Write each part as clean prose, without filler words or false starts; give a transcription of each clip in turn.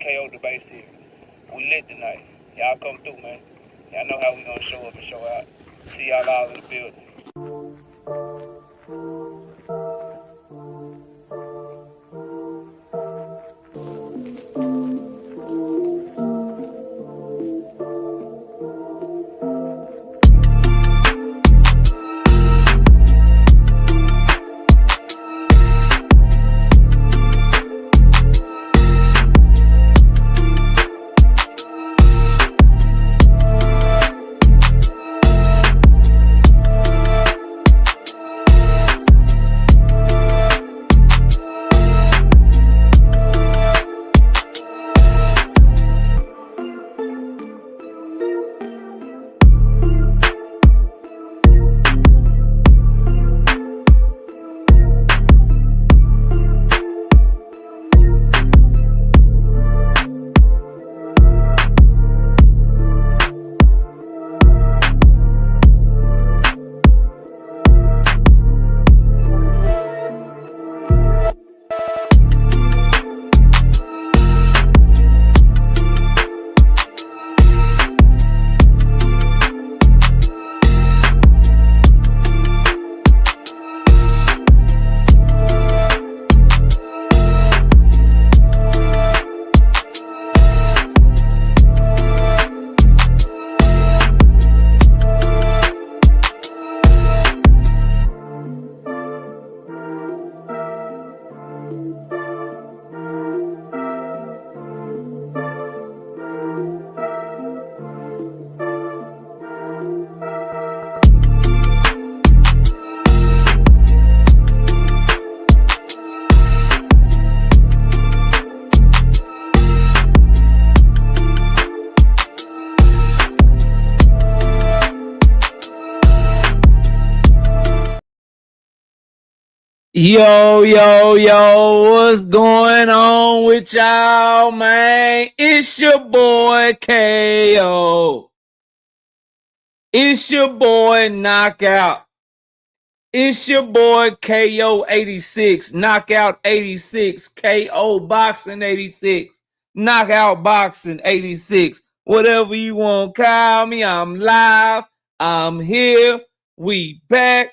KO debate here. We lit tonight. Y'all come through, man. Y'all know how we gonna show up and show out. See y'all all in the building. Yo, what's going on with y'all, man? It's your boy KO. It's your boy Knockout. It's your boy KO 86, Knockout 86, KO Boxing 86, Knockout Boxing 86. Whatever you want to call me, I'm live. I'm here. We back.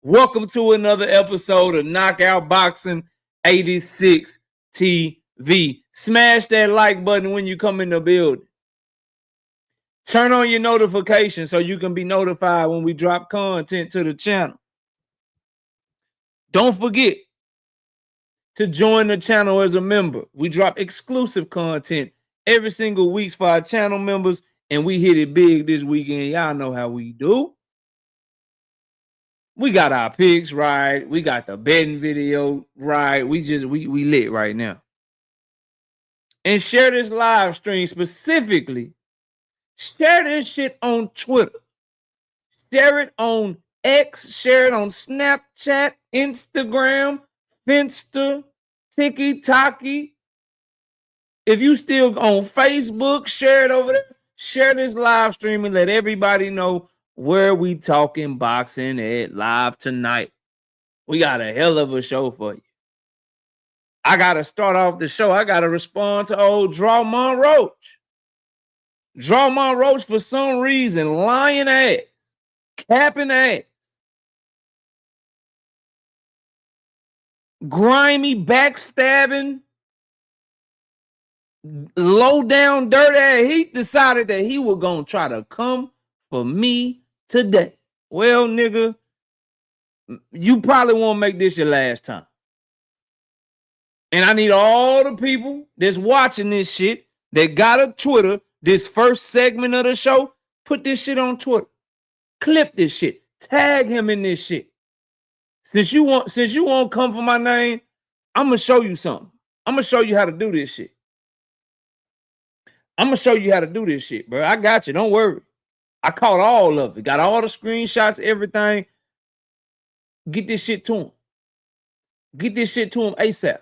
Welcome to another episode of Knockout Boxing 86 TV. Smash that like button when you come in the building. Turn on your notifications so you can be notified when we drop content to the channel. Don't forget to join the channel as a member. We drop exclusive content every single week for our channel members, and we hit it big this weekend. Y'all know how we do. We got our picks right. We got the betting video right. We lit right now. And share this live stream specifically. Share this shit on Twitter. Share it on X. Share it on Snapchat, Instagram, Finsta, TikTok. If you still on Facebook, share it over there. Share this live stream and let everybody know where we talking boxing at live tonight. We got a hell of a show for you. I got to start off the show. I got to respond to old Drawmont Roach. Drawmont Roach, for some reason, lying ass, capping ass, grimy, backstabbing, low down, dirt ass. He decided that he was going to try to come for me today. Well, nigga, you probably won't make this your last time. And I need all the people that's watching this shit that got a Twitter, this first segment of the show, put this shit on Twitter. Clip this shit. Tag him in this shit. Since you won't come for my name, I'm going to show you something. I'm going to show you how to do this shit. I'm going to show you how to do this shit, bro. I got you. Don't worry. I caught all of it. Got all the screenshots, everything. Get this shit to him. Get this shit to him ASAP.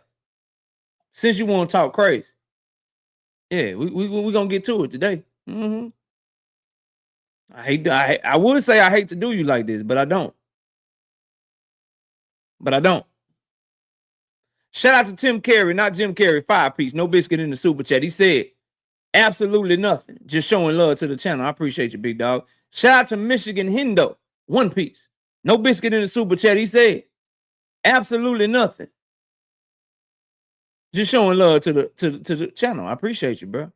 Since you want to talk crazy. Yeah, we going to get to it today. Mm-hmm. I would say I hate to do you like this, but I don't. Shout out to Tim Carey, not Jim Carey, 5-piece. No biscuit in the super chat. He said, absolutely nothing. Just showing love to the channel. I appreciate you, big dog. Shout out to Michigan Hendo, 1 piece. No biscuit in the super chat. He said, absolutely nothing. Just showing love to the channel. I appreciate you, bro.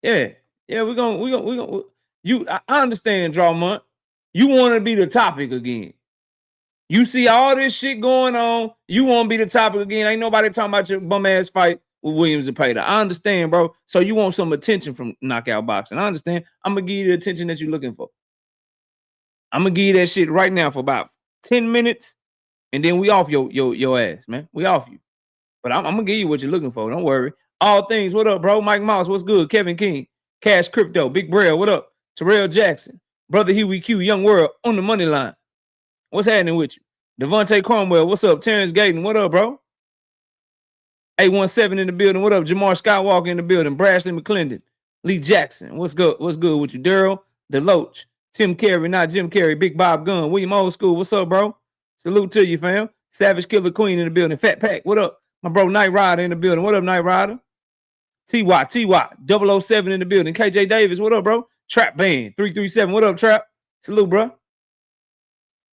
Yeah. Yeah, we're gonna I understand, Drawmont. You want to be the topic again. You see all this shit going on. You want to be the topic again. Ain't nobody talking about your bum ass fight with Williams and Pater. I understand, bro. So you want some attention from knockout boxing. I understand. I'm gonna give you the attention that you're looking for. I'm gonna give you that shit right now for about 10 minutes, and then we off your ass, man. We off you. But I'm gonna give you what you're looking for. Don't worry. All things. What up, bro? Mike Mouse, what's good? Kevin King, Cash Crypto, Big Braille, what up? Terrell Jackson, Brother Huey Q, Young World on the money line. What's happening with you? Devontae Cromwell, what's up? Terrence Gayton, what up, bro? 817 in the building, what up? Jamar Skywalker in the building, Brashley McClendon, Lee Jackson, what's good? What's good with you? Daryl DeLoach, Tim Carey, not Jim Carey, Big Bob Gunn, William Old School, what's up, bro? Salute to you, fam. Savage Killer Queen in the building, Fat Pack, what up? My bro Night Rider in the building, what up, Night Rider? TY, 007 in the building, KJ Davis, what up, bro? Trap Band, 337, what up, Trap? Salute, bro.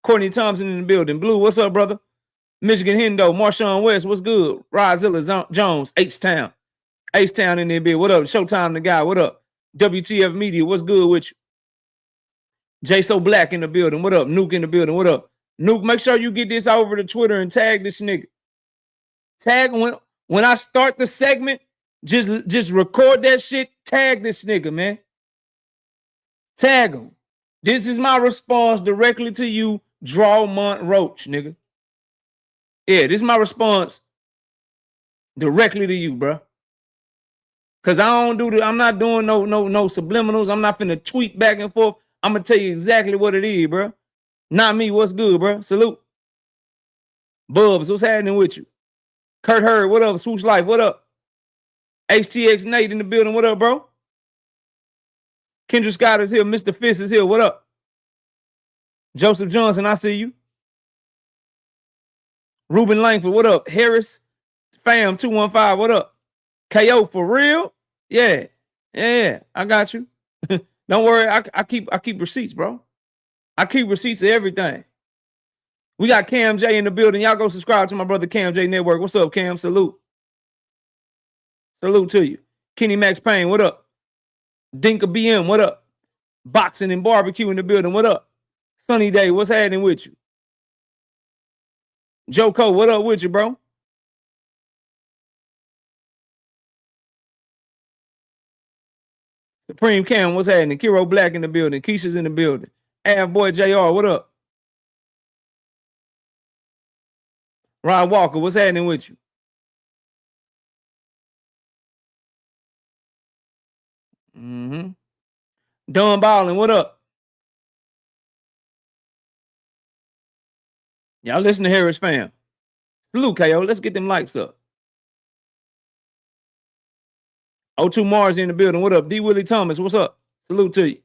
Courtney Thompson in the building. Blue, what's up, brother? Michigan Hendo, Marshawn West, what's good? Rozilla Jones, H-Town. H-Town in there, building. What up? Showtime the guy, what up? WTF Media, what's good with you? J So Black in the building, what up? Nuke in the building, what up? Nuke, make sure you get this over to Twitter and tag this nigga. Tag when I start the segment, just record that shit, tag this nigga, man. Tag him. This is my response directly to you, Drawmont Roach, nigga. Yeah, this is my response directly to you, bro. Cause I'm not doing no subliminals. I'm not finna tweet back and forth. I'm gonna tell you exactly what it is, bro. Not me. What's good, bro? Salute. Bubs, what's happening with you? Kurt Hurd, what up? Swoosh Life, what up? HTX Nate in the building, what up, bro? Kendra Scott is here. Mr. Fist is here. What up? Joseph Johnson, I see you. Ruben Langford, what up? Harris, fam, 215, what up? KO for real? Yeah, I got you. Don't worry, I keep receipts, bro. I keep receipts of everything. We got Cam J in the building. Y'all go subscribe to my brother Cam J Network. What's up, Cam? Salute. Salute to you. Kenny Max Payne, what up? Dinka BM, what up? Boxing and Barbecue in the building, what up? Sunny Day, what's happening with you? Joe Cole, what up with you, bro? Supreme Cam, what's happening? Kiro Black in the building. Keisha's in the building. Av Boy JR, what up? Ryan Walker, what's happening with you? Don Ballin, what up? Y'all listen to Harris fam. Salute, KO. Let's get them likes up. O2 Mars in the building. What up? D. Willie Thomas, what's up? Salute to you.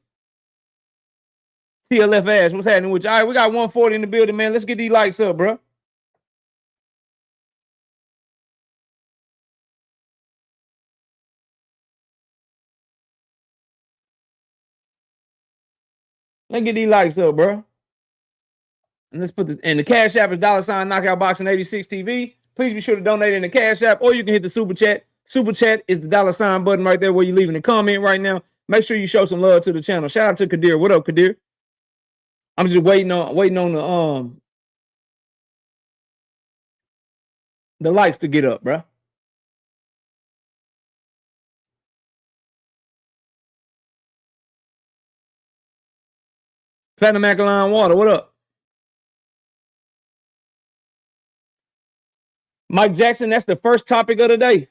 TLF Ash, what's happening with you? All right, we got 140 in the building, man. Let's get these likes up, bro. Let's get these likes up, bro. And let's put this, and the Cash App is $ Knockout Boxing 86 TV. Please be sure to donate in the Cash App, or you can hit the Super Chat. Super Chat is the $ button right there where you're leaving a comment right now. Make sure you show some love to the channel. Shout out to Kadir. What up, Kadir? I'm just waiting on the likes to get up, bro. Platinum Alkaline Water, what up? Mike Jackson, that's the first topic of the day.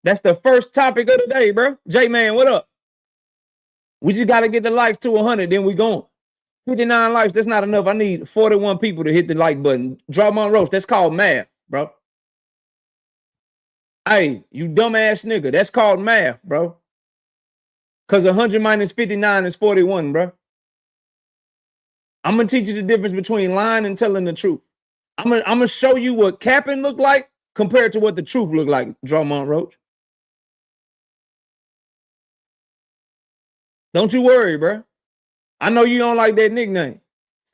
That's the first topic of the day, bro. J-Man, what up? We just got to get the likes to 100, then we going. 59 likes, that's not enough. I need 41 people to hit the like button. Drawmont Roach, that's called math, bro. Hey, you dumbass nigga, that's called math, bro. Because 100 minus 59 is 41, bro. I'm going to teach you the difference between lying and telling the truth. I'm gonna show you what capping look like compared to what the truth look like, Drawmont Roach. Don't you worry, bro. I know you don't like that nickname.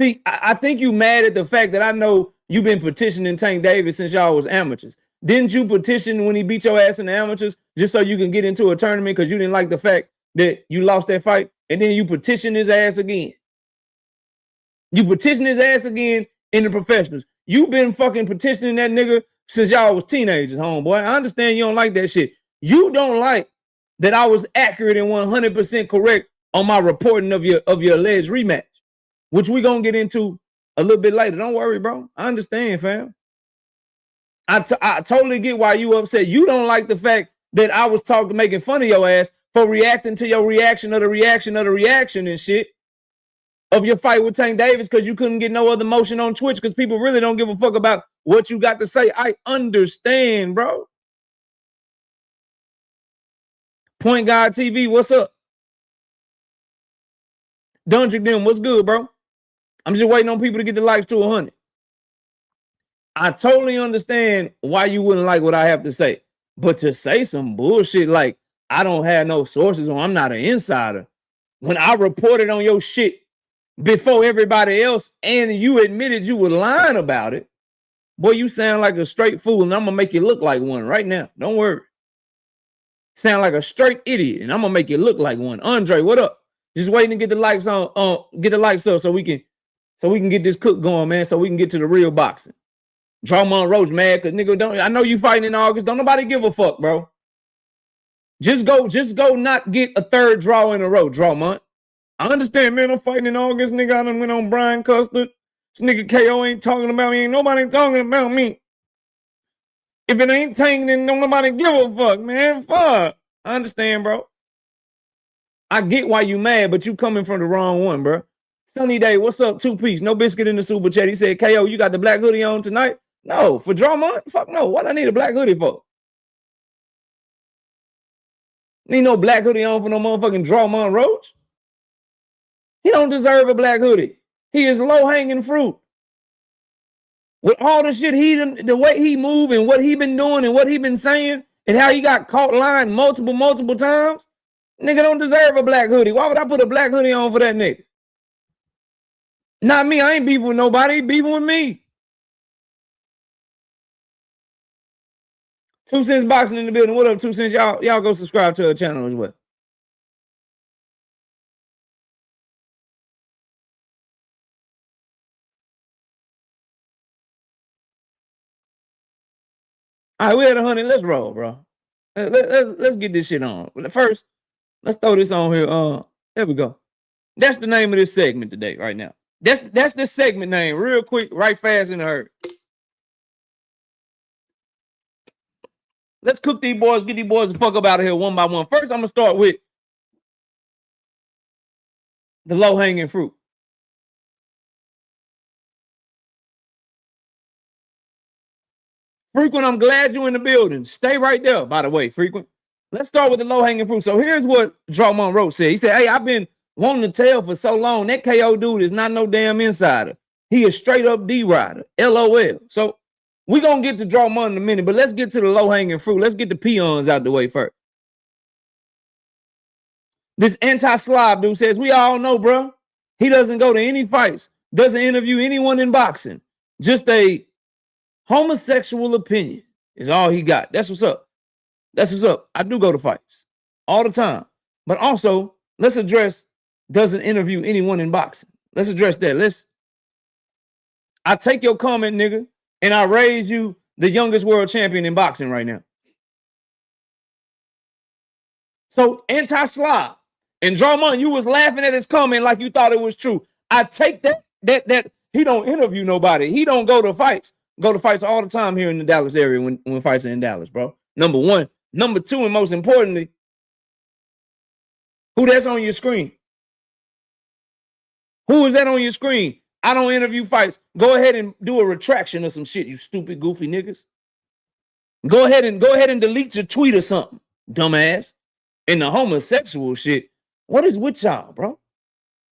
See, I think you mad at the fact that I know you've been petitioning Tank Davis since y'all was amateurs. Didn't you petition when he beat your ass in the amateurs just so you can get into a tournament because you didn't like the fact that you lost that fight? And then you petition his ass again. You petition his ass again in the professionals. You've been fucking petitioning that nigga since y'all was teenagers, homeboy. I understand you don't like that shit. You don't like that I was accurate and 100% correct on my reporting of your alleged rematch, which we're going to get into a little bit later. Don't worry, bro. I understand, fam. I totally get why you upset. You don't like the fact that I was making fun of your ass for reacting to your reaction of the reaction of the reaction and shit of your fight with Tank Davis because you couldn't get no other motion on Twitch because people really don't give a fuck about what you got to say. I understand, bro. Point Guard TV, what's up? Dundrick them, what's good, bro? I'm just waiting on people to get the likes to 100. I totally understand why you wouldn't like what I have to say. But to say some bullshit like I don't have no sources or I'm not an insider, when I reported on your shit before everybody else and you admitted you were lying about it, boy, you sound like a straight fool and I'm going to make you look like one right now. Don't worry. Sound like a straight idiot and I'm going to make you look like one. Andre, what up? Just waiting to get the likes get the likes up so we can get this cook going, man, so we can get to the real boxing. Drawmont Roach mad because nigga I know you fighting in August. Don't nobody give a fuck, bro. Just go not get a third draw in a row, Drawmont. I understand, man. I'm fighting in August, nigga. I done went on Brian Custard. This nigga KO ain't talking about me. Ain't nobody talking about me. If it ain't Tank, then don't nobody give a fuck, man. Fuck. I understand, bro. I get why you mad, but you coming from the wrong one, bro. Sunny Day, what's up? 2 piece. No biscuit in the super chat. He said, KO, you got the black hoodie on tonight? No. For Drawmont? Fuck no. What I need a black hoodie for? Need no black hoodie on for no motherfucking Drawmont Roach. He don't deserve a black hoodie. He is low-hanging fruit. With all the shit the way he move and what he been doing and what he been saying and how he got caught lying multiple times, nigga don't deserve a black hoodie. Why would I put a black hoodie on for that nigga? Not me. I ain't beefing with nobody. He beefing with me. 2 Cents Boxing in the building. What up, 2 Cents? Y'all go subscribe to our channel as well. All right, we're at 100. Let's roll, bro. Let's get this shit on. First, let's throw this on here. There we go. That's the name of this segment today, right now. That's the segment name. Real quick, right fast in the herd. Let's cook these boys, get these boys the fuck up out of here one by one. First, I'm gonna start with the low-hanging fruit. Frequent, I'm glad you're in the building. Stay right there, by the way, Frequent. Let's start with the low-hanging fruit. So here's what Drawmont Roach said. He said, hey, I've been wanting to tell for so long that KO dude is not no damn insider. He is straight up D-rider. LOL. So we're going to get to Drawmont in a minute, but let's get to the low-hanging fruit. Let's get the peons out the way first. This anti-slob dude says, we all know, bro. He doesn't go to any fights, doesn't interview anyone in boxing. Just a homosexual opinion is all he got. That's what's up. That's what's up. I do go to fights all the time. But also, let's address doesn't interview anyone in boxing. Let's address that. I take your comment, nigga, and I raise you the youngest world champion in boxing right now. So anti-slob. And Drawmont, you was laughing at his comment like you thought it was true. I take that he don't interview nobody. He don't go to fights. Go to fights all the time here in the Dallas area when fights are in Dallas, bro. Number one. Number two, and most importantly, who that's on your screen? Who is that on your screen? I don't interview fights. Go ahead and do a retraction of some shit, you stupid, goofy niggas. Go ahead and delete your tweet or something, dumbass. And the homosexual shit. What is with y'all, bro?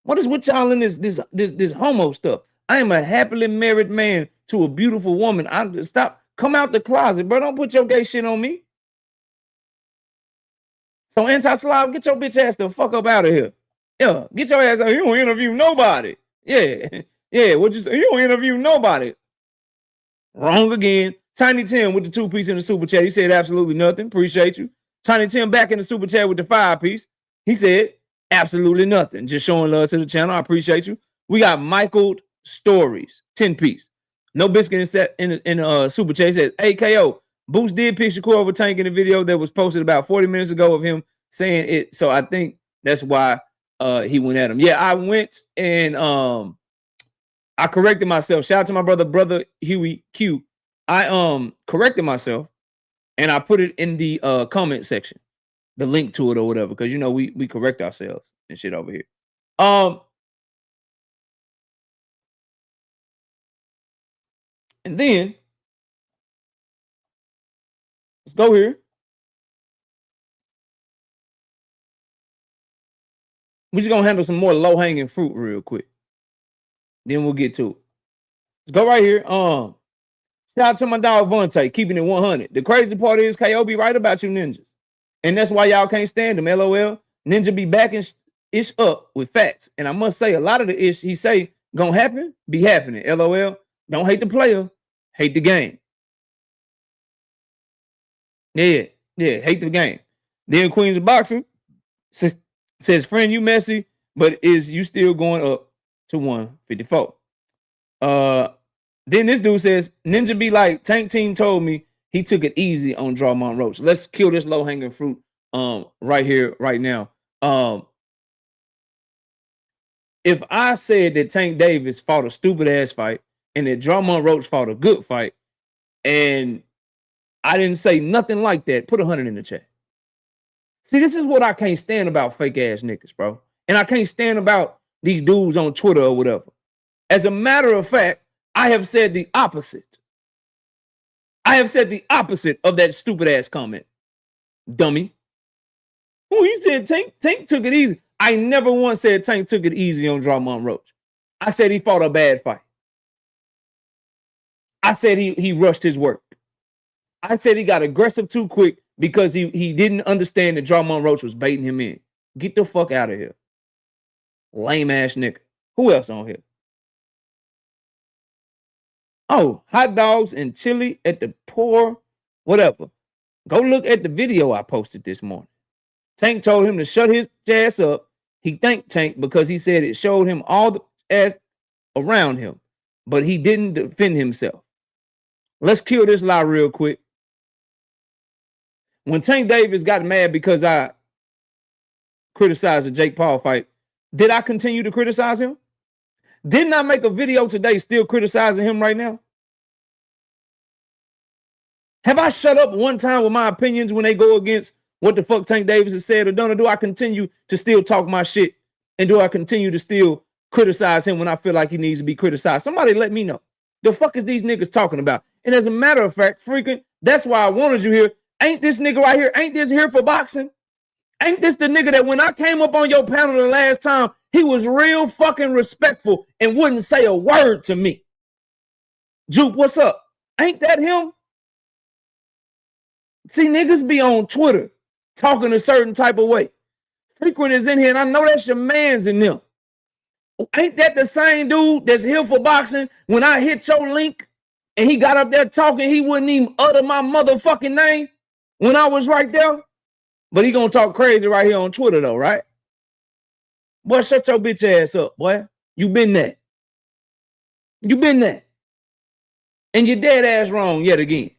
What is with y'all in this homo stuff? I am a happily married man to a beautiful woman. Come out the closet, bro. Don't put your gay shit on me. So anti-Slav, get your bitch ass the fuck up out of here. Yeah, get your ass out. You don't interview nobody. Yeah, yeah. What you say? You don't interview nobody. Wrong again. Tiny Tim with the 2-piece in the super chat. He said absolutely nothing. Appreciate you. Tiny Tim back in the super chat with the 5-piece. He said absolutely nothing. Just showing love to the channel. I appreciate you. We got Michael Stories, 10-piece. No biscuit in super chat. He says, AKO. Boost did picture Shakur over Tank in the video that was posted about 40 minutes ago of him saying it. So I think that's why he went at him. Yeah, I went and I corrected myself. Shout out to my brother Huey Q. I corrected myself and I put it in the comment section, the link to it or whatever, because you know we correct ourselves and shit over here. And then let's go here. We're just gonna handle some more low-hanging fruit real quick. Then we'll get to it. Let's go right here. Shout out to my dog Vontae, keeping it 100. The crazy part is KO be right about you ninjas. And that's why y'all can't stand him. LOL. Ninja be backing ish up with facts. And I must say, a lot of the ish he say gonna happen, be happening. LOL. Don't hate the player, hate the game. Yeah, hate the game. Then Queens of Boxing says, friend, you messy, but is you still going up to 154? Then this dude says, Ninja be like, Tank Team told me he took it easy on Drawmont Roach. Let's kill this low-hanging fruit right here, right now. If I said that Tank Davis fought a stupid-ass fight and that Drawmont Roach fought a good fight, and I didn't say nothing like that, put 100 in the chat. See, this is what I can't stand about fake-ass niggas, bro. And I can't stand about these dudes on Twitter or whatever. As a matter of fact, I have said the opposite. I have said the opposite of that stupid-ass comment. Dummy. Oh, he said Tank took it easy. I never once said Tank took it easy on Drawmont Roach. I said he fought a bad fight. I said he rushed his work. I said he got aggressive too quick because he didn't understand that Drawmont Roach was baiting him in. Get the fuck out of here. Lame-ass nigga. Who else on here? Oh, hot dogs and chili at the pour, whatever. Go look at the video I posted this morning. Tank told him to shut his ass up. He thanked Tank because he said it showed him all the ass around him, but he didn't defend himself. Let's kill this lie real quick. When Tank Davis got mad because I criticized the Jake Paul fight, did I continue to criticize him? Didn't I make a video today still criticizing him right now? Have I shut up one time with my opinions when they go against what the fuck Tank Davis has said or done? Or do I continue to still talk my shit? And do I continue to still criticize him when I feel like he needs to be criticized? Somebody let me know. The fuck is these niggas talking about? And as a matter of fact, freaking, that's why I wanted you here. Ain't this nigga right here, ain't this here for boxing? Ain't this the nigga that when I came up on your panel the last time, he was real fucking respectful and wouldn't say a word to me? Juke, what's up? Ain't that him? See, niggas be on Twitter talking a certain type of way. Frequent is in here, and I know that's your mans in them. Ain't that the same dude that's here for boxing? When I hit your link and he got up there talking, he wouldn't even utter my motherfucking name when I was right there. But he gonna talk crazy right here on Twitter though, right? Boy, shut your bitch ass up, boy. You been that. You been that. And you're dead ass wrong yet again.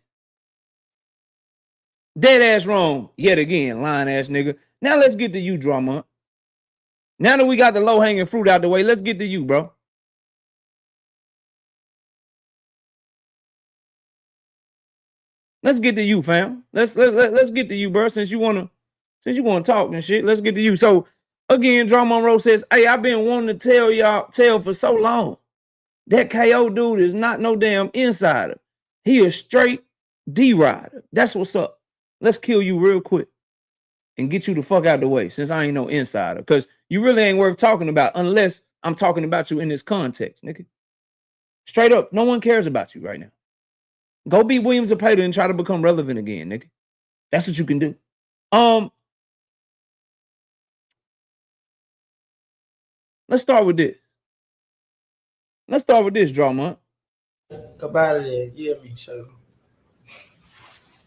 Dead ass wrong yet again, lying ass nigga. Now let's get to you, Drawmont. Now that we got the low-hanging fruit out the way, let's get to you, bro. Let's get to you, fam. Let's get to you, bro. Since you wanna talk and shit, let's get to you. So again, Drawmont Roach says, hey, I've been wanting to tell for so long. That KO dude is not no damn insider. He a straight D-rider. That's what's up. Let's kill you real quick and get you the fuck out the way since I ain't no insider. Because you really ain't worth talking about unless I'm talking about you in this context, nigga. Straight up, no one cares about you right now. Go beat Williams Zepeda and try to become relevant again, nigga. That's what you can do. Let's start with this. Drawmont. Up out of there, you hear me? So,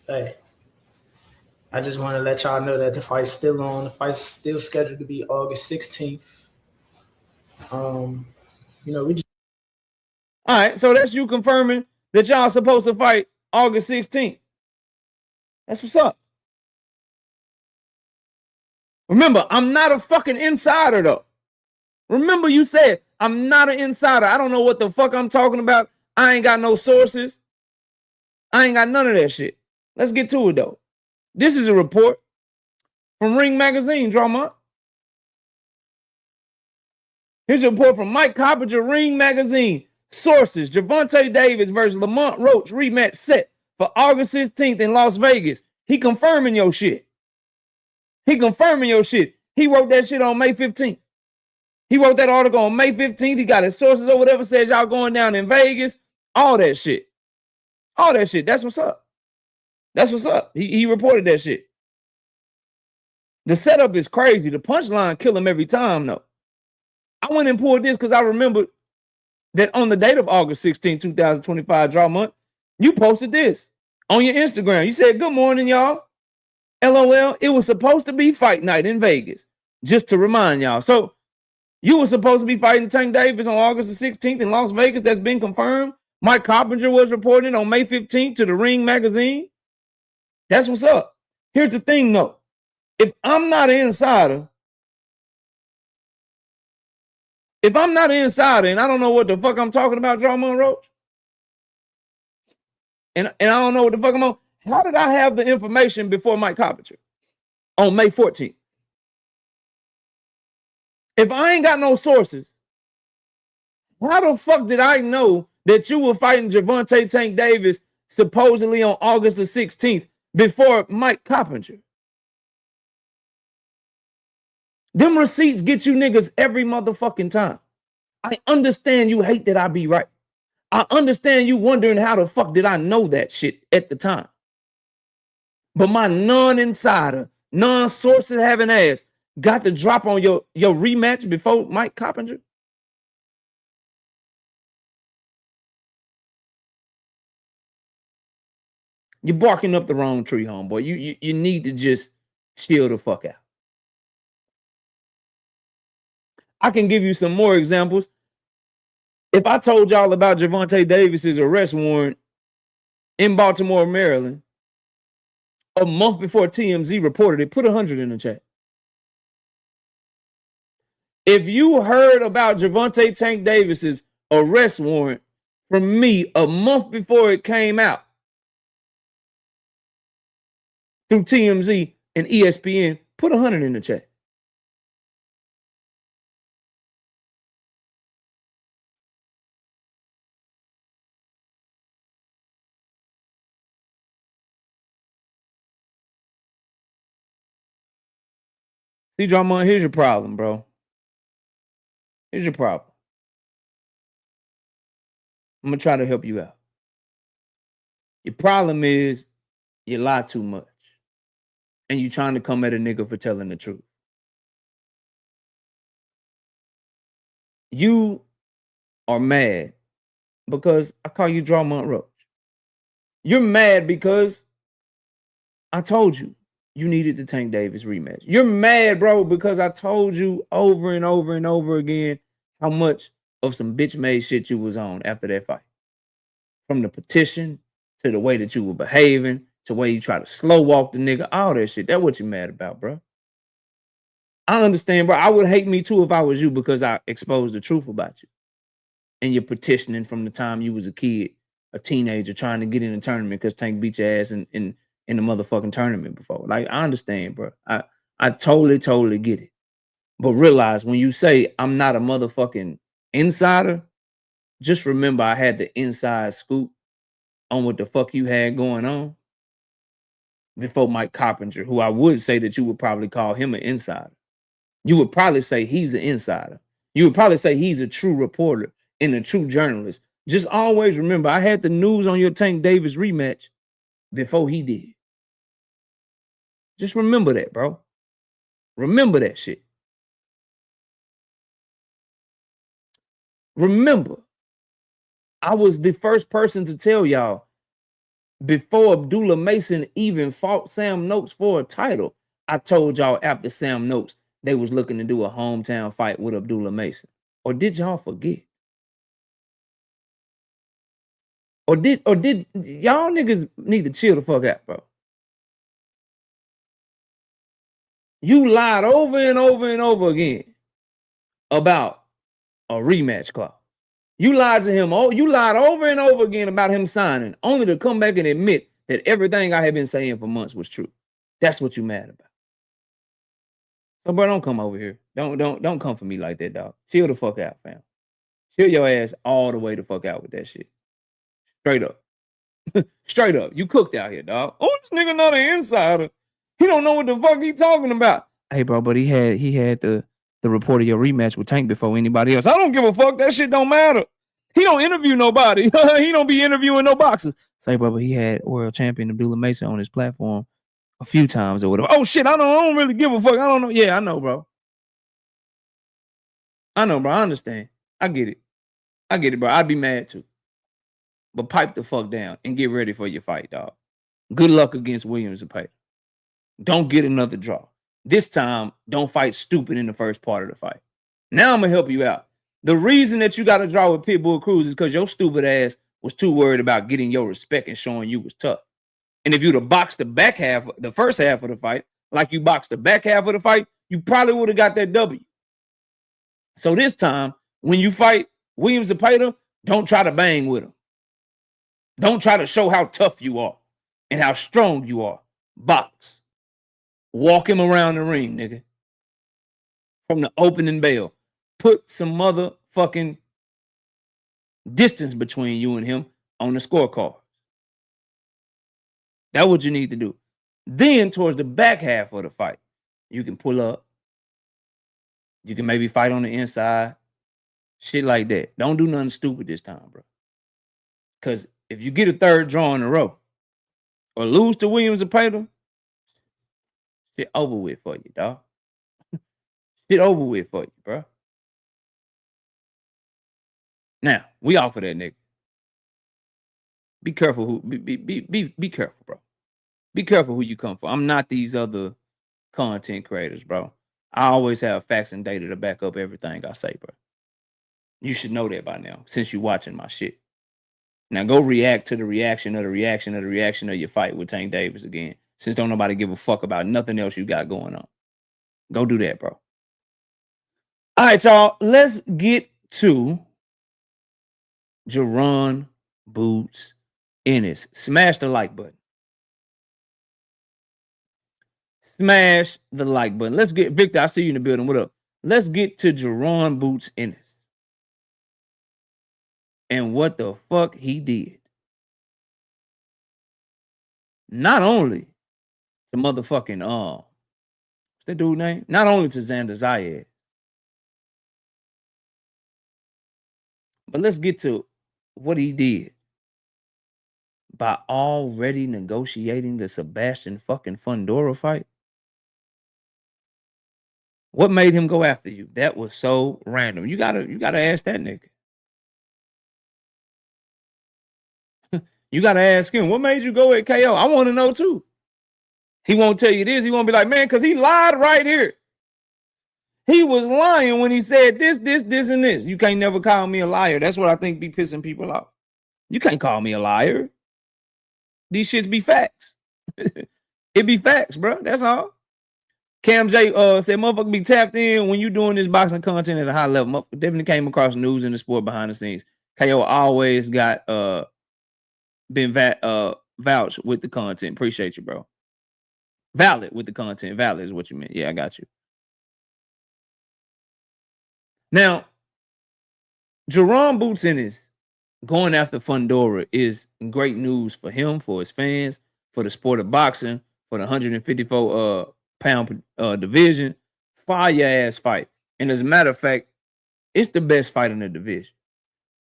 hey, I just want to let y'all know that the fight's still on. The fight's still scheduled to be August 16th. We just. All right, so that's you confirming that y'all supposed to fight August 16th. That's what's up. Remember, I'm not a fucking insider, though. Remember, you said I'm not an insider. I don't know what the fuck I'm talking about. I ain't got no sources. I ain't got none of that shit. Let's get to it, though. This is a report from Ring Magazine, Drawmont. Here's a report from Mike Coppinger, Ring Magazine. Sources, Gervonta Davis versus Lamont Roach rematch set for August 16th in Las Vegas. He confirming your shit. He wrote that shit on May 15th. He wrote that article on May 15th. He got his sources or whatever, says y'all going down in Vegas. All that shit. That's what's up. He reported that shit. The setup is crazy. The punchline kill him every time, though. I went and pulled this because I remembered that on the date of August 16, 2025, Drawmont, you posted this on your Instagram. You said, "Good morning, y'all. LOL, it was supposed to be fight night in Vegas." Just to remind y'all. So you were supposed to be fighting Tank Davis on August the 16th in Las Vegas. That's been confirmed. Mike Coppinger was reporting on May 15th to the Ring Magazine. That's what's up. Here's the thing, though. If I'm not an insider, and I don't know what the fuck I'm talking about, Lamont Roach, and I don't know what the fuck I'm on, how did I have the information before Mike Coppinger on May 14th? If I ain't got no sources, how the fuck did I know that you were fighting Gervonta Tank Davis supposedly on August the 16th before Mike Coppinger? Them receipts get you niggas every motherfucking time. I understand you hate that I be right. I understand you wondering how the fuck did I know that shit at the time. But my non-insider, non-sources having ass got the drop on your rematch before Mike Coppinger? You're barking up the wrong tree, homeboy. You need to just chill the fuck out. I can give you some more examples. If I told y'all about Gervonta Davis's arrest warrant in Baltimore, Maryland, a month before TMZ reported it, put 100 in the chat. If you heard about Gervonta Tank Davis's arrest warrant from me a month before it came out through TMZ and ESPN, put 100 in the chat. See, Drawmont, here's your problem, bro. Here's your problem. I'm going to try to help you out. Your problem is you lie too much. And you trying to come at a nigga for telling the truth. You are mad because I call you Lamont Roach. You're mad because I told you you needed the Tank Davis rematch. You're mad, bro, because I told you over and over and over again how much of some bitch-made shit you was on after that fight. From the petition to the way that you were behaving to the way you try to slow walk the nigga, all that shit. That's what you mad about, bro. I understand, bro. I would hate me too if I was you because I exposed the truth about you. And you're petitioning from the time you was a kid, a teenager, trying to get in a tournament because Tank beat your ass in the motherfucking tournament before. Like, I understand, bro. I totally get it. But realize when you say I'm not a motherfucking insider, just remember I had the inside scoop on what the fuck you had going on before Mike Coppinger, who I would say that you would probably call him an insider. You would probably say he's an insider. You would probably say he's a true reporter and a true journalist Just always remember, I had the news on your Tank Davis rematch before he did. Just remember that, bro. Remember that shit. Remember, I was the first person to tell y'all before Abdullah Mason even fought Sam Noakes for a title. I told y'all after Sam Noakes, they was looking to do a hometown fight with Abdullah Mason. Or did y'all forget? Or did y'all niggas need to chill the fuck out, bro? You lied over and over and over again about a rematch clause. You lied to him. Oh, you lied over and over again about him signing, only to come back and admit that everything I had been saying for months was true. That's what you mad about. So, bro, don't come over here. Don't come for me like that, dog. Chill the fuck out, fam. Chill your ass all the way the fuck out with that shit. Straight up. Straight up. You cooked out here, dog. Oh, this nigga not an insider. He don't know what the fuck he talking about. Hey, bro, but he had the report of your rematch with Tank before anybody else. I don't give a fuck. That shit don't matter. He don't interview nobody. He don't be interviewing no boxers. Say, bro, but he had world champion Abdullah Mason on his platform a few times or whatever. Oh shit, I don't really give a fuck. I don't know. Yeah, I know, bro. I know, bro. I understand. I get it, bro. I'd be mad too. But pipe the fuck down and get ready for your fight, dog. Good luck against Williams and Payton. Don't get another draw. This time, don't fight stupid in the first part of the fight. Now I'm going to help you out. The reason that you got to draw with Pitbull Cruz is because your stupid ass was too worried about getting your respect and showing you was tough. And if you'd have boxed the back half, the first half of the fight, like you boxed the back half of the fight, you probably would have got that W. So this time, when you fight Williams and Payton, don't try to bang with him. Don't try to show how tough you are and how strong you are. Box. Walk him around the ring, nigga. From the opening bell. Put some motherfucking distance between you and him on the scorecard. That's what you need to do. Then, towards the back half of the fight, you can pull up. You can maybe fight on the inside. Shit like that. Don't do nothing stupid this time, bro. Because if you get a third draw in a row or lose to Williams and Payton, shit over with for you, dog. Shit over with for you, bro. Now, we offer that nigga. Be careful who be careful, bro. Be careful who you come for. I'm not these other content creators, bro. I always have facts and data to back up everything I say, bro. You should know that by now, since you're watching my shit. Now go react to the reaction of your fight with Tank Davis again. Since don't nobody give a fuck about nothing else you got going on. Go do that, bro. All right, y'all. Let's get to Jaron Boots Ennis. Smash the like button. Smash the like button. Let's get Victor. I see you in the building. What up? Let's get to Jaron Boots Ennis. And what the fuck he did. Not only the motherfucking what's that dude's name? Not only to Xander Zayed. But let's get to what he did by already negotiating the Sebastian fucking Fundora fight. What made him go after you? That was so random. You gotta ask that nigga. You gotta ask him, what made you go at KO? I want to know too. He won't tell you this. He won't be like, man, because he lied right here. He was lying when he said this, and this. You can't never call me a liar. That's what I think be pissing people off. You can't call me a liar. These shits be facts. It be facts, bro. That's all. Cam J said, motherfucker be tapped in when you doing this boxing content at a high level. Definitely came across news in the sport behind the scenes. KO always got been vouched with the content. Appreciate you, bro. Valid with the content. Valid is what you meant. Yeah, I got you. Now, Jaron Boots Ennis going after Fundora is great news for him, for his fans, for the sport of boxing, for the 154-pound division. Fire ass fight. And as a matter of fact, it's the best fight in the division.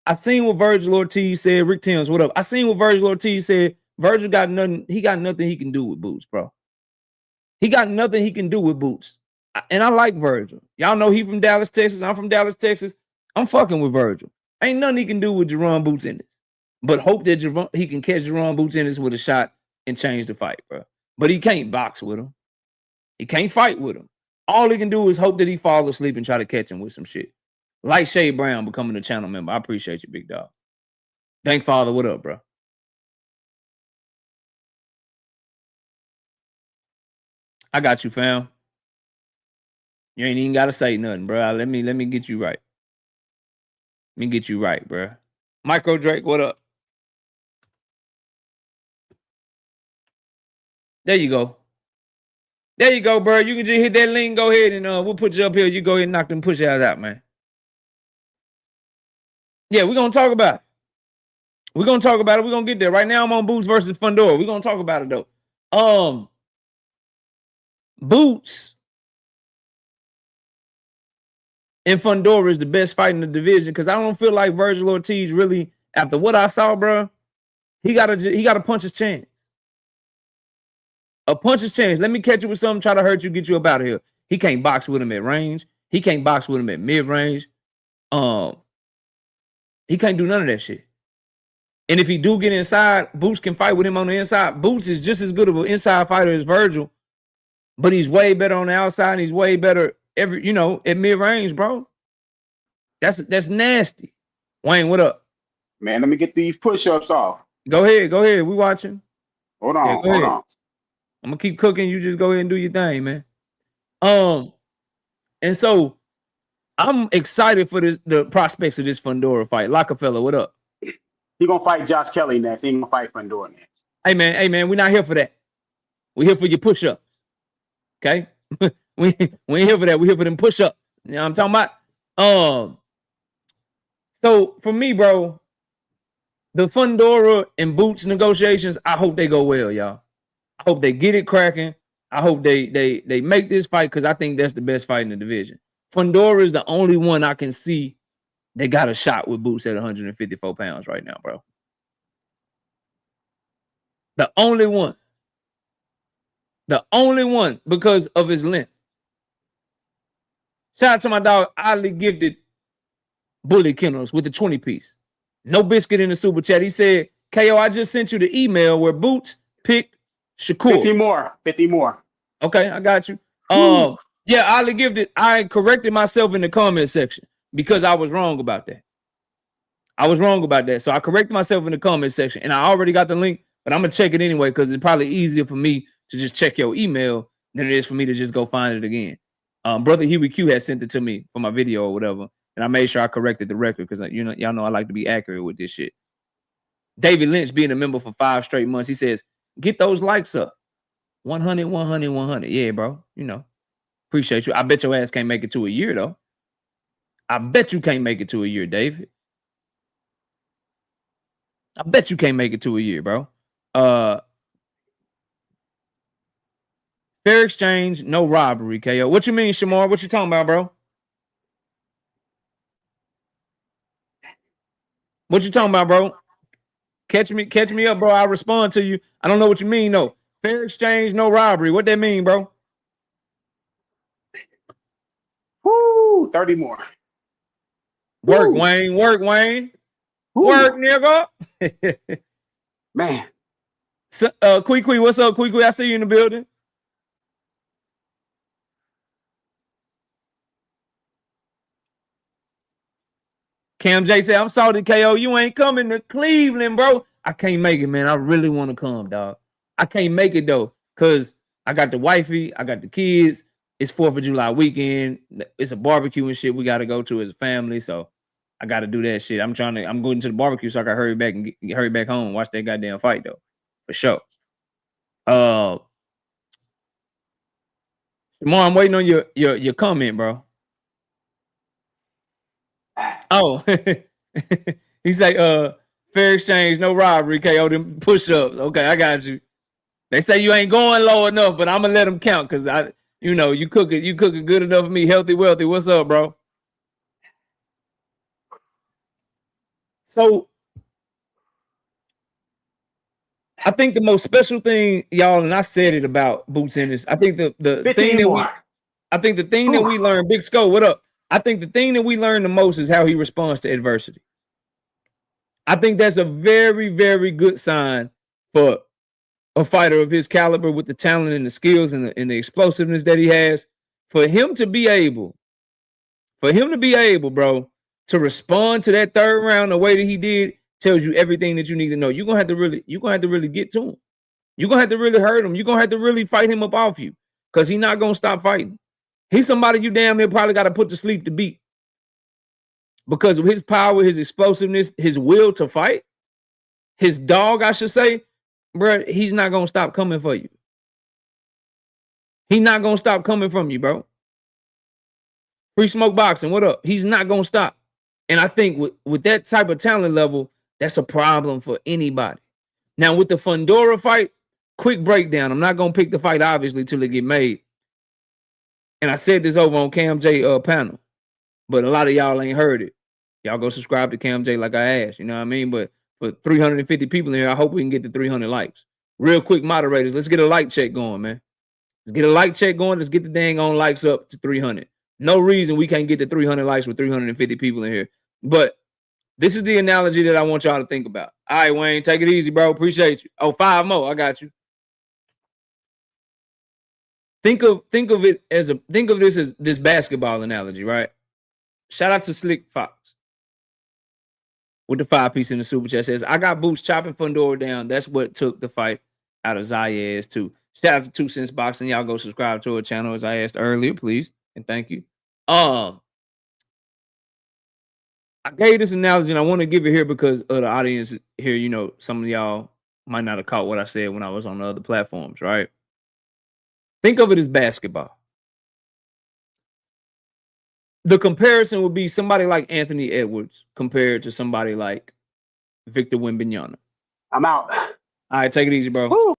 I seen what Virgil Ortiz said. Rick Timms, what up? I seen what Virgil Ortiz said. Virgil got nothing. He got nothing he can do with Boots, bro. He got nothing he can do with Boots. And I like Virgil. Y'all know he from Dallas, Texas. I'm from Dallas, Texas. I'm fucking with Virgil. Ain't nothing he can do with Jaron Boots Ennis. But hope that he can catch Jaron Boots Ennis with a shot and change the fight, bro. But he can't box with him. He can't fight with him. All he can do is hope that he falls asleep and try to catch him with some shit. Like Shay Brown becoming a channel member. I appreciate you, big dog. Thank Father. What up, bro? I got you, fam. You ain't even gotta say nothing, bro. Let me get you right. Let me get you right, bro. Micro Drake, what up? There you go. There you go, bro. You can just hit that link. Go ahead and we'll put you up here. You go ahead and knock them push outs out, man. Yeah, we're gonna talk about it. We're gonna talk about it. We're gonna get there. Right now, I'm on Boots versus Fundora. We're gonna talk about it though. Boots and Fundora is the best fight in the division because I don't feel like Virgil Ortiz really, after what I saw, bro, he gotta punch his chance. A punch his chance. Let me catch you with something, try to hurt you, get you up out of here. He can't box with him at range. He can't box with him at mid-range. He can't do none of that shit. And if he do get inside, Boots can fight with him on the inside. Boots is just as good of an inside fighter as Virgil, but he's way better on the outside, and he's way better at mid-range, bro. That's nasty. Wayne, what up? Man, let me get these push-ups off. Go ahead. We watching. Hold on. I'm gonna keep cooking. You just go ahead and do your thing, man. And so I'm excited for the prospects of this Fundora fight. Lockefeller, what up? He gonna fight Josh Kelly next. He gonna fight Fundora next. Hey man, we're not here for that. We're here for your push-ups. Okay? we ain't here for that. We're here for them push-ups. You know what I'm talking about? So for me, bro, the Fundora and Boots negotiations, I hope they go well, y'all. I hope they get it cracking. I hope they make this fight because I think that's the best fight in the division. Fundora is the only one I can see that got a shot with Boots at 154 pounds right now, bro. The only one. The only one because of his length. Shout out to my dog, Oddly Gifted Bully Kennels with the 20-piece. No biscuit in the super chat. He said, KO, I just sent you the email where Boots picked Shakur. 50 more. Okay, I got you. Yeah, Oddly Gifted. I corrected myself in the comment section because I was wrong about that. So I corrected myself in the comment section, and I already got the link, but I'm gonna check it anyway because it's probably easier for me to just check your email than it is for me to just go find it again. Brother Huey Q had sent it to me for my video or whatever, and I made sure I corrected the record because y'all know I like to be accurate with this shit. David Lynch being a member for 5 straight months, he says, get those likes up. 100, 100, 100. Yeah, bro. Appreciate you. I bet your ass can't make it to a year, though. I bet you can't make it to a year, David. I bet you can't make it to a year, bro. Fair exchange, no robbery, KO. What you mean, Shamar? What you talking about, bro? What you talking about, bro? Catch me up, bro. I'll respond to you. I don't know what you mean, though. Fair exchange, no robbery. What that mean, bro? Woo, 30 more. Work, Woo. Wayne. Work, Wayne. Woo. Work, nigga. Man. So, Quee, what's up, Quee? I see you in the building. Cam J said, I'm salty, KO. You ain't coming to Cleveland, bro. I can't make it, man. I really want to come, dog. I can't make it, though, because I got the wifey. I got the kids. It's 4th of July weekend. It's a barbecue and shit we got to go to as a family, so I got to do that shit. I'm going to the barbecue so I can hurry back and hurry back home and watch that goddamn fight, though, for sure. Tomorrow, I'm waiting on your comment, bro. Oh, he's like, fair exchange, no robbery, KO, them push-ups. Okay, I got you. They say you ain't going low enough, but I'm gonna let them count because you cook it good enough for me, healthy, wealthy. What's up, bro? So I think the most special thing, y'all, and I said it about Boots Ennis. I think the thing that we learned, Big Skull, what up? I think the thing that we learned the most is how he responds to adversity. I think that's a very, very good sign for a fighter of his caliber with the talent and the skills and the explosiveness that he has. For him to be able, bro, to respond to that third round the way that he did tells you everything that you need to know. You're gonna have to really get to him. You're gonna have to really hurt him. You're gonna have to really fight him up off you because he's not gonna stop fighting. He's somebody you damn near probably got to put to sleep to beat because of his power, his explosiveness, his will to fight, his dog, I should say, bro. He's not gonna stop coming for you. He's not gonna stop coming from you, bro. Free Smoke Boxing, what up? He's not gonna stop. And I think with that type of talent level, that's a problem for anybody. Now with the Fundora fight, quick breakdown. I'm not gonna pick the fight obviously till it get made. And I said this over on Cam J panel, but a lot of y'all ain't heard it. Y'all go subscribe to Cam J like I asked, you know what I mean? But for 350 people in here, I hope we can get to 300 likes. Real quick, moderators, let's get a like check going, man. Let's get a like check going. Let's get the dang on likes up to 300. No reason we can't get to 300 likes with 350 people in here. But this is the analogy that I want y'all to think about. All right, Wayne, take it easy, bro. Appreciate you. Oh, 5 more. I got you. Think of this as this basketball analogy, right? Shout out to Slick Fox with the 5-piece in the super chat. Says, I got Boots chopping Fundora down. That's what took the fight out of Zayas too. Shout out to 2 Cents Boxing. Y'all go subscribe to our channel as I asked earlier, please. And thank you. I gave this analogy and I want to give it here because of the audience here. You know, some of y'all might not have caught what I said when I was on the other platforms, right? Think of it as basketball. The comparison would be somebody like Anthony Edwards compared to somebody like Victor Wembanyama. I'm out. All right, take it easy, bro. Woo.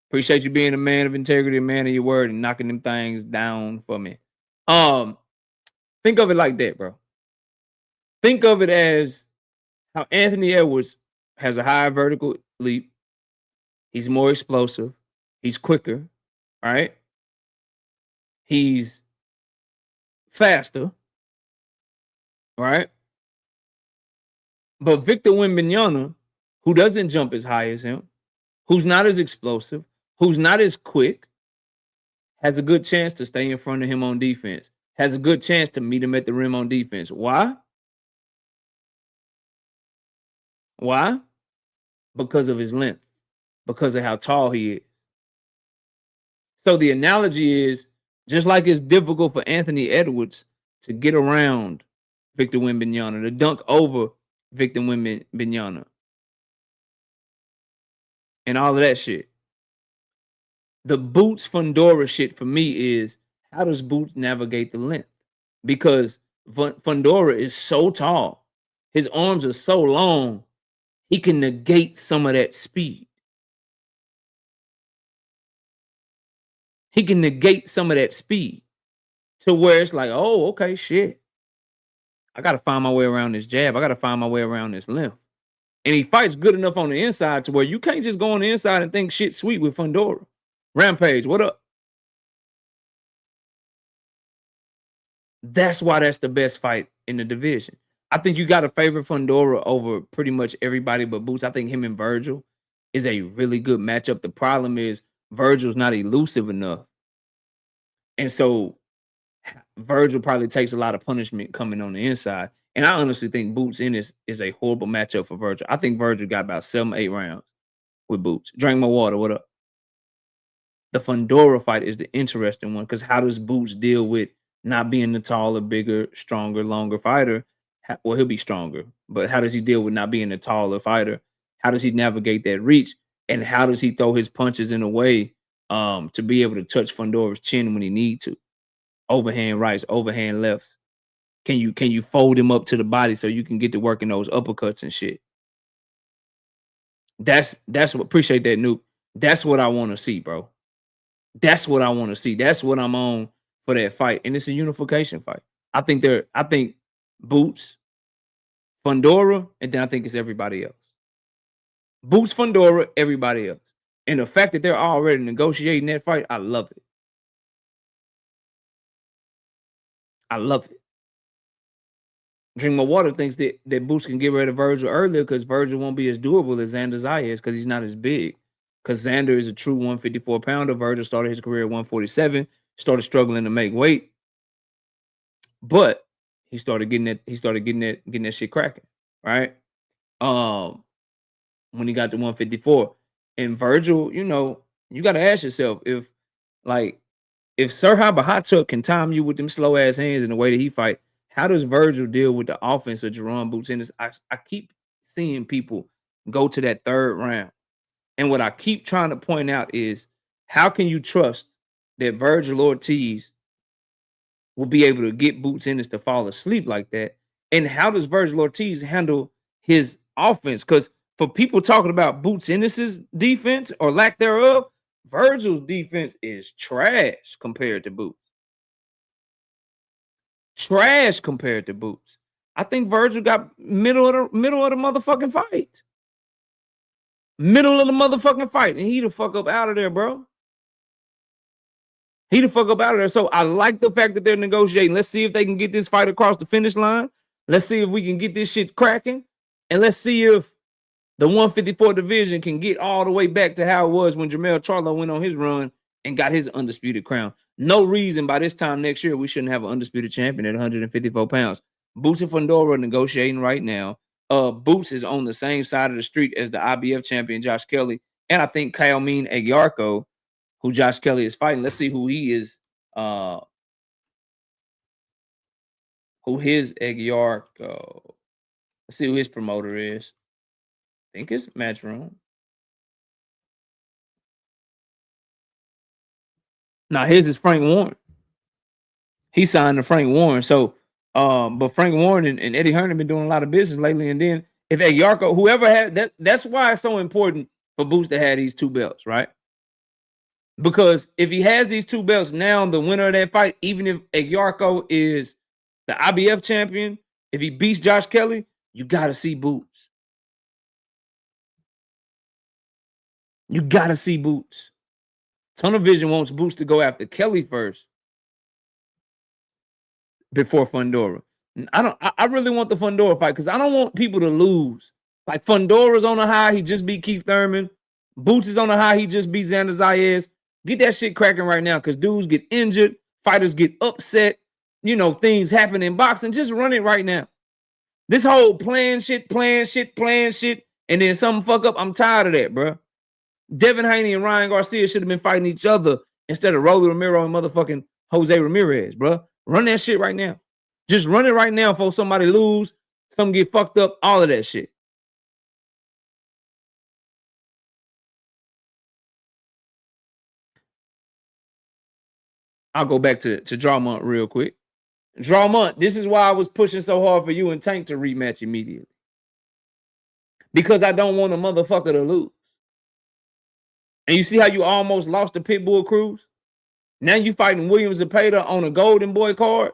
Appreciate you being a man of integrity, a man of your word, and knocking them things down for me. Think of it like that, bro. Think of it as how Anthony Edwards has a higher vertical leap. He's more explosive. He's quicker, right? He's faster, right? But Victor Wembanyama, who doesn't jump as high as him, who's not as explosive, who's not as quick, has a good chance to stay in front of him on defense, has a good chance to meet him at the rim on defense. Why? Why? Because of his length, because of how tall he is. So the analogy is, just like it's difficult for Anthony Edwards to get around Victor Wembanyama, to dunk over Victor Wembanyama, and all of that shit. The Boots Fundora shit for me is, how does Boots navigate the length? Because Fundora is so tall, his arms are so long, he can negate some of that speed. He can negate some of that speed to where it's like, oh, okay, shit. I got to find my way around this jab. I got to find my way around this length. And he fights good enough on the inside to where you can't just go on the inside and think shit sweet with Fundora. Rampage, what up? That's why that's the best fight in the division. I think you got to favor Fundora over pretty much everybody but Boots. I think him and Virgil is a really good matchup. The problem is Virgil's not elusive enough. And so Virgil probably takes a lot of punishment coming on the inside. And I honestly think Boots Ennis is a horrible matchup for Virgil. I think Virgil got about 7-8 rounds with Boots. Drink my water, what up? The Fundora fight is the interesting one because how does Boots deal with not being the taller, bigger, stronger, longer fighter? Well, he'll be stronger, but how does he deal with not being a taller fighter? How does he navigate that reach? And how does he throw his punches in a way to be able to touch Fundora's chin when he need to? Overhand rights, overhand lefts. Can you fold him up to the body so you can get to working those uppercuts and shit? That's what, appreciate that, Nuke. That's what I want to see, bro. That's what I want to see. That's what I'm on for that fight. And it's a unification fight. I think Boots, Fundora, and then I think it's everybody else. Boots, Fundora, everybody else. And the fact that they're already negotiating that fight, I love it. I love it. Drink My Water thinks that Boots can get rid of Virgil earlier because Virgil won't be as doable as Xander Zayas because he's not as big. Because Xander is a true 154 pounder. Virgil started his career at 147, started struggling to make weight. But he started getting that shit cracking, right? When he got to 154. And Virgil, you gotta ask yourself if Serhai Bahachuk can time you with them slow ass hands in the way that he fight. How does Virgil deal with the offense of Jaron Boots Ennis? I keep seeing people go to that third round. And what I keep trying to point out is how can you trust that Virgil Ortiz will be able to get Boots Ennis to fall asleep like that? And how does Virgil Ortiz handle his offense? Because for people talking about Boots Ennis's defense or lack thereof, Virgil's defense is trash compared to Boots. Trash compared to Boots. I think Virgil got middle of the motherfucking fight. Middle of the motherfucking fight. And he the fuck up out of there, bro. He the fuck up out of there. So I like the fact that they're negotiating. Let's see if they can get this fight across the finish line. Let's see if we can get this shit cracking. And let's see if the 154 division can get all the way back to how it was when Jermell Charlo went on his run and got his undisputed crown. No reason by this time next year we shouldn't have an undisputed champion at 154 pounds. Boots and Fundora are negotiating right now. Boots is on the same side of the street as the IBF champion Josh Kelly, and I think Kalmin Agyarko, who Josh Kelly is fighting. Let's see who he is. Who his Agyarko? Let's see who his promoter is. I think it's Matchroom. Now his is Frank Warren. He signed to Frank Warren. So, but Frank Warren and Eddie Hearn have been doing a lot of business lately. And then if Agyarko, whoever had that, that's why it's so important for Boots to have these two belts, right? Because if he has these two belts now, the winner of that fight, even if Agyarko is the IBF champion, if he beats Josh Kelly, you got to see Boots. You got to see Boots. Tunnel Vision wants Boots to go after Kelly first before Fundora. I really want the Fundora fight because I don't want people to lose. Like Fundora's on a high, he just beat Keith Thurman. Boots is on a high, he just beat Xander Zayas. Get that shit cracking right now because dudes get injured, fighters get upset, things happen in boxing. Just run it right now. This whole plan shit, and then something fuck up, I'm tired of that, bro. Devin Haney and Ryan Garcia should have been fighting each other instead of Rolly Romero and motherfucking Jose Ramirez, bro. Run that shit right now. Just run it right now before somebody lose, some get fucked up, all of that shit. I'll go back to Drawmont real quick. Drawmont, this is why I was pushing so hard for you and Tank to rematch immediately. Because I don't want a motherfucker to lose. And you see how you almost lost the Pitbull Cruz? Now you fighting Williams Zepeda on a Golden Boy card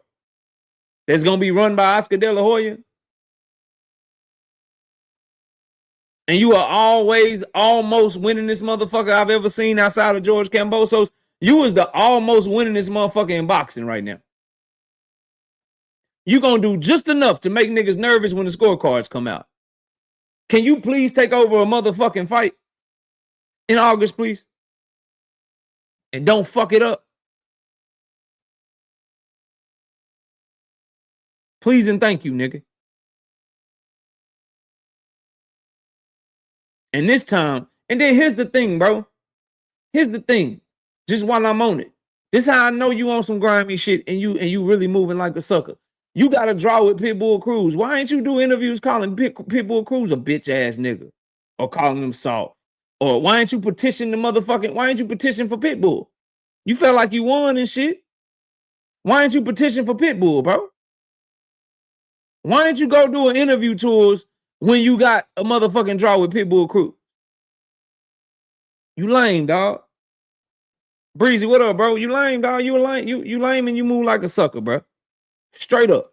that's going to be run by Oscar De La Hoya. And you are always almost winning this motherfucker I've ever seen outside of George Kambosos. You was the almost winning this motherfucker in boxing right now. You going to do just enough to make niggas nervous when the scorecards come out. Can you please take over a motherfucking fight in August, please? And don't fuck it up. Please and thank you, nigga. And this time, and then here's the thing, bro. Here's the thing. Just while I'm on it. This is how I know you on some grimy shit and you really moving like a sucker. You got to draw with Pitbull Cruz. Why ain't you do interviews calling Pitbull Cruz a bitch ass nigga? Or calling him soft? Or why ain't you petition for Pitbull? You felt like you won and shit. Why ain't you petition for Pitbull, bro? Why ain't you go do an interview tours when you got a motherfucking draw with Pitbull Cruz? You lame, dog. Breezy, what up, bro? You lame, dog. You lame and you move like a sucker, bro. Straight up.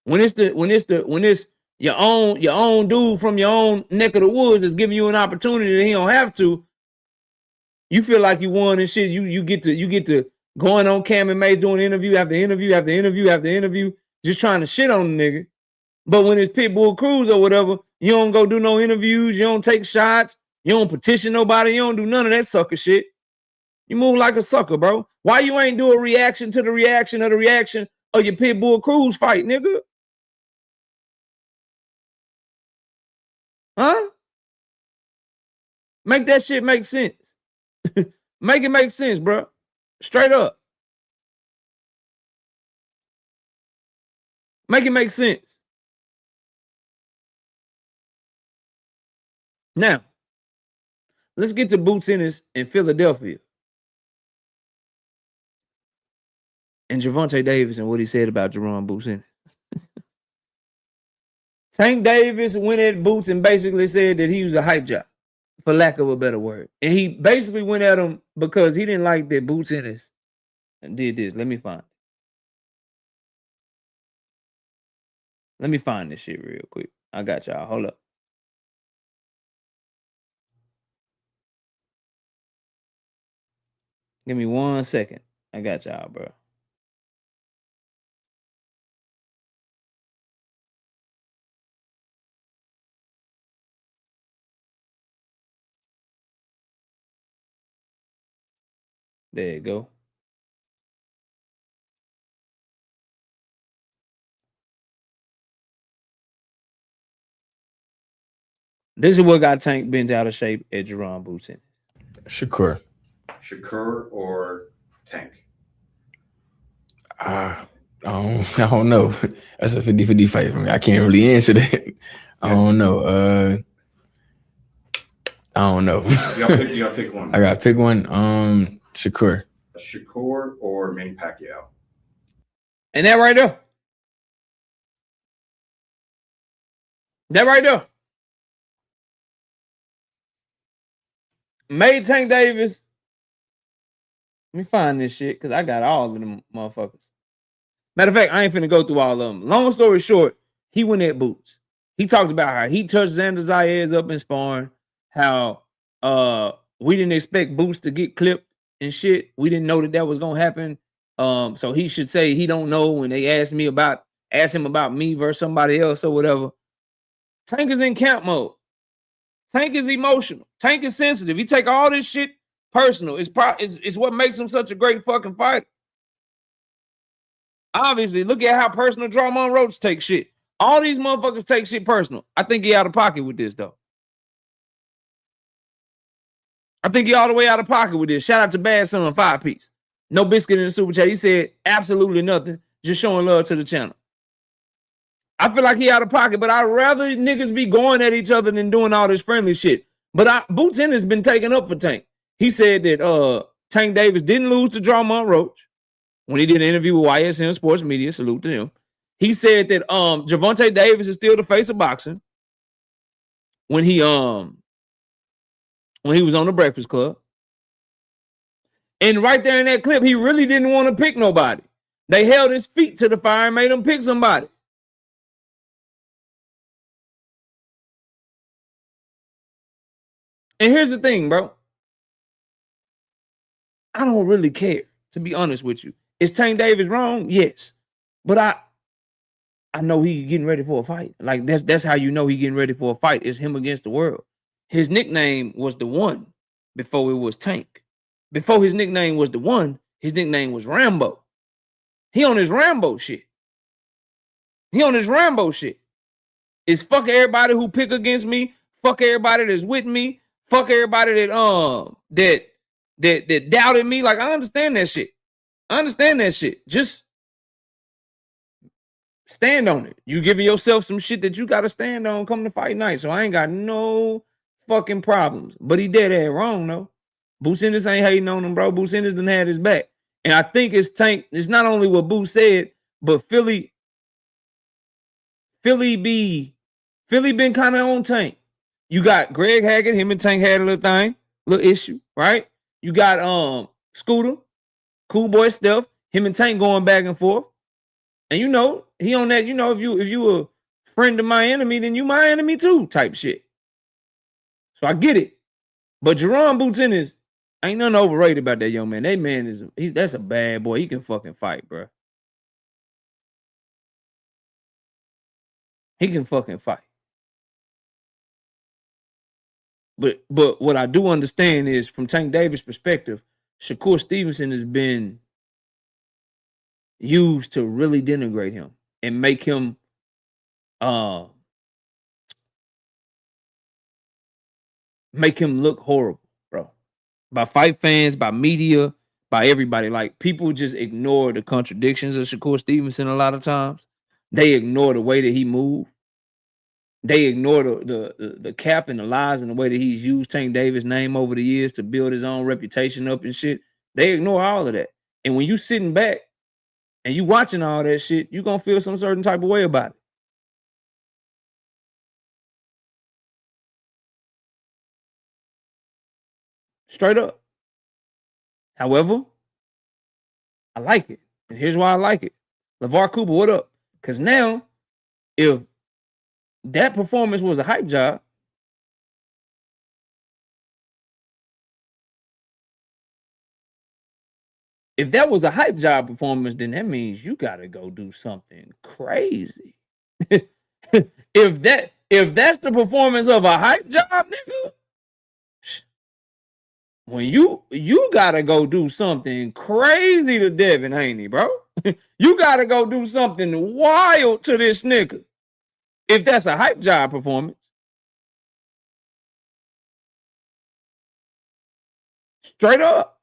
When it's your own dude from your own neck of the woods is giving you an opportunity that he don't have to. You feel like you won and shit. You get to going on Cam and Mace doing interview after interview after interview after interview, just trying to shit on the nigga. But when it's Pitbull Cruz or whatever, you don't go do no interviews, you don't take shots, you don't petition nobody, you don't do none of that sucker shit. You move like a sucker, bro. Why you ain't do a reaction to the reaction of your Pitbull Cruz fight, nigga? Huh? Make that shit make sense. Make it make sense, bro. Straight up. Make it make sense. Now, let's get to Boots Ennis in Philadelphia. And Gervonta Davis and what he said about Jaron Boots Ennis. Tank Davis went at Boots and basically said that he was a hype job, for lack of a better word. And he basically went at him because he didn't like that Boots Ennis did this. Let me find this shit real quick. I got y'all. Hold up. Give me 1 second. I got y'all, bro. There you go. This is what got Tank bent out of shape at Jaron Boots Ennis. Shakur or Tank? I don't know. That's a 50-50 fight for me. I can't really answer that. I don't know. I don't know. You gotta pick one. I gotta pick one. Shakur or Manny Pacquiao? And that right there. Made Tank Davis. Let me find this shit because I got all of them motherfuckers. Matter of fact, I ain't finna go through all of them. Long story short, he went at Boots. He talked about how he touched Xander Zayas up in sparring, how we didn't expect Boots to get clipped and shit. We didn't know that was gonna happen. So he should say he don't know when they ask him about me versus somebody else or whatever. Tank is in camp mode. Tank is emotional. Tank is sensitive. He take all this shit personal. It's what makes him such a great fucking fighter. Obviously, look at how personal Drawmont Roach takes shit. All these motherfuckers take shit personal. I think he out of pocket with this, though. I think he all the way out of pocket with this. Shout out to Bad Son 5-piece. No biscuit in the super chat. He said absolutely nothing. Just showing love to the channel. I feel like he out of pocket, but I'd rather niggas be going at each other than doing all this friendly shit. But Boots Ennis has been taken up for Tank. He said that Tank Davis didn't lose to Drawmont Roach when he did an interview with YSM Sports Media. Salute to him. He said that Gervonta Davis is still the face of boxing when he was on the Breakfast Club. And right there in that clip, he really didn't want to pick nobody. They held his feet to the fire and made him pick somebody. And here's the thing, bro. I don't really care, to be honest with you. Is Tank Davis wrong? Yes. But I know he getting ready for a fight. Like, that's how you know he getting ready for a fight. It's him against the world. His nickname was The One before it was Tank. Before his nickname was The One, his nickname was Rambo. He on his Rambo shit. It's fuck everybody who pick against me. Fuck everybody that's with me. Fuck everybody that doubted me. Like, I understand that shit. Just stand on it. You giving yourself some shit that you got to stand on come to fight night. So I ain't got no fucking problems. But he dead ass wrong, though. Boots Ennis ain't hating on him, bro. Boots Ennis done had his back. And I think it's Tank. It's not only what Boots said, but Philly been kind of on Tank. You got Greg Haggard, him and Tank had a little issue, right? You got Scooter, Cool Boy Steph, him and Tank going back and forth. And you know, he on that, you know, if you a friend of my enemy, then you my enemy too, type shit. So I get it. But Jaron Boots Ennis, ain't nothing overrated about that young man. That man that's a bad boy. He can fucking fight, bro. He can fucking fight. But what I do understand is, from Tank Davis' perspective, Shakur Stevenson has been used to really denigrate him and make him look horrible, bro. By fight fans, by media, by everybody. Like, people just ignore the contradictions of Shakur Stevenson a lot of times. They ignore the way that he moved. They ignore the cap and the lies and the way that he's used Tank Davis' name over the years to build his own reputation up and shit. They ignore all of that. And when you sitting back and you watching all that shit, you're going to feel some certain type of way about it. Straight up. However, I like it. And here's why I like it. LeVar Cooper, what up? Because now, if that performance was a hype job, if that was a hype job performance, then that means you got to go do something crazy. If that's the performance of a hype job, nigga, when you got to go do something crazy to Devin Haney, bro. You got to go do something wild to this nigga. If that's a hype job performance. Straight up.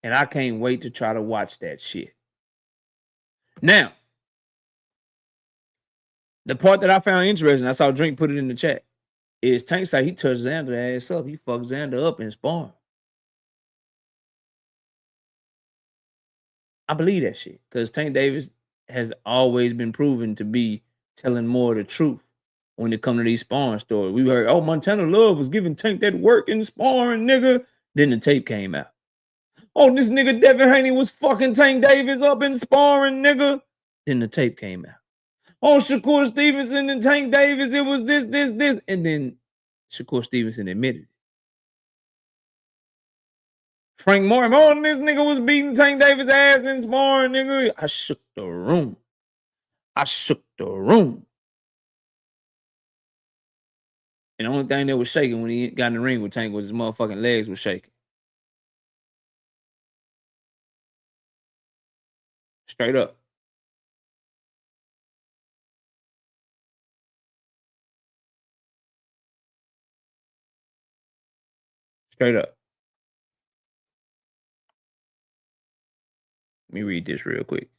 And I can't wait to try to watch that shit. Now, the part that I found interesting, I saw Drink put it in the chat, is Tank said he touched Xander's ass up. He fucked Xander up in sparring. I believe that shit, because Tank Davis has always been proven to be telling more of the truth when it comes to these sparring stories. We heard, oh, Montana Love was giving Tank that work in sparring, nigga. Then the tape came out. Oh, this nigga Devin Haney was fucking Tank Davis up in sparring, nigga. Then the tape came out. Oh, Shakur Stevenson and Tank Davis, it was this. And then Shakur Stevenson admitted it. Frank Martin, oh, this nigga was beating Tank Davis' ass in sparring, nigga. I shook the room. And the only thing that was shaking when he got in the ring with Tank was his motherfucking legs was shaking. Straight up. Straight up. Let me read this real quick.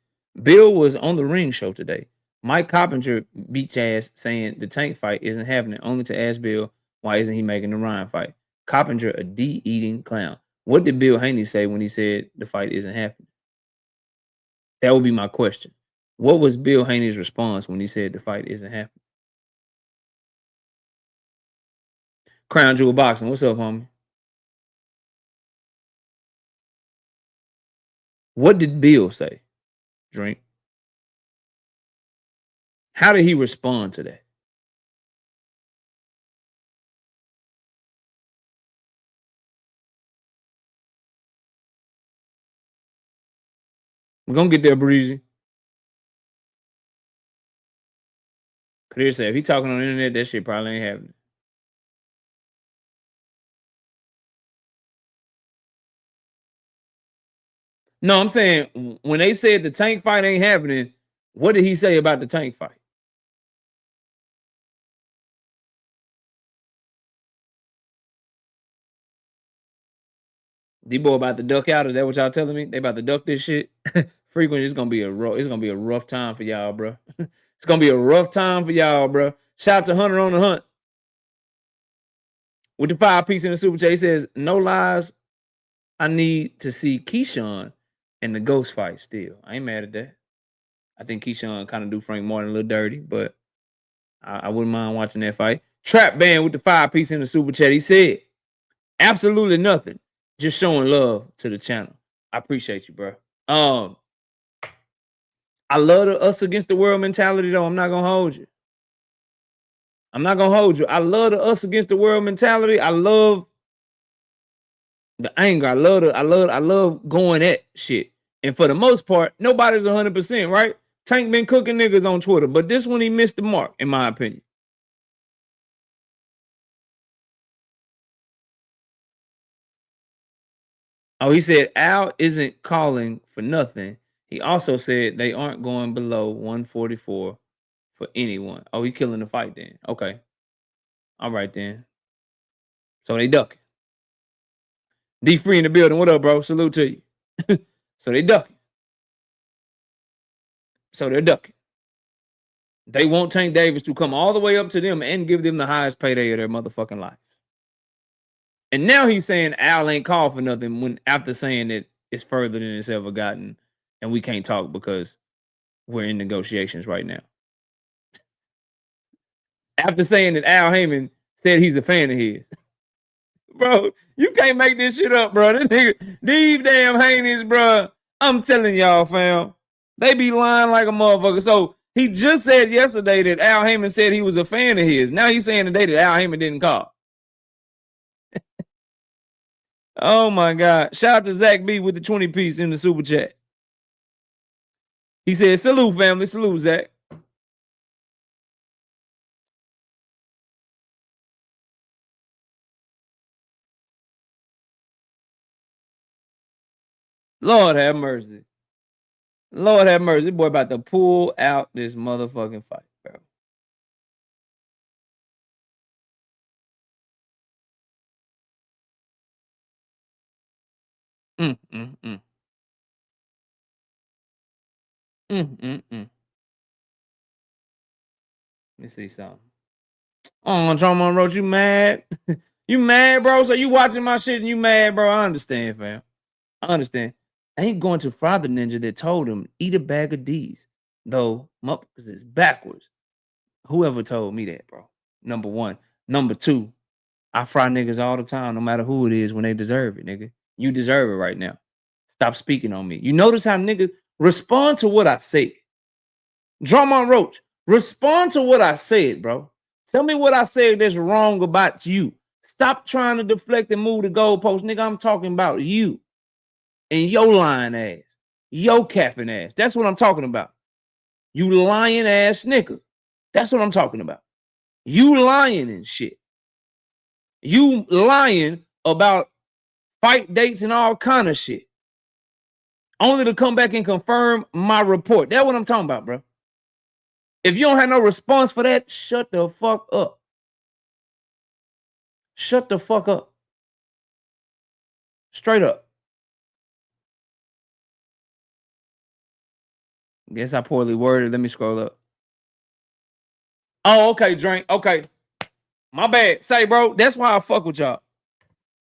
Bill was on the Ring Show today. Mike Coppinger beats ass saying the Tank fight isn't happening, only to ask Bill why isn't he making the Ryan fight. Coppinger, a D-eating clown. What did Bill Haney say when he said the fight isn't happening? That would be my question. What was Bill Haney's response when he said the fight isn't happening? Crown Jewel Boxing, what's up, homie? What did Bill say? Drink. How did he respond to that? We're going to get there, Breezy. Clear said, if he talking on the internet, that shit probably ain't happening. No, I'm saying, when they said the Tank fight ain't happening, what did he say about the Tank fight? D-Boy about to duck out. Is that what y'all telling me? They about to duck this shit? Frequent, it's gonna be a rough time for y'all, bro. It's gonna be a rough time for y'all, bro. Shout out to Hunter on the Hunt. With the 5-piece in the super chat, he says, no lies. I need to see Keyshawn in the ghost fight still. I ain't mad at that. I think Keyshawn kind of do Frank Martin a little dirty, but I wouldn't mind watching that fight. Trap Band with the 5-piece in the super chat. He said, absolutely nothing. Just showing love to the channel. I appreciate you, bro. I love the us against the world mentality, though. I'm not gonna hold you. I'm not gonna hold you. I love the us against the world mentality. I love the anger. I love going at shit. And for the most part, nobody's 100%, right? Tank been cooking niggas on Twitter, but this one he missed the mark, in my opinion. Oh, he said Al isn't calling for nothing. He also said they aren't going below 144 for anyone. Oh, he killing the fight then. Okay. All right then. So they ducking. D Free in the building. What up, bro? Salute to you. So they ducking. So they're ducking. They want Tank Davis to come all the way up to them and give them the highest payday of their motherfucking life. And now he's saying Al ain't called for nothing when after saying that it's further than it's ever gotten and we can't talk because we're in negotiations right now. After saying that Al Heyman said he's a fan of his. Bro, you can't make this shit up, bro. This nigga, these damn Haneys, bro. I'm telling y'all, fam. They be lying like a motherfucker. So he just said yesterday that Al Heyman said he was a fan of his. Now he's saying today that Al Heyman didn't call. Oh my God. Shout out to Zach B with the 20 piece in the super chat. He said, salute, family. Salute, Zach. Lord have mercy. Lord have mercy. This boy about to pull out this motherfucking fight, bro. Let me see something. Oh, Drawmont Roach, you mad? You mad, bro? So you watching my shit and you mad, bro? I understand, fam. I understand. I ain't going to fry the ninja that told him, eat a bag of D's. Though, because it's backwards. Whoever told me that, bro? Number one. Number two, I fry niggas all the time, no matter who it is, when they deserve it, nigga. You deserve it right now. Stop speaking on me. You notice how niggas respond to what I said. Drawmont Roach, respond to what I said, bro. Tell me what I said that's wrong about you. Stop trying to deflect and move the goalpost, nigga. I'm talking about you and your lying ass, your capping ass. That's what I'm talking about. You lying ass nigga. That's what I'm talking about. You lying and shit. You lying about fight dates and all kind of shit. Only to come back and confirm my report. That's what I'm talking about, bro. If you don't have no response for that, shut the fuck up. Shut the fuck up. Straight up. Guess I poorly worded. Let me scroll up. Oh, okay, Drink. Okay. My bad. Say, bro, that's why I fuck with y'all.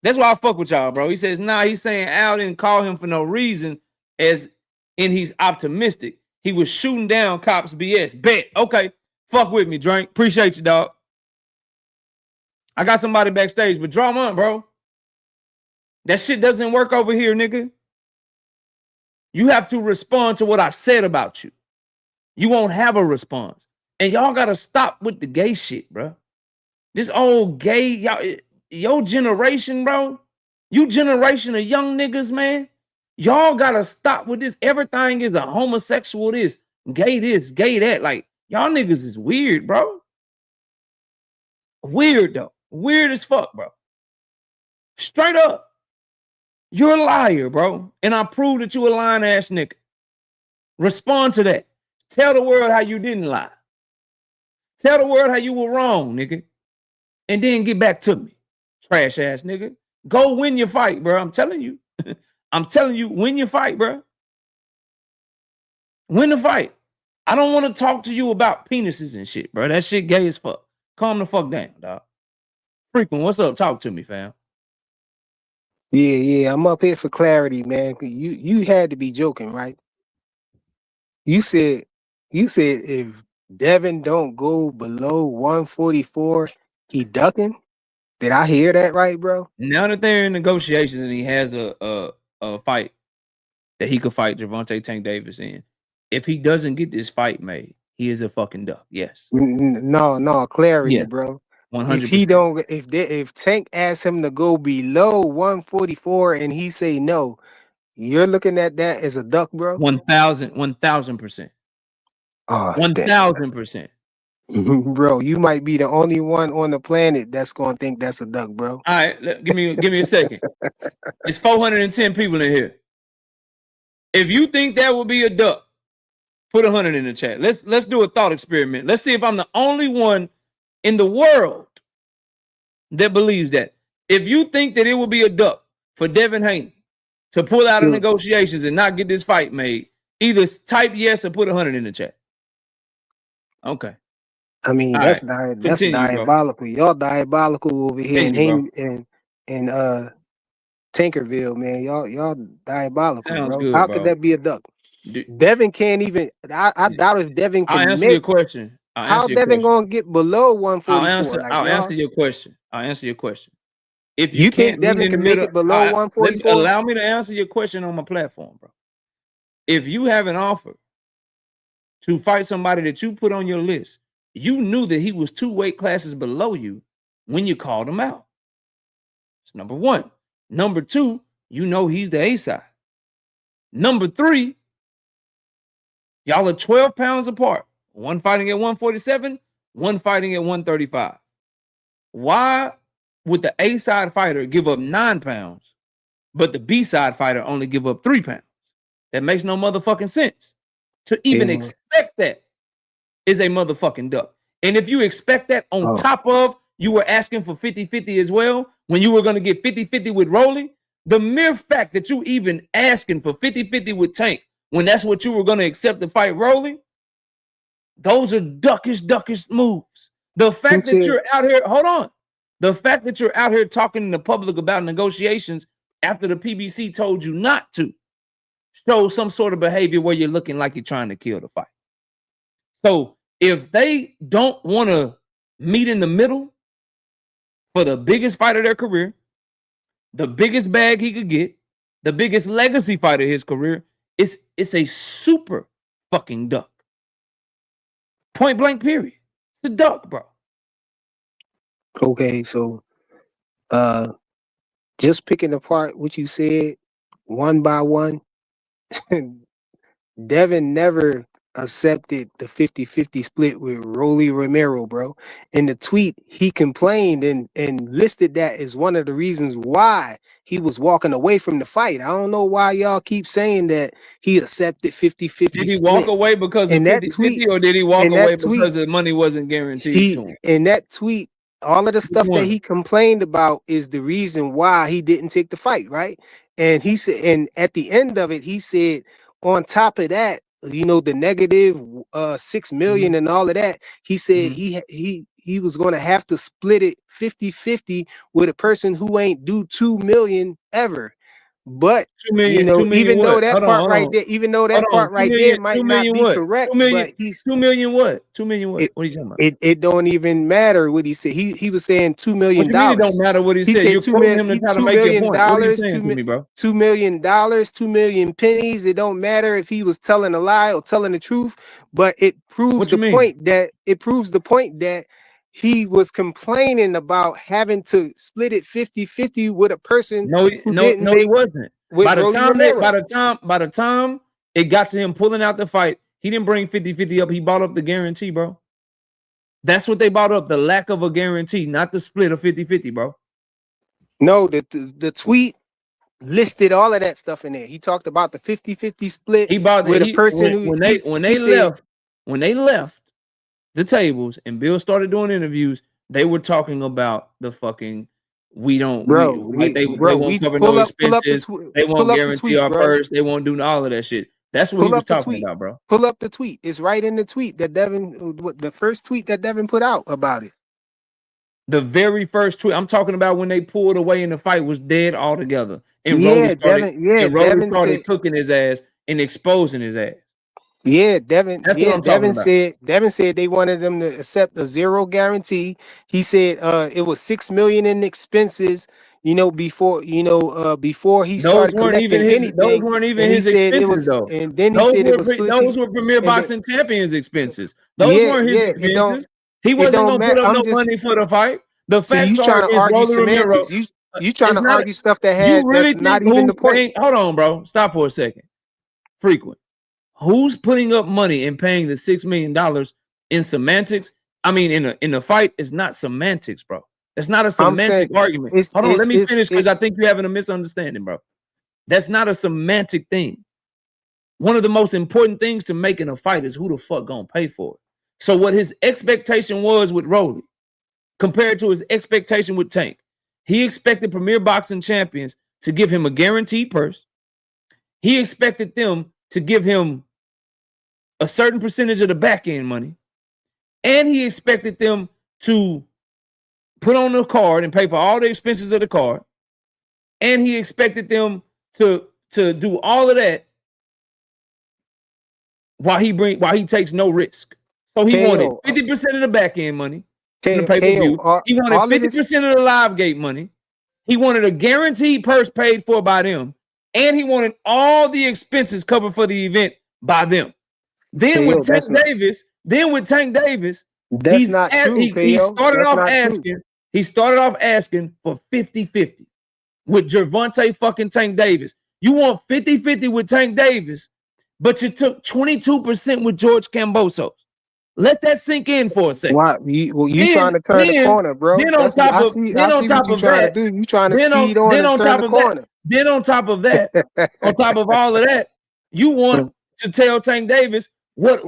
That's why I fuck with y'all, bro. He says, nah, he's saying Al didn't call him for no reason, as in he's optimistic. He was shooting down cops BS. Bet. Okay. Fuck with me, Drink. Appreciate you, dog. I got somebody backstage, but Drawmont, bro. That shit doesn't work over here, nigga. You have to respond to what I said about you. You won't have a response. And y'all got to stop with the gay shit, bro. This old gay, y'all, your generation, bro. You generation of young niggas, man. Y'all got to stop with this. Everything is a homosexual this, gay that. Like, y'all niggas is weird, bro. Weird, though. Weird as fuck, bro. Straight up. You're a liar, bro. And I proved that you a lying ass nigga. Respond to that. Tell the world how you didn't lie. Tell the world how you were wrong, nigga. And then get back to me. Trash ass nigga. Go win your fight, bro. I'm telling you. I'm telling you, win your fight, bro. Win the fight. I don't want to talk to you about penises and shit, bro. That shit gay as fuck. Calm the fuck down, dog. Frequent, what's up? Talk to me, fam. Yeah, I'm up here for clarity, man. You had to be joking, right? You said if Devin don't go below 144, he ducking. Did I hear that right, bro? Now that they're in negotiations and he has a fight that he could fight Gervonta Tank Davis in, if he doesn't get this fight made, he is a fucking duck. Yes. No, clarity, Yeah. bro. 100%. If he don't, if Tank asks him to go below 144 and he say no, you're looking at that as a duck, bro. 1000%. Oh, 1000%. bro, you might be the only one on the planet that's gonna think that's a duck, bro. All right, give me a second. It's 410 people in here. If you think that would be a duck, put 100 in the chat. Let's do a thought experiment. Let's see if I'm the only one in the world that believes that. If you think that it would be a duck for Devin Haney to pull out of negotiations and not get this fight made, either type yes or put 100 in the chat. Okay. I mean, All that's right. that's Continue, bro. diabolical. Y'all diabolical over here Continue, in Tinkerville, man. Y'all diabolical, Sounds bro. good, How bro. could that be a duck? Devin can't even. I doubt if Devin I'll can answer make. your question. How Devin gonna get below 144? I'll answer your question. If You can't think Devin meet in the can make middle, it below 144? allow me to answer your question on my platform, bro. If you have an offer to fight somebody that you put on your list, you knew that he was 2 weight classes below you when you called him out. That's number one. Number two, you know he's the A side. Number three, y'all are 12 pounds apart. One fighting at 147, one fighting at 135. Why would the A side fighter give up 9 pounds, but the B side fighter only give up 3 pounds? That makes no motherfucking sense. To even expect that is a motherfucking duck. And if you expect that on top of you were asking for 50-50 as well, when you were going to get 50-50 with Rolly, the mere fact that you even asking for 50-50 with Tank, when that's what you were going to accept to fight Rolly, those are duckish moves. The fact that you're out here, hold on. The fact that you're out here talking in the public about negotiations after the PBC told you not to shows some sort of behavior where you're looking like you're trying to kill the fight. So if they don't want to meet in the middle for the biggest fight of their career, the biggest bag he could get, the biggest legacy fight of his career, it's a super fucking duck. Point blank, period. It's a duck, bro. Okay, so just picking apart what you said one by one, Devin never accepted the 50-50 split with Rolly Romero, bro. In the tweet, he complained and listed that as one of the reasons why he was walking away from the fight. I don't know why y'all keep saying that he accepted 50-50 Did he walk away because of 50-50, or did he walk away because the money wasn't guaranteed to him? In that tweet, all of the stuff that he complained about is the reason why he didn't take the fight, right? And he said, and at the end of it, he said, on top of that, you know, the negative 6 million and all of that, he said he was going to have to split it 50-50 with a person who ain't due 2 million ever. But 2 million, you know, 2 million even though what? that Hold part on, right there, even though that part right there might not be correct, 2 million, but he's 2 million what? 2 million what? What are you talking about? It don't even matter what he said. He was saying $2 million. What you mean it don't matter what he said? You're quoting him to try to make your point. What are you saying to me, bro? $2 million, 2 million pennies. It don't matter if he was telling a lie or telling the truth, but it proves the point that he was complaining about having to split it 50-50 with a person. No, he wasn't. By the time it got to him pulling out the fight, he didn't bring 50-50 up. He bought up the guarantee, bro. That's what they bought up, the lack of a guarantee, not the split of 50-50, bro. No, the tweet listed all of that stuff in there. He talked about the 50-50 split with a person when they left the tables and Bill started doing interviews, they were talking about the fucking they won't cover no expenses, they won't guarantee our purse, they won't do all of that shit. That's what he was talking about, bro. Pull up the tweet. It's right in the tweet that Devin, the first tweet that Devin put out about it. The very first tweet I'm talking about, when they pulled away and the fight was dead altogether, and Rolly started cooking his ass and exposing his ass. Yeah, Devin. That's what I'm talking about. Devin said they wanted them to accept a 0 guarantee. He said it was $6 million in expenses. before he Those started weren't even collecting his. Those anything, weren't even and he his said it expenses, was, though. and then he said it was split. Those were Premier And then, Boxing Champions expenses. Those yeah, weren't his yeah, expenses. He it wasn't don't gonna matter. put up I'm no just money for the fight. The see facts you are trying to is argue Rolly Romero. semantics. You trying It's to not. argue stuff that You really that's not think even the who's point. paying? Hold on, bro. Stop for a second. Frequent. Who's putting up money and paying the $6 million in semantics? I mean, in a fight, it's not semantics, bro. It's not a I'm saying semantic argument. it's Hold on, let me finish because it's I think you're having a misunderstanding, bro. That's not a semantic thing. One of the most important things to making a fight is who the fuck gonna pay for it. So what his expectation was with Rolly compared to his expectation with Tank, he expected Premier Boxing Champions to give him a guaranteed purse. He expected them to give him a certain percentage of the back end money, and he expected them to put on the card and pay for all the expenses of the card, and he expected them to do all of that while he takes no risk. So he wanted 50% of the back end money from the pay-per-view. He wanted 50% of the live gate money. He wanted a guaranteed purse paid for by them, and he wanted all the expenses covered for the event by them. Then with Tank Davis, that's not true. He started off asking for 50-50 with Gervonta fucking Tank Davis. You want 50-50 with Tank Davis, but you took 22% with George Kambosos. Let that sink in for a second. Why you trying to turn the corner, bro? I see what you're trying to do. You trying to speed on and turn the corner. Then on top of that, on top of all of that, you want to tell Tank Davis what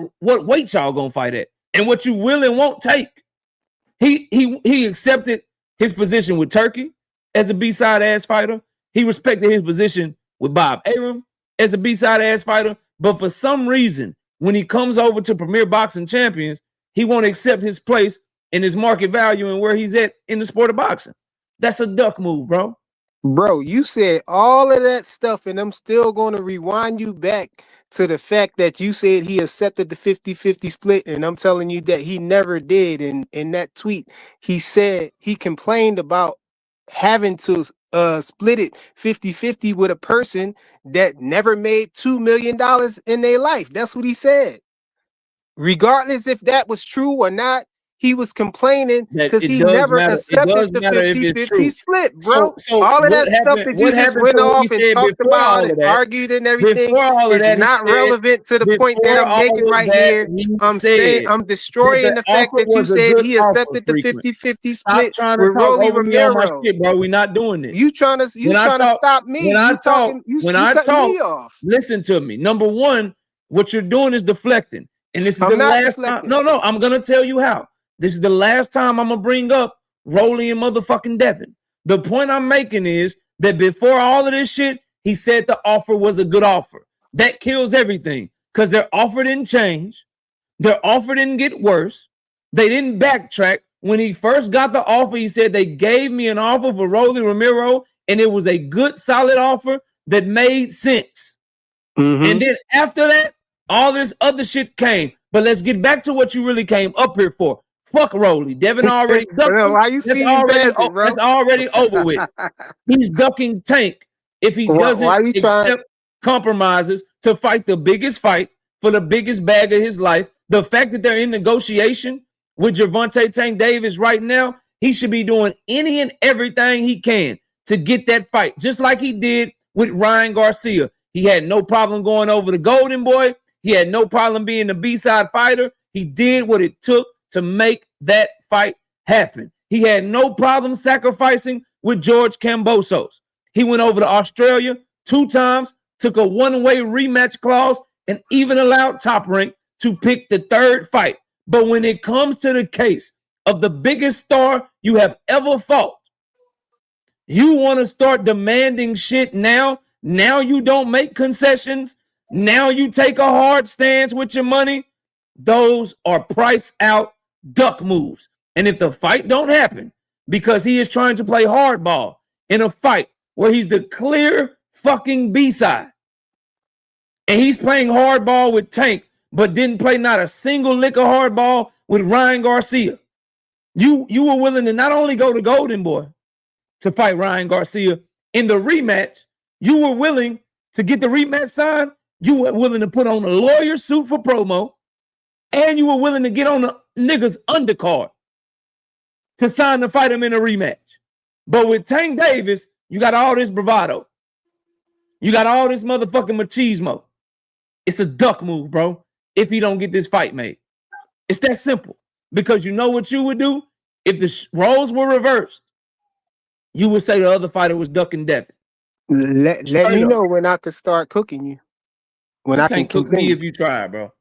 weight y'all gonna fight at and what you will and won't take. He accepted his position with Turkey as a B-side ass fighter. He respected his position with Bob Arum as a B-side ass fighter. But for some reason, when he comes over to Premier Boxing Champions, he won't accept his place and his market value and where he's at in the sport of boxing. That's a duck move, bro. Bro, you said all of that stuff, and I'm still going to rewind you back to the fact that you said he accepted the 50-50 split, and I'm telling you that he never did. And in that tweet, he said he complained about having to split it 50-50 with a person that never made $2 million in their life. That's what he said. Regardless if that was true or not, he was complaining because he never accepted the 50-50 split, bro. So all of that stuff that you just went off and talked about and argued and everything is not relevant to the point that I'm making right here. I'm saying I'm destroying the fact that you said he accepted the 50-50 split with Rolly Romero. Bro, we're not doing this. You trying to stop me. You cutting me off. Listen to me. Number one, what you're doing is deflecting. And this is the last time. No, I'm gonna tell you how. This is the last time I'm gonna bring up Rolly and motherfucking Devin. The point I'm making is that before all of this shit, he said the offer was a good offer. That kills everything because their offer didn't change. Their offer didn't get worse. They didn't backtrack. When he first got the offer, he said they gave me an offer for Rolly Romero, and it was a good, solid offer that made sense. And then after that, all this other shit came. But let's get back to what you really came up here for. Fuck Rolly. Devin already ducked. That's already over with. He's ducking Tank if he doesn't accept compromises to fight the biggest fight for the biggest bag of his life. The fact that they're in negotiation with Gervonta Tank Davis right now, he should be doing any and everything he can to get that fight, just like he did with Ryan Garcia. He had no problem going over the Golden Boy. He had no problem being the B-side fighter. He did what it took to make that fight happen. He had no problem sacrificing with George Kambosos. He went over to Australia 2 times, took a one-way rematch clause, and even allowed Top Rank to pick the 3rd fight. But when it comes to the case of the biggest star you have ever fought, you want to start demanding shit now? Now you don't make concessions? Now you take a hard stance with your money? Those are price out duck moves. And if the fight don't happen because he is trying to play hardball in a fight where he's the clear fucking B-side and he's playing hardball with Tank but didn't play not a single lick of hardball with Ryan Garcia, you were willing to not only go to Golden Boy, to fight Ryan Garcia. In the rematch, you were willing to get the rematch signed. You were willing to put on a lawyer suit for promo, and you were willing to get on the nigga's undercard to sign to fight him in a rematch. But with Tank Davis, you got all this bravado. You got all this motherfucking machismo. It's a duck move, bro, if he don't get this fight made. It's that simple. Because you know what you would do? If the roles were reversed, you would say the other fighter was ducking Devin. Let me know when I can start cooking you. When You I can can't cook continue. me if you try, bro.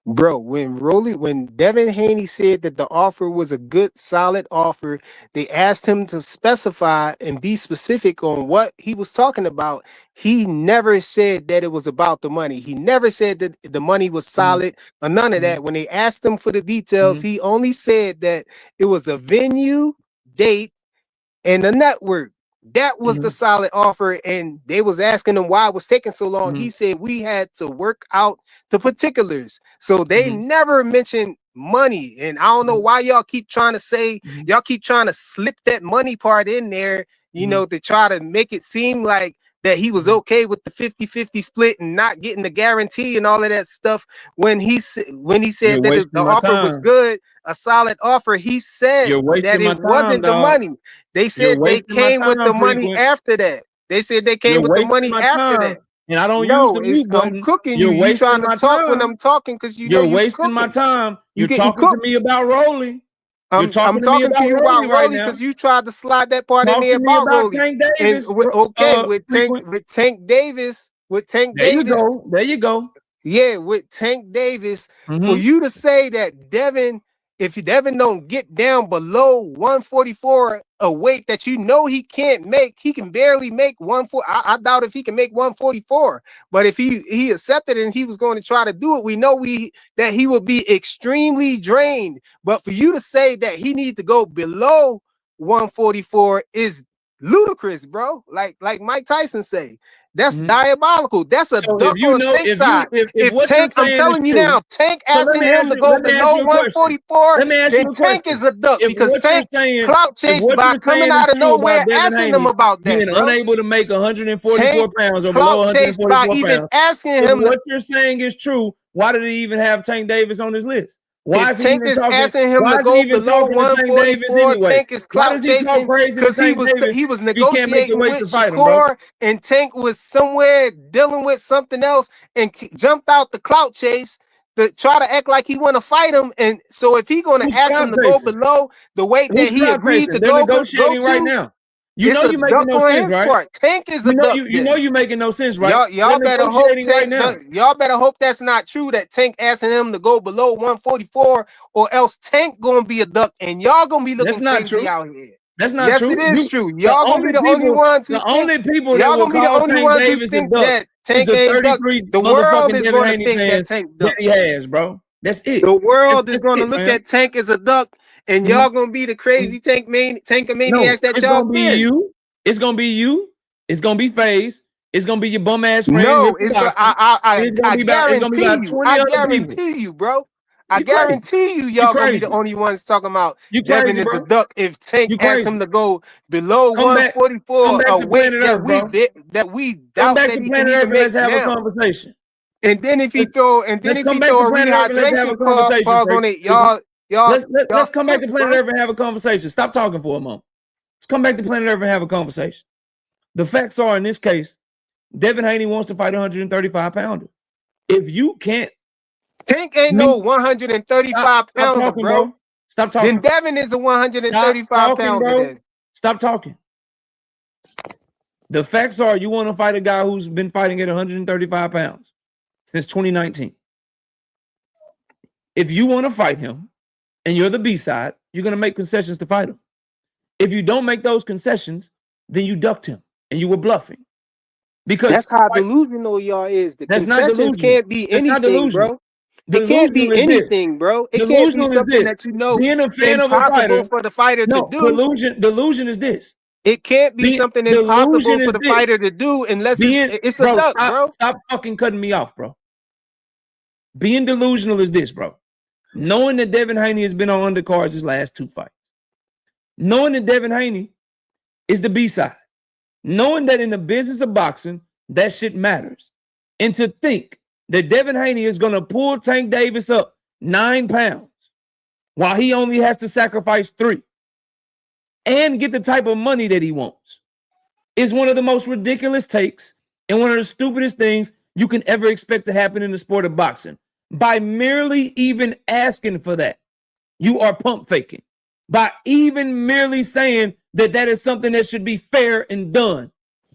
Bro, when Devin Haney said that the offer was a good, solid offer, they asked him to specify and be specific on what he was talking about. He never said that it was about the money. He never said that the money was solid or none of that. When they asked him for the details, he only said that it was a venue, date, and a network. That was the solid offer, and they was asking him why it was taking so long. He said we had to work out the particulars. So they never mentioned money, and I don't know why y'all keep trying to say, y'all keep trying to slip that money part in there, you know, to try to make it seem like that he was okay with the 50-50 split and not getting the guarantee and all of that stuff. When he said that the offer was good, a solid offer, he said that it wasn't the money. They said they came with the money after that. They said they came with the money after that. And I don't use the mute button. I'm cooking you. You trying to talk when I'm talking because you're wasting my time. You're talking to me about Rolly. I'm talking to you about Rolly because you tried to slide that part in there about Rolly. Tank Davis. With Tank Davis. There you go. Yeah, with Tank Davis. For you to say that Devin, if Devin don't get down below 144, a weight that you know he can't make, he can barely make 140. I doubt if he can make 144. But if he accepted it and he was going to try to do it, we know that he would be extremely drained. But for you to say that he needs to go below 144 is ludicrous, bro. Like Mike Tyson say. That's diabolical. That's a duck on Tank's side. If Tank, I'm telling you now, Tank asking him to go below 144, then Tank is a duck because Tank clout chased by coming out of nowhere asking him about that, being unable to make 144 pounds or below 144 by even asking him. What you're saying is true. Why did he even have Tank Davis on his list? Why if Tank is asking him to go below 144, Tank is clout chasing because he was negotiating with Shakur, and Tank was somewhere dealing with something else and jumped out the clout chase to try to act like he want to fight him. And so if he going to ask him to go below the weight that he agreed to go right now. You know you making no sense, right? Tank is a duck. You know you making no sense, right? Y'all better hope y'all better hope that's not true. That Tank asking him to go below 144, or else Tank gonna be a duck, and y'all gonna be looking crazy out here. That's not true. Yes, it is true. Y'all gonna be the only ones who think. Y'all gonna be the only ones who think that Tank ain't duck. The world is gonna think that Tank duck. He has, bro. That's it. The world is gonna look at Tank as a duck. And y'all gonna be the crazy tankomaniacs that y'all been. It's gonna be you. It's gonna be FaZe. It's gonna be your bum ass friend. No, I guarantee you, bro. I guarantee you, y'all gonna be the only ones talking about Devin is a duck. If Tank asks him to go below 144, a weight that we doubt that he can even make. Let's have a conversation. And then if he throw a rehydration clause on it, y'all. Let's come back to Planet Earth and have a conversation. Stop talking for a moment. Let's come back to Planet Earth and have a conversation. The facts are, in this case, Devin Haney wants to fight a 135 pounder. If you can't, Tank ain't no 135 pounder, bro. Stop talking. Then Devin is a 135 pounder. Stop talking. The facts are, you want to fight a guy who's been fighting at 135 pounds since 2019. If you want to fight him, and you're the B-side, you're going to make concessions to fight him. If you don't make those concessions, then you ducked him and you were bluffing. Because that's how delusional y'all is. The concessions can't be anything, bro. It can't be anything, bro. It can't be something that you know being a fan of a fighter for the fighter to do. Delusion is this. It can't be something impossible for the fighter to do unless it's a duck, bro. Stop fucking cutting me off, bro. Being delusional is this, bro. Knowing that Devin Haney has been on undercards his last two fights. Knowing that Devin Haney is the B side. Knowing that in the business of boxing, that shit matters. And to think that Devin Haney is going to pull Tank Davis up 9 pounds while he only has to sacrifice 3 and get the type of money that he wants is one of the most ridiculous takes and one of the stupidest things you can ever expect to happen in the sport of boxing. By merely even asking for that, you are pump faking. By even merely saying that that is something that should be fair and done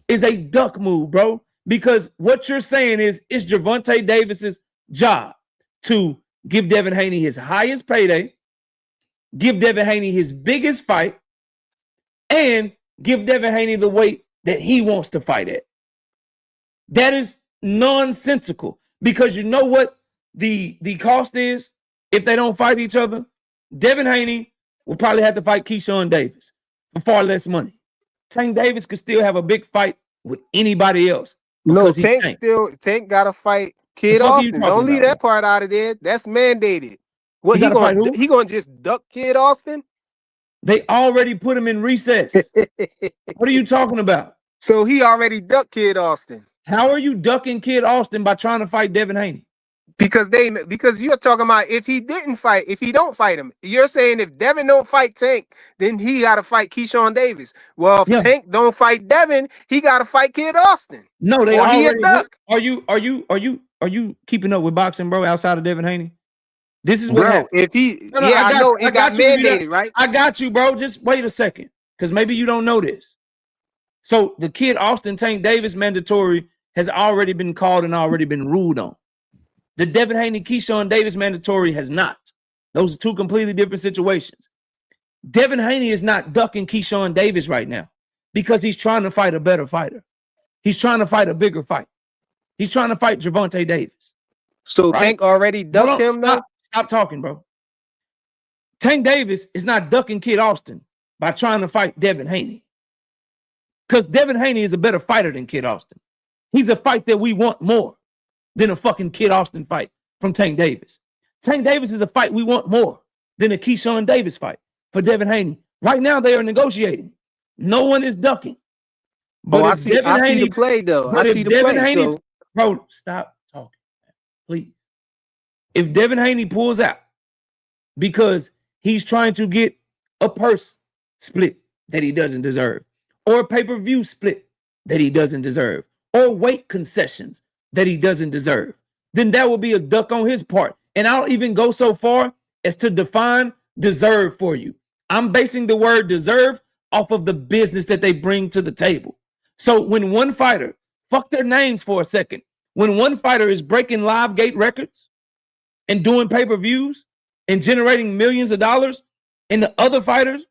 is a duck move, bro. Because what you're saying is it's Gervonta Davis's job to give Devin Haney his highest payday, give Devin Haney his biggest fight, and give Devin Haney the weight that he wants to fight at. That is nonsensical because you know what the cost is if they don't fight each other? Devin Haney will probably have to fight Keyshawn Davis for far less money. Tank Davis could still have a big fight with anybody else. No, Tank got to fight Kid Austin. Don't leave that part out of there. That's mandated. What he gonna just duck Kid Austin? They already put him in recess. What are you talking about? So he already ducked Kid Austin. How are you ducking Kid Austin by trying to fight Devin Haney? Because you're talking about if he don't fight him. You're saying if Devin don't fight Tank, then he got to fight Keyshawn Davis. Well, if Tank don't fight Devin, he got to fight Kid Austin. No, they already duck. Are you keeping up with boxing, bro? Outside of Devin Haney, this is what happened. If he, I know it got mandated, right? I got you, bro. Just wait a second, because maybe you don't know this. So the Kid Austin Tank Davis mandatory has already been called and already been ruled on. The Devin Haney Keyshawn Davis mandatory has not. Those are two completely different situations. Devin Haney is not ducking Keyshawn Davis right now because he's trying to fight a better fighter. He's trying to fight a bigger fight. He's trying to fight Gervonta Davis. So right? Tank already ducked him now? Stop talking, bro. Tank Davis is not ducking Kid Austin by trying to fight Devin Haney. Because Devin Haney is a better fighter than Kid Austin. He's a fight that we want more than a fucking Kid Austin fight from Tank Davis. Tank Davis is a fight we want more than a Keyshawn Davis fight for Devin Haney. Right now, they are negotiating. No one is ducking. But I see the play, though. I see the play. So... Bro, stop talking, please. If Devin Haney pulls out because he's trying to get a purse split that he doesn't deserve, or a pay-per-view split that he doesn't deserve, or weight concessions that he doesn't deserve, then that will be a duck on his part. And I'll even go so far as to define deserve for you. I'm basing the word deserve off of the business that they bring to the table. So when one fighter, fuck their names for a second, when one fighter is breaking live gate records and doing pay-per-views and generating millions of dollars, and the other fighters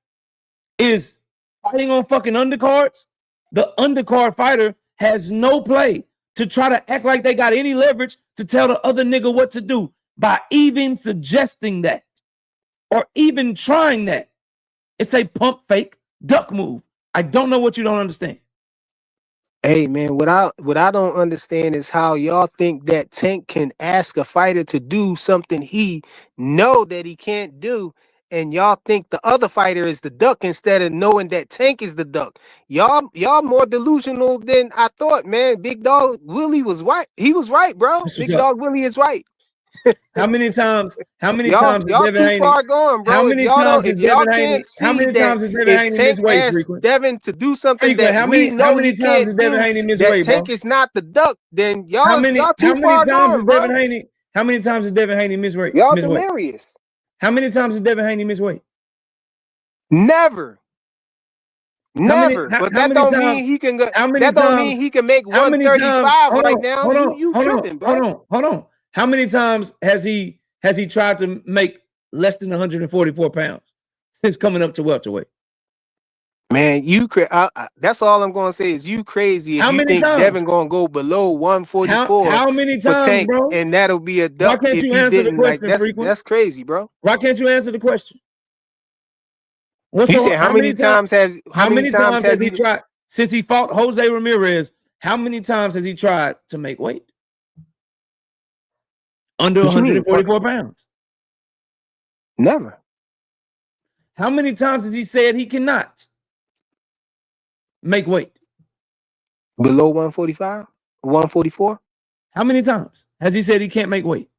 is fighting on fucking undercards, the undercard fighter has no play to try to act like they got any leverage to tell the other nigga what to do by even suggesting that or even trying that. It's a pump fake duck move. I don't know what you don't understand. Hey man, what I don't understand is how y'all think that Tank can ask a fighter to do something he know that he can't do, and y'all think the other fighter is the duck instead of knowing that Tank is the duck. Y'all more delusional than I thought, man. Big Dog Willie was right. He was right, bro. Big Dog Willie is right. How many times y'all Devin too Haney, far gone, bro. How many times has Devin Haney, how many times has Devin Haney missed weight? Devin to do something that how we know he can't do. Devin Haney missed That weight, Tank bro? is not the duck. Then y'all too far gone, bro. How many times has Devin Haney missed weight? Y'all delirious. How many times has Devin Haney missed weight? Never. But that don't mean he can go. That don't mean he can make 135 right now. You tripping, bro? Hold on. How many times has he tried to make less than 144 pounds since coming up to welterweight? Man, that's all I'm going to say is you crazy if you think Devin going to go below 144. How many times, Tank, bro? And that'll be a duck if he didn't. Like, that's crazy, bro. Why can't you answer the question? He said how many times has he tried since he fought Jose Ramirez? How many times has he tried to make weight under 144 pounds? Never. How many times has he said he cannot? make weight? Below 145, 144. How many times has he said he can't make weight?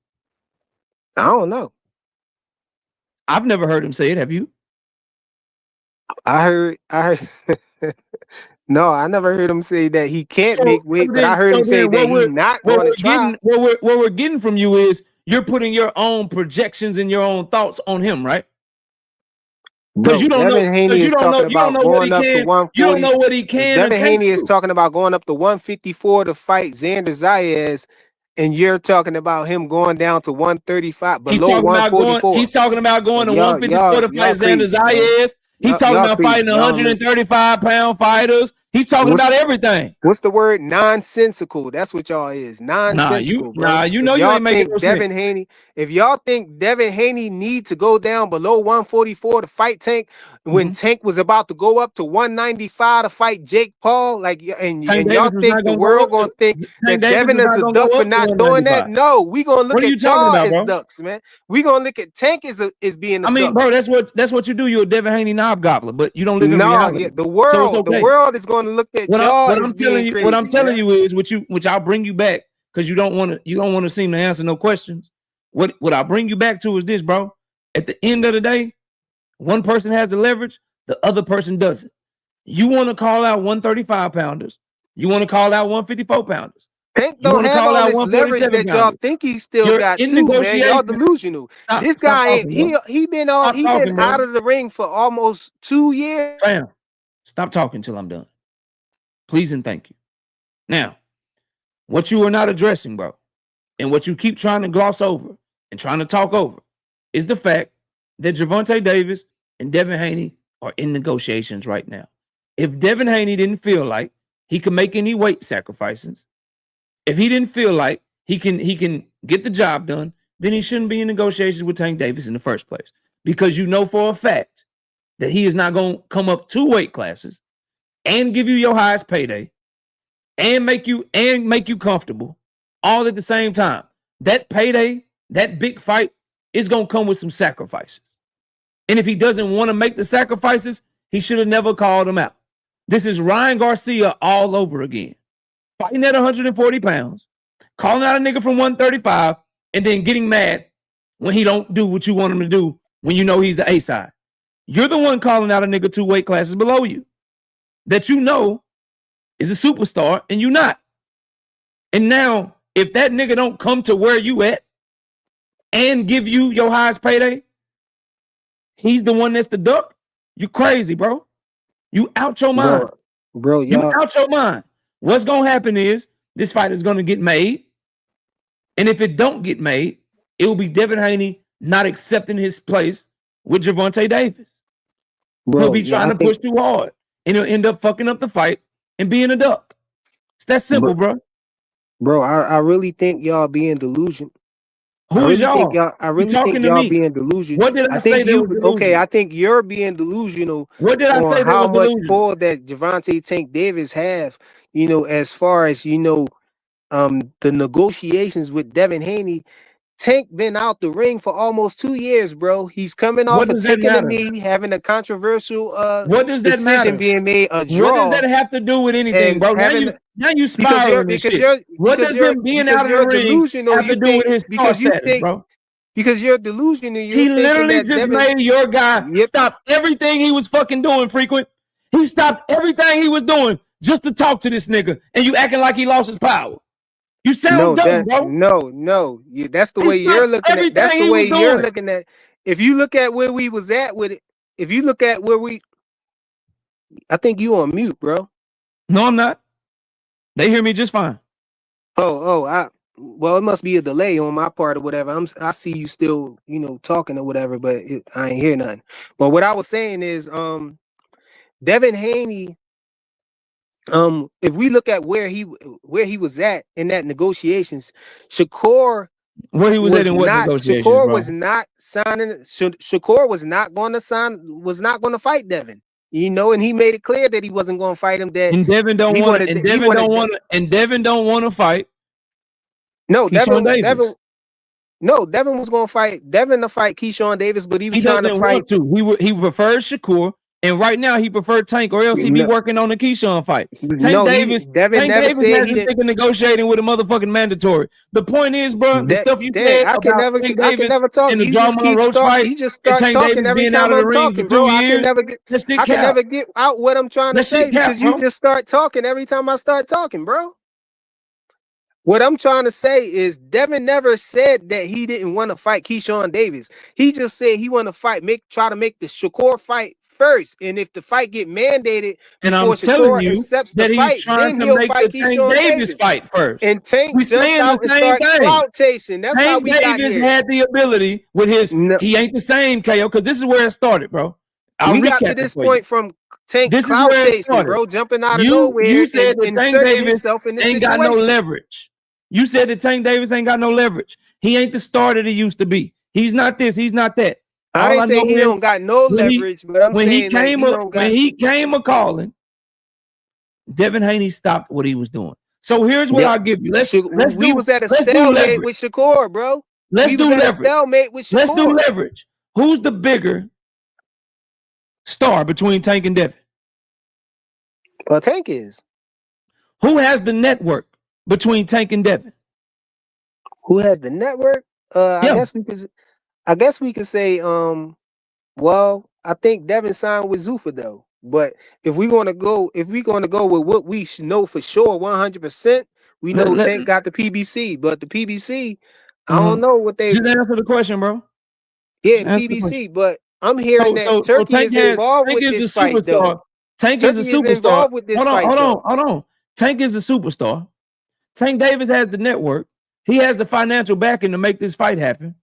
I don't know. I've never heard him say it. Have you? I heard. No, I never heard him say that he can't make weight, but I heard him say that he's not going to try. What we're getting from you is you're putting your own projections and your own thoughts on him, right? Because you don't know. Devin Haney is talking about going up to 140. You don't know what he can. Devin Haney is talking about going up to 154 to fight Xander Zayas, and you're talking about him going down to 135 below 144. He's talking about going to 154 to fight Xander Zayas. He's talking about fighting 135-pound fighters. He's talking about everything. What's the word? Nonsensical. That's what y'all is. Nonsensical. You know you ain't making no sense. Devin Haney. If y'all think Devin Haney need to go down below 144 to fight Tank, when Tank was about to go up to 195 to fight Jake Paul, like, and y'all think the world gonna think that Devin is a duck for not doing that? No, we gonna look at y'all as ducks, man. We gonna look at Tank as being a duck. I mean, bro, that's what you do. You're a Devin Haney knob-gobbler, but you don't live in reality. The world is going to look at y'all. What I'm telling you is, which I'll bring you back, because you don't want to seem to answer no questions. What I'll bring you back to is this, bro. At the end of the day, one person has the leverage, the other person doesn't. You want to call out 135-pounders. You want to call out 154-pounders. Tank don't have all this leverage that y'all think he still got too, man. Y'all delusional. This guy, he been out of the ring for almost 2 years. Fam, stop talking till I'm done. Please and thank you. Now, what you are not addressing, bro, and what you keep trying to gloss over and trying to talk over is the fact that Gervonta Davis and Devin Haney are in negotiations right now. If Devin Haney didn't feel like he could make any weight sacrifices, if he didn't feel like he can get the job done, then he shouldn't be in negotiations with Tank Davis in the first place. Because you know for a fact that he is not going to come up 2 weight classes and give you your highest payday and make you comfortable all at the same time. That payday, that big fight is going to come with some sacrifices. And if he doesn't want to make the sacrifices, he should have never called them out. This is Ryan Garcia all over again. Fighting at 140 pounds, calling out a nigga from 135, and then getting mad when he don't do what you want him to do when you know he's the A side. You're the one calling out a nigga 2 weight classes below you that you know is a superstar and you not. And now, if that nigga don't come to where you at and give you your highest payday, he's the one that's the duck. You crazy, bro. You out your mind. Bro, you out your mind. What's going to happen is this fight is going to get made. And if it don't get made, it will be Devin Haney not accepting his place with Gervonta Davis. Bro, he'll be trying to push too hard. And he'll end up fucking up the fight and being a duck. It's that simple, bro. Bro, I really think y'all being delusional. Who is y'all? I really think y'all being delusional. What did I say that was delusional? Okay, I think you're being delusional. What did I say that how was delusional? much pull that Gervonta Tank Davis have, as far as, the negotiations with Devin Haney. Tank been out the ring for almost 2 years, bro. He's coming off of taking a knee, having a controversial what does that decision matter? Being made, a draw. What does that have to do with anything, bro? Now you spiraling this shit. What does him being out of the ring have to do with his star status, bro? Because you're delusional. He literally just made your guy stop everything he was fucking doing, Frequent. He stopped everything he was doing just to talk to this nigga, and you acting like he lost his power. You sound dumb, bro. No. That's the way you're looking at. That's the way you're looking at. If you look at where we was at with it, if you look at where I think you on mute, bro. No, I'm not. They hear me just fine. Well, it must be a delay on my part or whatever. I see you still, talking or whatever, but I ain't hear nothing. But what I was saying is, Devin Haney. If we look at where he was at in that negotiations, Shakur where he was at in what negotiations, Shakur bro? was not signing. Shakur was not going to fight Devin. And he made it clear that he wasn't going to fight him. That and Devin don't want. And Devin don't want to fight. No, Devin was going to fight Devin to fight Keyshawn Davis, but he was trying to fight. He prefers Shakur And right now he preferred Tank, or else he'd be working on the Keyshawn fight. Tank Davis said hasn't taken negotiating with a motherfucking mandatory. The point is, bro, the stuff you said I can about Tank Davis never talk. and the Drawmont Roach fight, You just start Tank talking Davis every being time out of the I'm ring talking, for bro. 2 years. I can never get out what I'm trying to say because you just start talking every time I start talking, bro. What I'm trying to say is Devin never said that he didn't want to fight Keyshawn Davis. He just said he want to try to make the Shakur fight first. And if the fight get mandated before Shakur accepts the fight, then he'll fight Keyshawn Davis fight first. And Tank jumped out and started clout chasing. That's how we got here. Davis had the ability with his, he ain't the same, KO, because this is where it started, bro. We got to this point from Tank clout chasing, bro, jumping out of nowhere. You said that Tank Davis ain't got no leverage. You said that Tank Davis ain't got no leverage. He ain't the star that he used to be. He's not this. He's not that. I ain't saying he don't got no leverage, but I'm saying when he came a calling, Devin Haney stopped what he was doing. So here's what I'll give you. We was at a stalemate with Shakur, bro. Let's do leverage. Who's the bigger star between Tank and Devin? Well, Tank is. Who has the network between Tank and Devin? Who has the network? I guess we could say well, I think Devin signed with Zuffa though. But if we're gonna go with what we should know for sure, 100%, we know Tank got the PBC, but the PBC, I don't know what they just answer the question, bro. Yeah, the PBC, but I'm hearing that Turkey is involved with this fight though. Tank is a superstar. Hold on. Tank is a superstar. Tank Davis has the network. He has the financial backing to make this fight happen.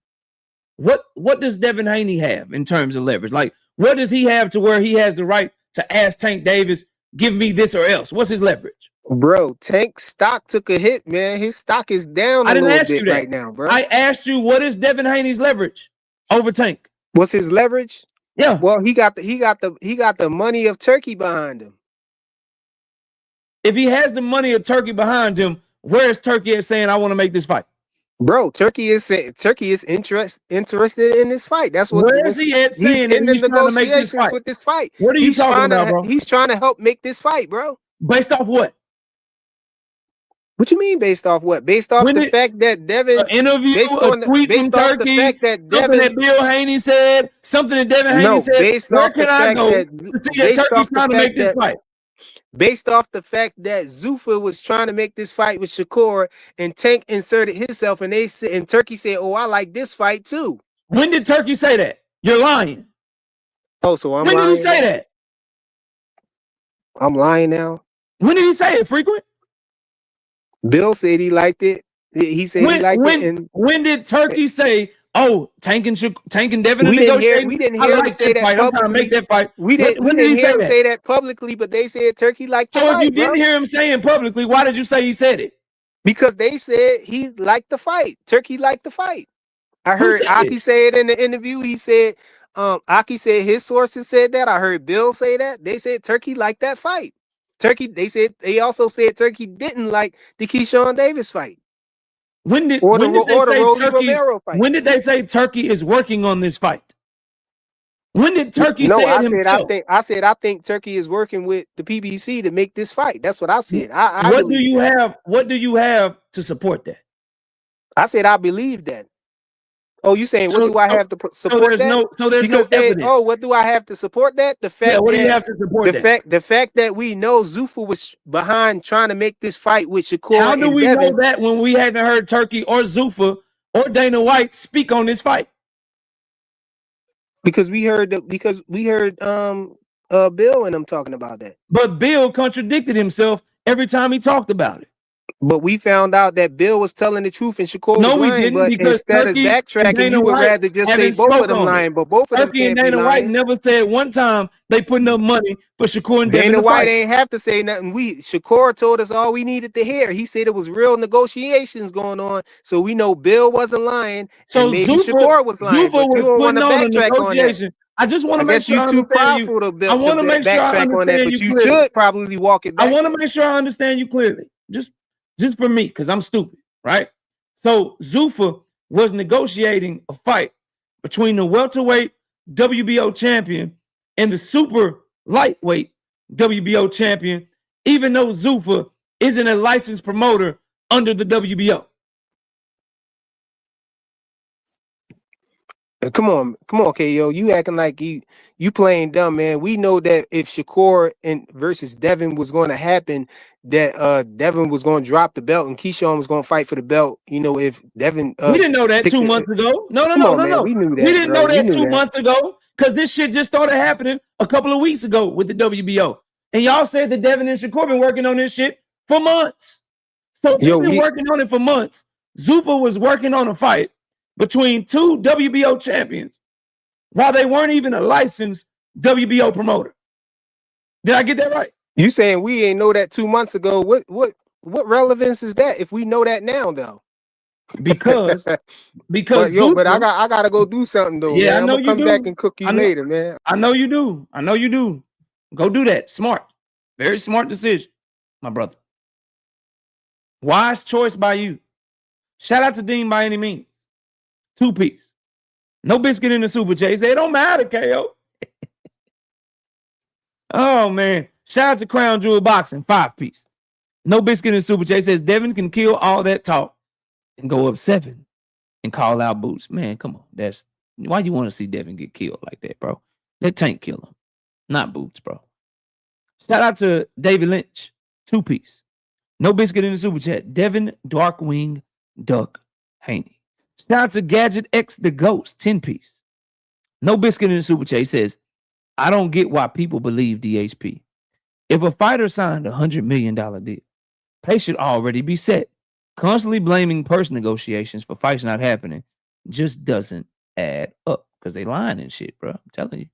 What does Devin Haney have in terms of leverage? Like, what does he have to where he has the right to ask Tank Davis, give me this or else? What's his leverage? Bro, Tank's stock took a hit, man. His stock is down a little bit right now, bro. I asked you, what is Devin Haney's leverage over Tank? What's his leverage? Yeah. Well, he got the money of Turkey behind him. If he has the money of Turkey behind him, where is Turkey at saying I want to make this fight? Bro, Turkey is interested in this fight. That's what. Where is he at saying in the negotiations with this fight? What are you talking about, bro? He's trying to help make this fight, bro. Based off what? What you mean based off what? Based off the fact that Devin interview, based on tweet from Turkey, the fact that Devin, something that Bill Haney said, something that Devin Haney said. Where can I go to see that Turkey's trying to make this fight? Based off the fact that Zuffa was trying to make this fight with Shakur and Tank inserted himself and Turkey said, "Oh, I like this fight too." When did Turkey say that? You're lying. Oh, so I'm lying. When did he say now? that? I'm lying now. When did he say it? Frequent? Bill said he liked it. He said he liked it. And when did Turkey say, "Oh, Tank and Devin"? We didn't hear him say that publicly. I'm trying to make that fight. We didn't hear him say that publicly, but they said Turkey liked the fight. So if you didn't hear him saying publicly, why did you say he said it? Because they said he liked the fight. Turkey liked the fight. I heard Aki say it in the interview. He said, Aki said his sources said that. I heard Bill say that. They said Turkey liked that fight. They also said Turkey didn't like the Keyshawn Davis fight. When did they say Turkey is working on this fight? When did Turkey say it himself? I think Turkey is working with the PBC to make this fight. That's what I said. What do you have to support that? I said I believe that. Oh, you saying what do I have to support that? There's no evidence. What do I have to support that? The fact what do you have to support the fact that we know Zuffa was behind trying to make this fight with Shakur. How do we Devin, know that when we hadn't heard Turkey or Zuffa or Dana White speak on this fight? Because we heard Bill and them talking about that. But Bill contradicted himself every time he talked about it. But we found out that Bill was telling the truth and Shakur was lying. We didn't, but because instead Turkey of backtracking, you would rather just say both of them lying. But both of them Turkey and Dana White never said one time they putting up money for Shakur and Devin. Dana White ain't have to say nothing. Shakur told us all we needed to hear. He said it was real negotiations going on, so we know Bill wasn't lying. So maybe Shakur was lying. But you don't want to backtrack on that. I just want to make sure you're too prideful to backtrack on that, but you should probably walk it back. I want to make sure I understand you clearly. Just for me, because I'm stupid, right? So Zuffa was negotiating a fight between the welterweight WBO champion and the super lightweight WBO champion, even though Zuffa isn't a licensed promoter under the WBO. Come on, KO. You acting like you playing dumb, man. We know that if Shakur versus Devin was going to happen, that Devin was going to drop the belt and Keyshawn was going to fight for the belt. You know, if Devin, we didn't know that picked 2 it- months ago. No. We knew that. We didn't bro. know We that knew 2 months ago because this shit just started happening a couple of weeks ago with the WBO. And y'all said that Devin and Shakur been working on this shit for months. So they've been working on it for months. Zuffa was working on a fight between two WBO champions while they weren't even a licensed WBO promoter. Did I get that right? You saying we ain't know that 2 months ago? What relevance is that if we know that now though? Because but Zuffa, I gotta go do something though. Yeah, man. I know I'm gonna come back and cook you later, man. I know you do. Go do that. Smart. Very smart decision, my brother. Wise choice by you. Shout out to Dean by any means. 2-piece. No biscuit in the super chat. He said, it don't matter, KO. Oh, man. Shout out to Crown Jewel Boxing, 5-piece. No biscuit in the super chat. He says, Devin can kill all that talk and go up 7 and call out Boots. Man, come on. That's why you want to see Devin get killed like that, bro. Let Tank kill him, not Boots, bro. Shout out to David Lynch, 2-piece. No biscuit in the super chat. Devin Darkwing Duck Haney. Shout out to Gadget X the Ghost, 10-piece. No biscuit in the super chat. He says, I don't get why people believe DHP. If a fighter signed a $100 million deal, pay should already be set. Constantly blaming purse negotiations for fights not happening just doesn't add up because they lying and shit, bro. I'm telling you.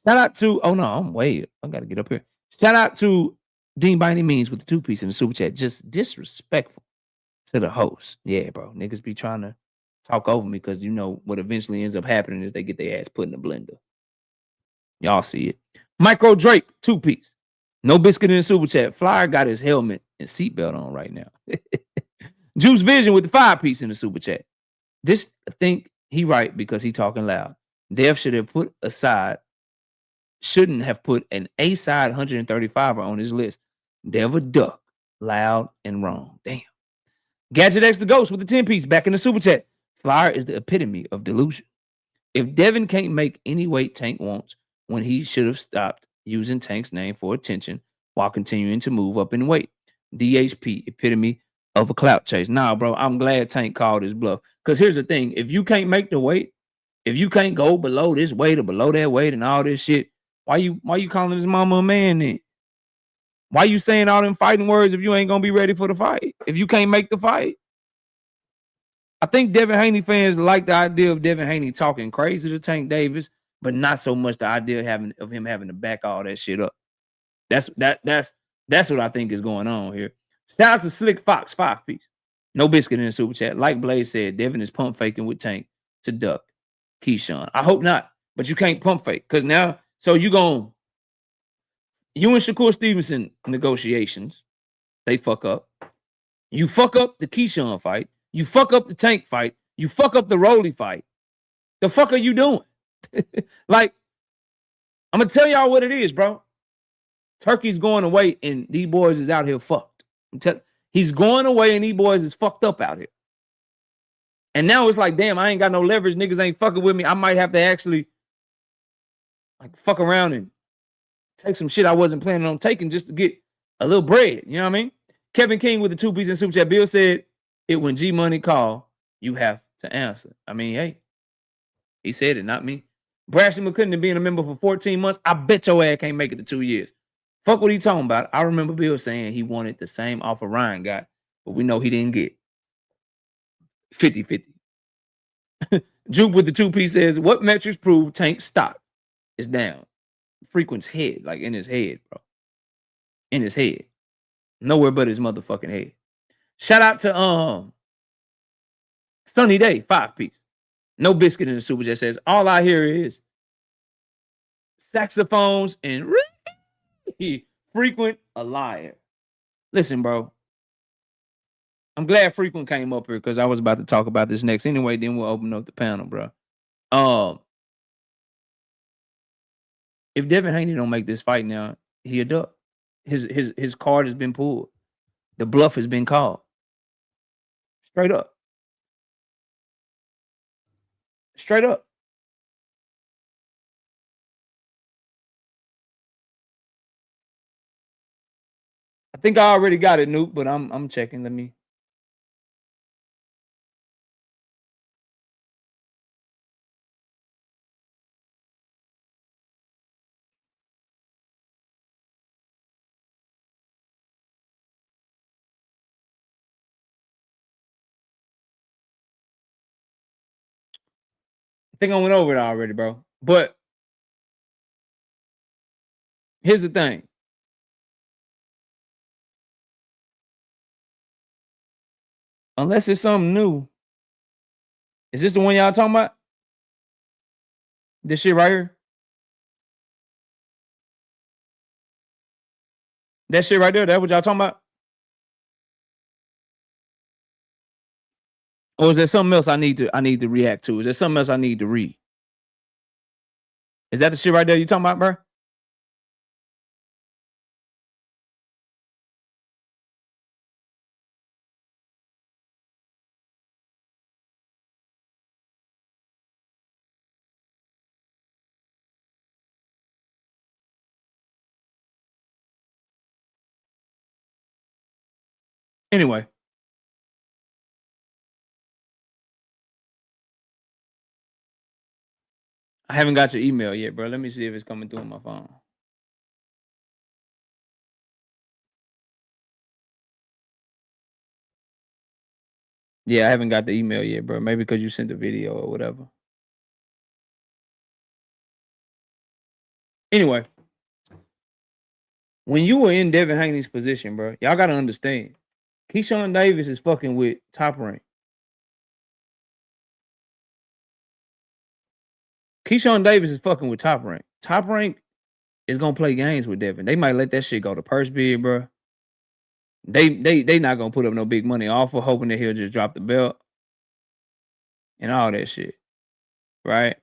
Shout out to, oh no, I'm way up. I got to get up here. Shout out to Dean by any means with the 2-piece in the super chat. Just disrespectful to the host. Yeah, bro. Niggas be trying to talk over me because you know what eventually ends up happening is they get their ass put in the blender. Y'all see it. Micro Drake, 2-piece. No biscuit in the super chat. Flyer got his helmet and seatbelt on right now. Juice Vision with the 5-piece in the super chat. This, I think he right because he talking loud. Dev shouldn't have put an A-side 135er on his list. Dev a duck. Loud and wrong. Damn. Gadget X the Ghost with the 10-piece back in the super chat. Flyer is the epitome of delusion. If Devin can't make any weight Tank wants when he should have stopped using Tank's name for attention while continuing to move up in weight. DHP, epitome of a clout chase. Nah, bro, I'm glad Tank called his bluff. Because here's the thing. If you can't make the weight, if you can't go below this weight or below that weight and all this shit, why you calling his mama a man then? Why you saying all them fighting words if you ain't gonna be ready for the fight? If you can't make the fight? I think Devin Haney fans like the idea of Devin Haney talking crazy to Tank Davis, but not so much the idea of him having to back all that shit up. That's what I think is going on here. Shout out to Slick Fox, 5-piece. No biscuit in the super chat. Like Blaze said, Devin is pump faking with Tank to duck Keyshawn. I hope not, but you can't pump fake because now, so you and Shakur Stevenson negotiations, they fuck up. You fuck up the Keyshawn fight. You fuck up the Tank fight. You fuck up the Rolly fight. The fuck are you doing? Like, I'm gonna tell y'all what it is, bro. Turkey's going away and these boys is out here fucked. He's going away and these boys is fucked up out here. And now it's like, damn, I ain't got no leverage. Niggas ain't fucking with me. I might have to actually like fuck around and take some shit I wasn't planning on taking just to get a little bread. You know what I mean? Kevin King with the 2-piece in super chat. Bill said it when G Money call, you have to answer. I mean, hey, he said it, not me. Brashley McCutcheon being a member for 14 months. I bet your ass can't make it to 2 years. Fuck what he talking about. I remember Bill saying he wanted the same offer Ryan got, but we know he didn't get 50-50. Juke with the 2-piece says, what metrics prove Tank's stock is down? Frequent's head, like in his head, bro. In his head. Nowhere but his motherfucking head. Shout out to Sunny Day, 5-piece. No biscuit in the super chat says, all I hear is saxophones and Frequent a liar. Listen, bro. I'm glad Frequent came up here because I was about to talk about this next. Anyway, then we'll open up the panel, bro. If Devin Haney don't make this fight now, he a duck. His card has been pulled. The bluff has been called. Straight up. Straight up. I think I already got it, Nuke, but I'm checking. Let me. I think I went over it already, bro. But here's the thing. Unless it's something new. Is this the one y'all talking about? This shit right here? That shit right there, that what y'all talking about? Or is there something else I need to react to? Is there something else I need to read? Is that the shit right there you talking about, bro? Anyway. I haven't got your email yet, bro. Let me see if it's coming through on my phone. Yeah, I haven't got the email yet, bro. Maybe because you sent the video or whatever. Anyway, when you were in Devin Haney's position, bro, y'all got to understand. Keyshawn Davis is fucking with Top Rank. Keyshawn Davis is fucking with Top Rank. Top Rank is gonna play games with Devin. They might let that shit go to purse bid, bro. They not gonna put up no big money off for hoping that he'll just drop the belt and all that shit, right?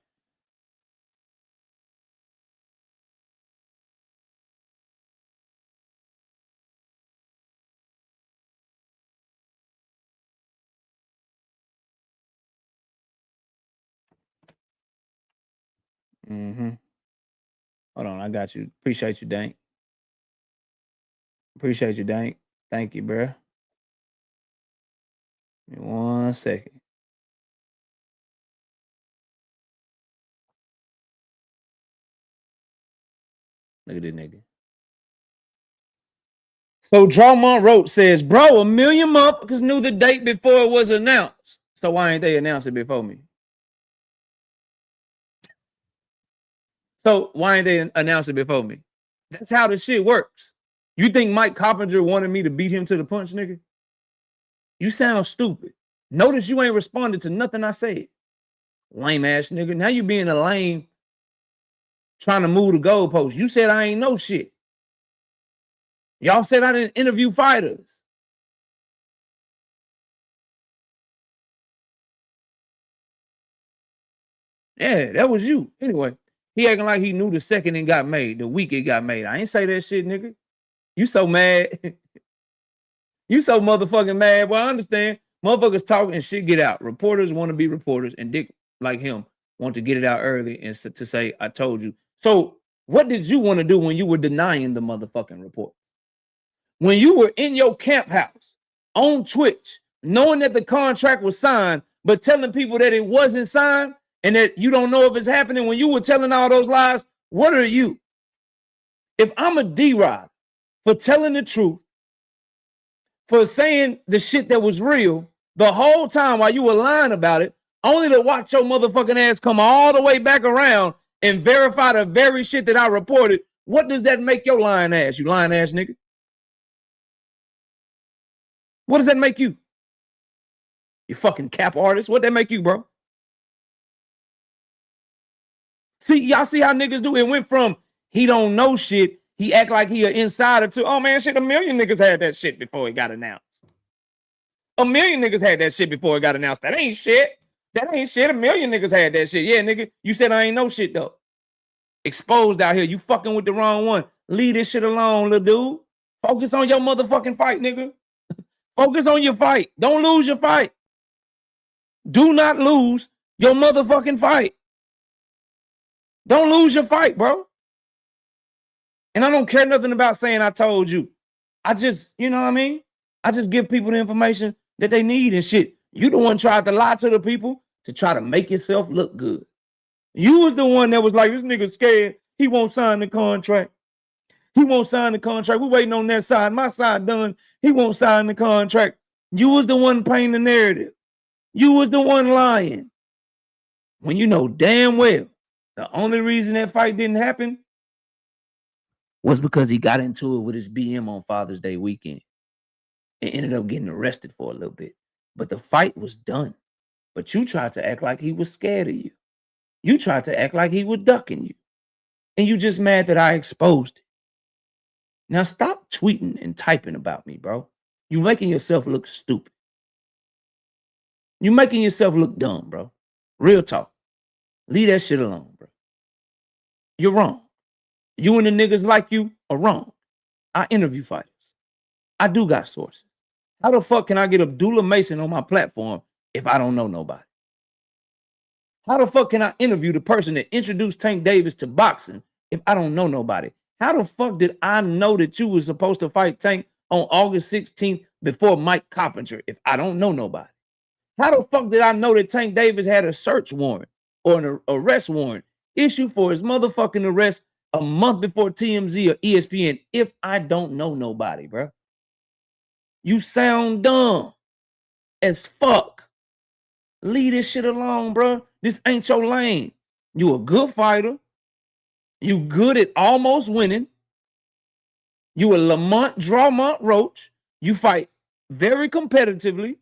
Mm-hmm. Hold on, I got you. Appreciate you, Dank. Appreciate you, Dank. Thank you, bro. Give me 1 second. Look at this nigga. So Drawmont Roach says, bro, 1 million motherfuckers knew the date before it was announced. So why ain't they announced it before me? So why ain't they announced it before me? That's how this shit works. You think Mike Coppinger wanted me to beat him to the punch, nigga? You sound stupid. Notice you ain't responded to nothing I said. Lame ass nigga. Now you being a lame trying to move the goalpost. You said I ain't know shit. Y'all said I didn't interview fighters. Yeah, that was you. Anyway, he acting like he knew the second it got made, the week it got made. I ain't say that shit, nigga. You so mad. You so motherfucking mad. Well, I understand. Motherfuckers talk and shit get out. Reporters want to be reporters, and dick like him want to get it out early and to say, I told you. So what did you want to do when you were denying the motherfucking report? When you were in your camp house on Twitch, knowing that the contract was signed, but telling people that it wasn't signed and that you don't know if it's happening, when you were telling all those lies, what are you? If I'm a D-Rod for telling the truth, for saying the shit that was real the whole time while you were lying about it, only to watch your motherfucking ass come all the way back around and verify the very shit that I reported, what does that make your lying ass, you lying ass nigga? What does that make you? You fucking cap artist? What that make you, bro? See, y'all see how niggas do? It went from he don't know shit, he act like he an insider, to, oh man, shit, 1 million niggas had that shit before it got announced. 1 million niggas had that shit before it got announced. That ain't shit. That ain't shit. 1 million niggas had that shit. Yeah, nigga, you said I ain't know shit though. exposed out here. You fucking with the wrong one. Leave this shit alone, little dude. Focus on your motherfucking fight, nigga. Focus on your fight. Don't lose your fight. Do not lose your motherfucking fight. Don't lose your fight, bro. And I don't care nothing about saying I told you. I just, you know what I mean? I just give people the information that they need and shit. You the one tried to lie to the people to try to make yourself look good. You was the one that was like, this nigga scared. He won't sign the contract. He won't sign the contract. We waiting on that side. My side done. He won't sign the contract. You was the one painting the narrative. You was the one lying. When you know damn well the only reason that fight didn't happen was because he got into it with his BM on Father's Day weekend and ended up getting arrested for a little bit. But the fight was done. But you tried to act like he was scared of you. You tried to act like he was ducking you. And you just mad that I exposed it. Now stop tweeting and typing about me, bro. You making yourself look stupid. You making yourself look dumb, bro. Real talk. Leave that shit alone, bro. You're wrong. You and the niggas like you are wrong. I interview fighters. I do got sources. How the fuck can I get Abdullah Mason on my platform if I don't know nobody? How the fuck can I interview the person that introduced Tank Davis to boxing if I don't know nobody? How the fuck did I know that you was supposed to fight Tank on August 16th before Mike Coppinger if I don't know nobody? How the fuck did I know that Tank Davis had a search warrant or an arrest warrant issued for his motherfucking arrest a month before TMZ or ESPN if I don't know nobody, bro? You sound dumb as fuck. Leave this shit alone, bro. This ain't your lane. You a good fighter. You good at almost winning. You a Lamont Drawmont Roach. You fight very competitively.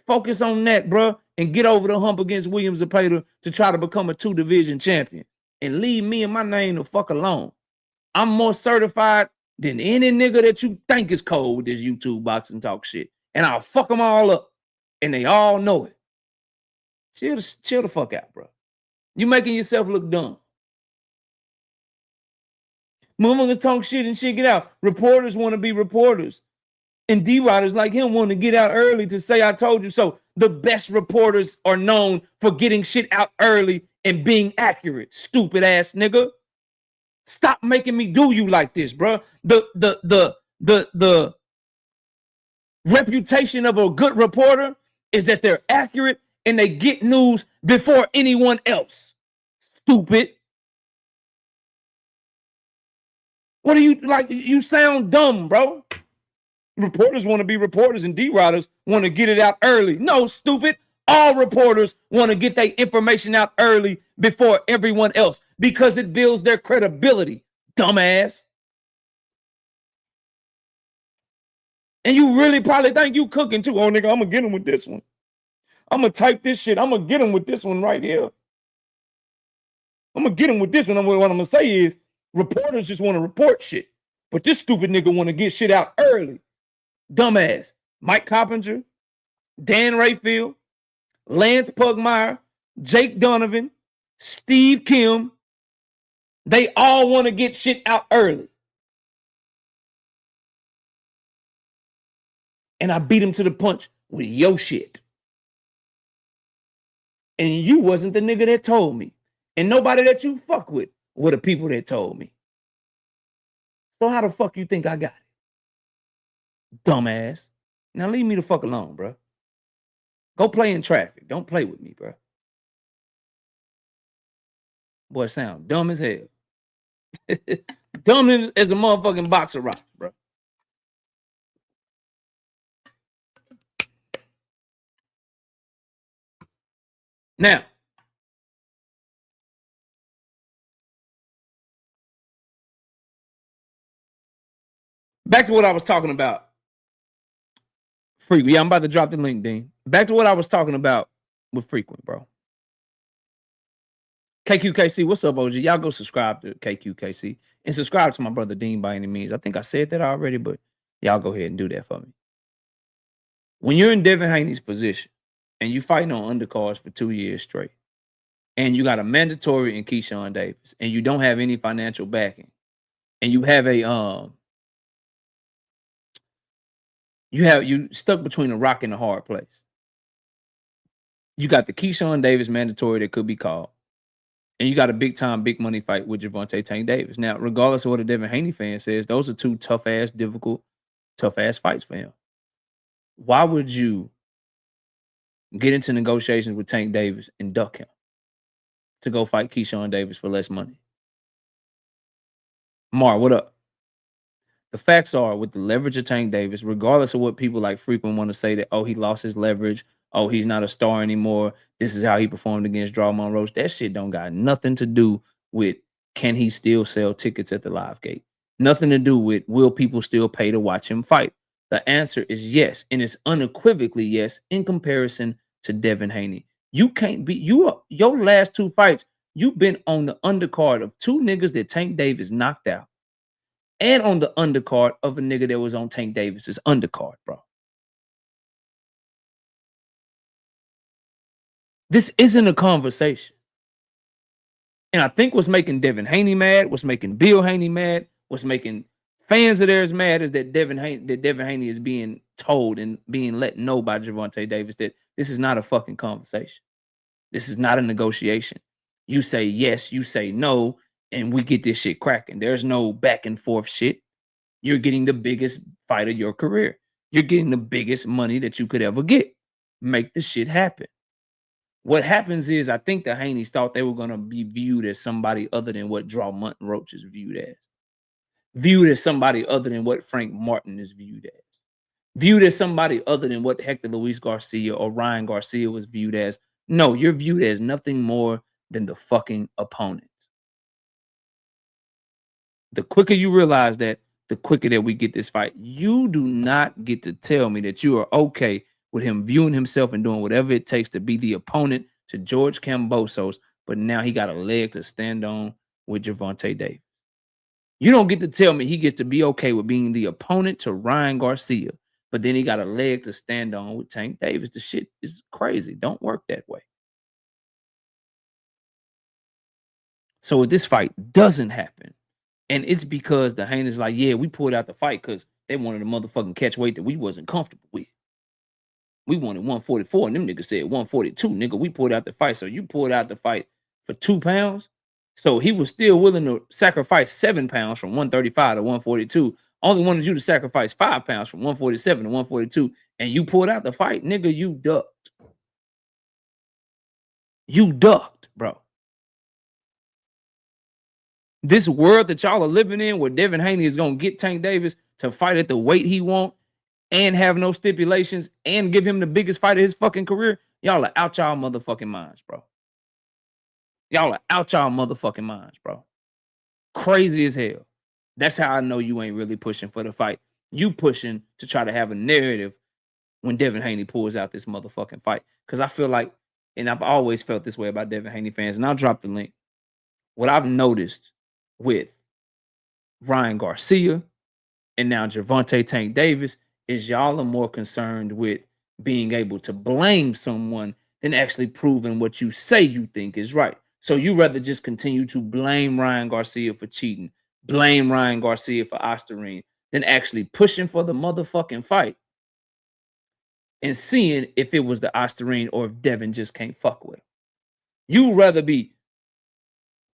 Focus on that, bro, and get over the hump against Williams Zepeda to try to become a 2-division champion. And leave me and my name the fuck alone. I'm more certified than any nigga that you think is cold with this YouTube boxing talk shit. And I'll fuck them all up. And they all know it. Chill the fuck out, bro. You making yourself look dumb. Motherfuckers talk shit and shit get out. Reporters want to be reporters. And D-Riders like him want to get out early to say, I told you so. The best reporters are known for getting shit out early and being accurate. Stupid ass nigga. Stop making me do you like this, bro. The reputation of a good reporter is that they're accurate and they get news before anyone else. Stupid. What are you like? You sound dumb, bro. Reporters want to be reporters and D-Riders want to get it out early. No, stupid. All reporters want to get their information out early before everyone else because it builds their credibility, dumbass. And you really probably think you cooking too. Oh, nigga, I'm going to get him with this one. I'm going to type this shit. I'm going to get him with this one right here. I'm going to get him with this one. What I'm going to say is reporters just want to report shit. But this stupid nigga want to get shit out early. Dumbass. Mike Coppinger, Dan Rayfield, Lance Pugmire, Jake Donovan, Steve Kim. They all want to get shit out early. And I beat him to the punch with your shit. And you wasn't the nigga that told me. And nobody that you fuck with were the people that told me. So how the fuck you think I got it? Dumbass. Now leave me the fuck alone, bro. Go play in traffic. Don't play with me, bro. Boy, sound dumb as hell. Dumb as a motherfucking box of rocks, bro. Now, back to what I was talking about. Frequent. Yeah, I'm about to drop the link, Dean. Back to what I was talking about with Frequent, bro. KQKC, what's up, OG? Y'all go subscribe to KQKC and subscribe to my brother Dean by any means. I think I said that already, but y'all go ahead and do that for me. When you're in Devin Haney's position and you fighting on undercards for 2 years straight, and you got a mandatory in Keyshawn Davis, and you don't have any financial backing, and you have you stuck between a rock and a hard place. You got the Keyshawn Davis mandatory that could be called, and you got a big time, big money fight with Gervonta Tank Davis. Now, regardless of what a Devin Haney fan says, those are two tough ass fights for him. Why would you get into negotiations with Tank Davis and duck him to go fight Keyshawn Davis for less money? Mar, what up? The facts are, with the leverage of Tank Davis, regardless of what people like frequent want to say that, oh, he lost his leverage, oh, he's not a star anymore, this is how he performed against Drawmont Roach, that shit don't got nothing to do with can he still sell tickets at the live gate. Nothing to do with will people still pay to watch him fight. The answer is yes, and it's unequivocally yes in comparison to Devin Haney. You can't be, your last two fights, you've been on the undercard of two niggas that Tank Davis knocked out, and on the undercard of a nigga that was on Tank Davis's undercard, bro. This isn't a conversation. And I think what's making Devin Haney mad, what's making Bill Haney mad, what's making fans of theirs mad is that Devin Haney is being told and being let know by Gervonta Davis that this is not a fucking conversation. This is not a negotiation. You say yes, you say no, and we get this shit cracking. There's no back and forth shit. You're getting the biggest fight of your career. You're getting the biggest money that you could ever get. Make the shit happen. What happens is, I think the Haneys thought they were going to be viewed as somebody other than what Drawmont Roach is viewed as. Viewed as somebody other than what Frank Martin is viewed as. Viewed as somebody other than what Hector Luis Garcia or Ryan Garcia was viewed as. No, you're viewed as nothing more than the fucking opponent. The quicker you realize that, the quicker that we get this fight. You do not get to tell me that you are okay with him viewing himself and doing whatever it takes to be the opponent to George Kambosos, but now he got a leg to stand on with Gervonta Davis. You don't get to tell me he gets to be okay with being the opponent to Ryan Garcia, but then he got a leg to stand on with Tank Davis. The shit is crazy. Don't work that way. So if this fight doesn't happen, and it's because the Haney's like, yeah, we pulled out the fight because they wanted a motherfucking catch weight that we wasn't comfortable with. We wanted 144, and them niggas said 142. Nigga, we pulled out the fight. So you pulled out the fight for 2 pounds. So he was still willing to sacrifice 7 pounds from 135 to 142. Only wanted you to sacrifice 5 pounds from 147 to 142. And you pulled out the fight, nigga, you ducked. You ducked, bro. This world that y'all are living in where Devin Haney is going to get Tank Davis to fight at the weight he wants and have no stipulations and give him the biggest fight of his fucking career, y'all are out y'all motherfucking minds, bro. Y'all are out y'all motherfucking minds, bro. Crazy as hell. That's how I know you ain't really pushing for the fight. You pushing to try to have a narrative when Devin Haney pulls out this motherfucking fight. Because I feel like, and I've always felt this way about Devin Haney fans, and I'll drop the link. What I've noticed with Ryan Garcia and now Gervonta Tank Davis is y'all are more concerned with being able to blame someone than actually proving what you say you think is right. So you rather just continue to blame Ryan Garcia for cheating, blame Ryan Garcia for Osterine, than actually pushing for the motherfucking fight and seeing if it was the Osterine or if Devin just can't fuck with him. You rather be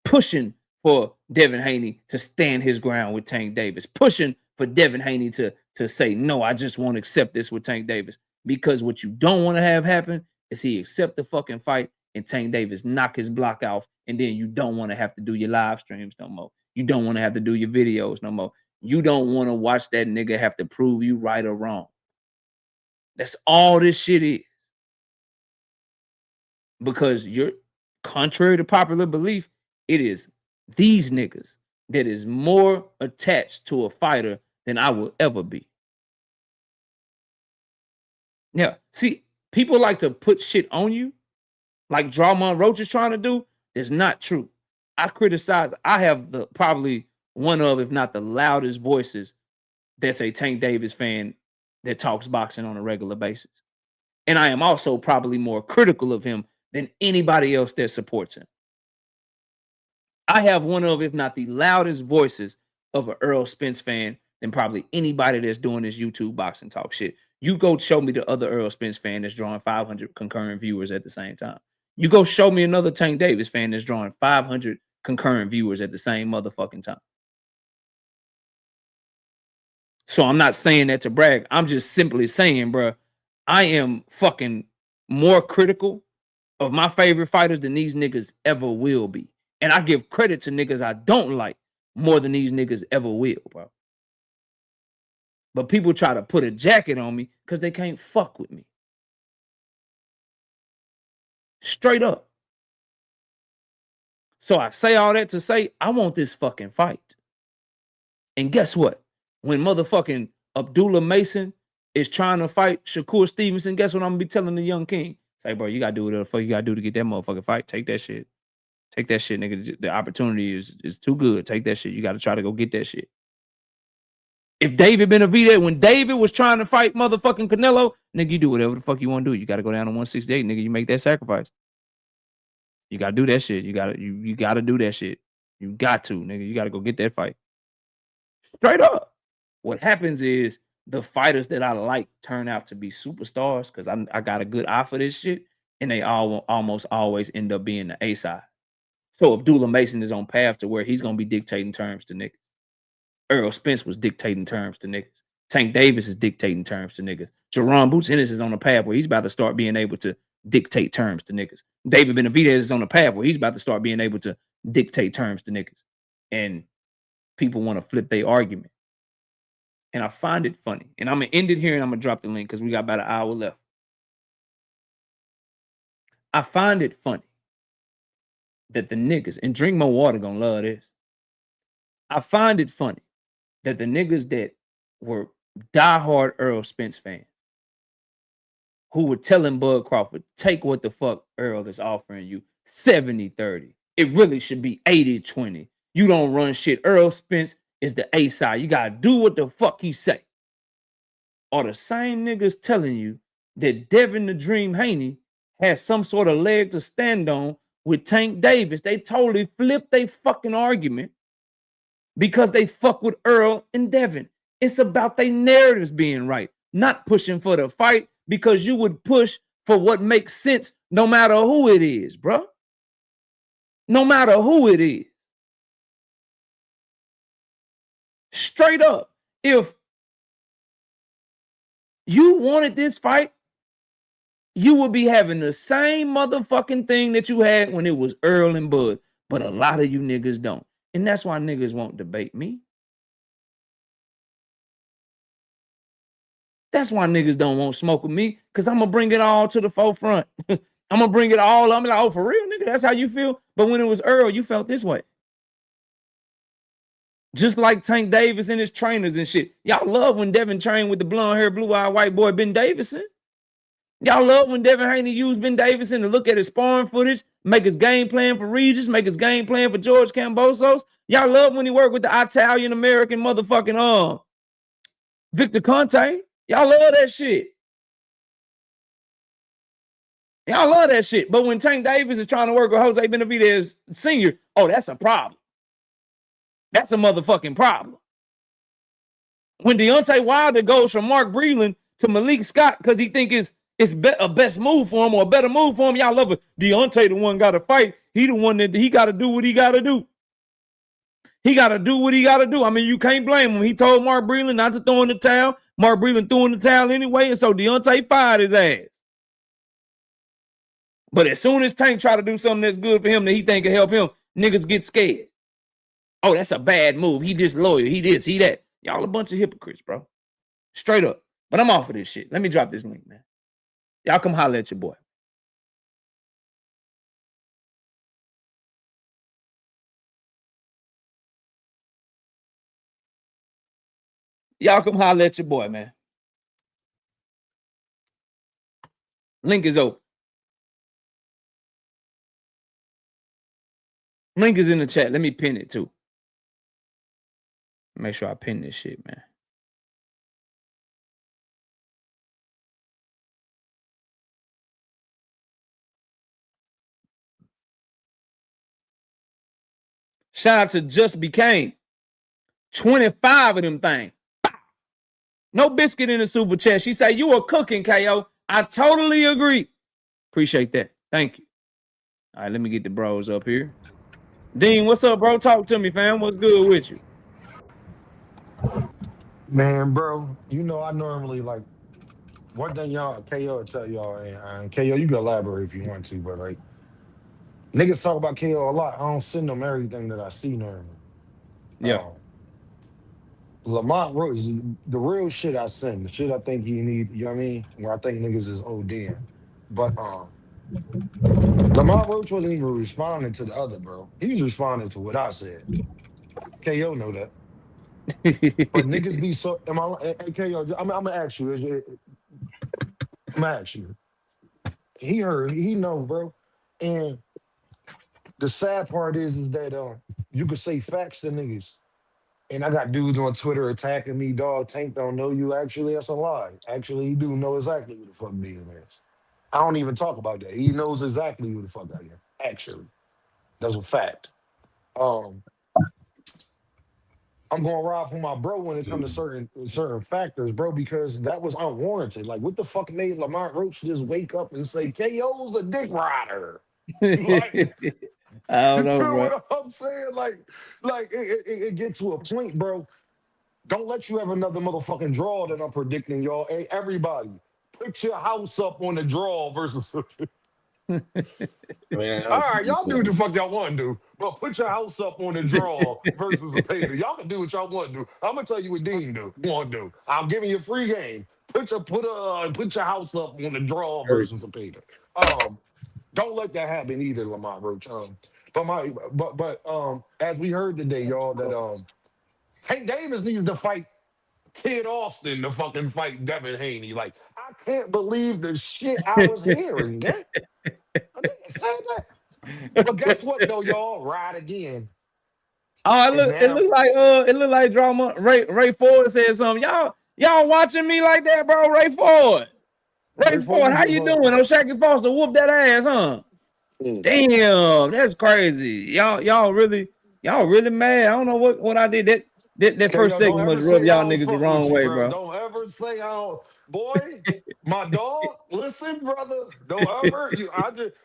pushing for Devin Haney to stand his ground with Tank Davis, pushing for Devin Haney to say, no, I just won't accept this with Tank Davis. Because what you don't want to have happen is he accept the fucking fight and Tank Davis knock his block off, and then you don't want to have to do your live streams no more. You don't want to have to do your videos no more. You don't want to watch that nigga have to prove you right or wrong. That's all this shit is. Because you're, contrary to popular belief, it is these niggas that is more attached to a fighter than I will ever be. Yeah, see, people like to put shit on you, like Drawmont Roach is trying to do. It's not true. I have the probably one of, if not the loudest voices that's a Tank Davis fan that talks boxing on a regular basis. And I am also probably more critical of him than anybody else that supports him. I have one of, if not the loudest voices of an Earl Spence fan than probably anybody that's doing this YouTube boxing talk shit. You go show me the other Earl Spence fan that's drawing 500 concurrent viewers at the same time. You go show me another Tank Davis fan that's drawing 500 concurrent viewers at the same motherfucking time. So I'm not saying that to brag. I'm just simply saying, bro, I am fucking more critical of my favorite fighters than these niggas ever will be. And I give credit to niggas I don't like more than these niggas ever will, bro. But people try to put a jacket on me because they can't fuck with me. Straight up. So I say all that to say, I want this fucking fight. And guess what? When motherfucking Abdullah Mason is trying to fight Shakur Stevenson, guess what I'm gonna be telling the young king? Say, bro, you gotta do whatever the fuck you gotta do to get that motherfucking fight. Take that shit. Take that shit, nigga. The opportunity is too good. Take that shit. You gotta try to go get that shit. If David Benavidez, when David was trying to fight motherfucking Canelo, nigga, you do whatever the fuck you want to do. You gotta go down to 168, nigga. You make that sacrifice. You gotta do that shit. You gotta do that shit. You got to, nigga. You gotta go get that fight. Straight up. What happens is the fighters that I like turn out to be superstars because I got a good eye for this shit, and they all almost always end up being the A side. So Abdullah Mason is on path to where he's gonna be dictating terms to niggas. Earl Spence was dictating terms to niggas. Tank Davis is dictating terms to niggas. Jaron Ennis is on a path where he's about to start being able to dictate terms to niggas. David Benavidez is on a path where he's about to start being able to dictate terms to niggas. And people want to flip their argument. And I find it funny. And I'm going to end it here and I'm going to drop the link because we got about an hour left. I find it funny that the niggas, and Drink More Water gonna love this. I find it funny that the niggas that were diehard Earl Spence fans who were telling Bud Crawford, take what the fuck Earl is offering you, 70-30. It really should be 80-20. You don't run shit. Earl Spence is the A side. You gotta do what the fuck he say. Are the same niggas telling you that Devin the Dream Haney has some sort of leg to stand on with Tank Davis. They totally flipped their fucking argument because they fuck with Earl and Devin. It's about their narratives being right, not pushing for the fight because you would push for what makes sense no matter who it is, bro. No matter who it is. Straight up, if you wanted this fight, you would be having the same motherfucking thing that you had when it was Earl and Bud. But a lot of you niggas don't. And that's why niggas won't debate me. That's why niggas don't want smoke with me, because I'm going to bring it all to the forefront. I'm going to bring it all. I'm like, oh, for real, nigga? That's how you feel? But when it was Earl, you felt this way. Just like Tank Davis and his trainers and shit. Y'all love when Devin trained with the blonde hair, blue-eyed white boy Ben Davison. Y'all love when Devin Haney used Ben Davison to look at his sparring footage, make his game plan for Regis, make his game plan for George Kambosos. Y'all love when he worked with the Italian-American motherfucking Victor Conte. Y'all love that shit. Y'all love that shit. But when Tank Davis is trying to work with Jose Benavidez Sr., oh, that's a problem. That's a motherfucking problem. When Deontay Wilder goes from Mark Breland to Malik Scott because he think it's a best move for him or a better move for him, y'all love it. Deontay the one got to fight. He the one that he got to do what he got to do. He got to do what he got to do. I mean, you can't blame him. He told Mark Breland not to throw in the towel. Mark Breland threw in the towel anyway, and so Deontay fired his ass. But as soon as Tank try to do something that's good for him that he think can help him, niggas get scared. Oh, that's a bad move. He disloyal. He this, he that. Y'all a bunch of hypocrites, bro. Straight up. But I'm off of this shit. Let me drop this link, man. Y'all come holler at your boy. Y'all come holler at your boy, man. Link is open. Link is in the chat. Let me pin it too. Make sure I pin this shit, man. Shout out to Just Became. 25 of them things. No biscuit in the super chat. She said, you are cooking, KO. I totally agree. Appreciate that. Thank you. All right, let me get the bros up here. Dean, what's up, bro? Talk to me, fam. What's good with you? Man, bro, you know I normally like one thing y'all KO will tell y'all, and KO, you can elaborate if you want to, but like niggas talk about KO a lot. I don't send them everything that I see normally. Yeah. Lamont Roach, the real shit I send, the shit I think you need, you know what I mean? Where I think niggas is ODing. But Lamont Roach wasn't even responding to the other, bro. He was responding to what I said. KO know that. But niggas be so KO, I'm gonna ask you. I'm gonna ask you. He heard, he know, bro. And the sad part is that you could say facts to niggas. And I got dudes on Twitter attacking me, dog. Tank don't know you. Actually, that's a lie. Actually, he do know exactly who the fuck Dean is. I don't even talk about that. He knows exactly who the fuck I am. Actually, that's a fact. I'm gonna ride for my bro when it comes to certain factors, bro, because that was unwarranted. Like, what the fuck made Lamont Roach just wake up and say KO's a dick rider? Like, I don't know, you feel bro. what I'm saying? Like it get to a point, bro. Don't let you have another motherfucking draw that I'm predicting, y'all. Hey, everybody, put your house up on the draw versus. Man, All right, y'all do what the fuck y'all want to do, but put your house up on the draw versus a Pater. Y'all can do what y'all want to do. I'm gonna tell you what Dean want to do. I'm giving you a free game. Put your house up on the draw versus a Pater. Don't let that happen either, Lamont Roach. But as we heard today, y'all, that Tank Davis needs to fight Kid Austin to fucking fight Devin Haney. Like, I can't believe the shit I was hearing. Yeah? I didn't say that. But guess what though, y'all? Ride again. Oh, it look like Drawmont. Ray Ford said something. Y'all watching me like that, bro? Ray Ford. Ray Ford, how you doing? O'Shaquie Foster whoop that ass, huh? Damn, that's crazy. Y'all really mad. I don't know what I did. That first segment must rub y'all niggas the wrong way, bro. Don't ever say I don't. Boy, my dog, listen, brother. Don't ever.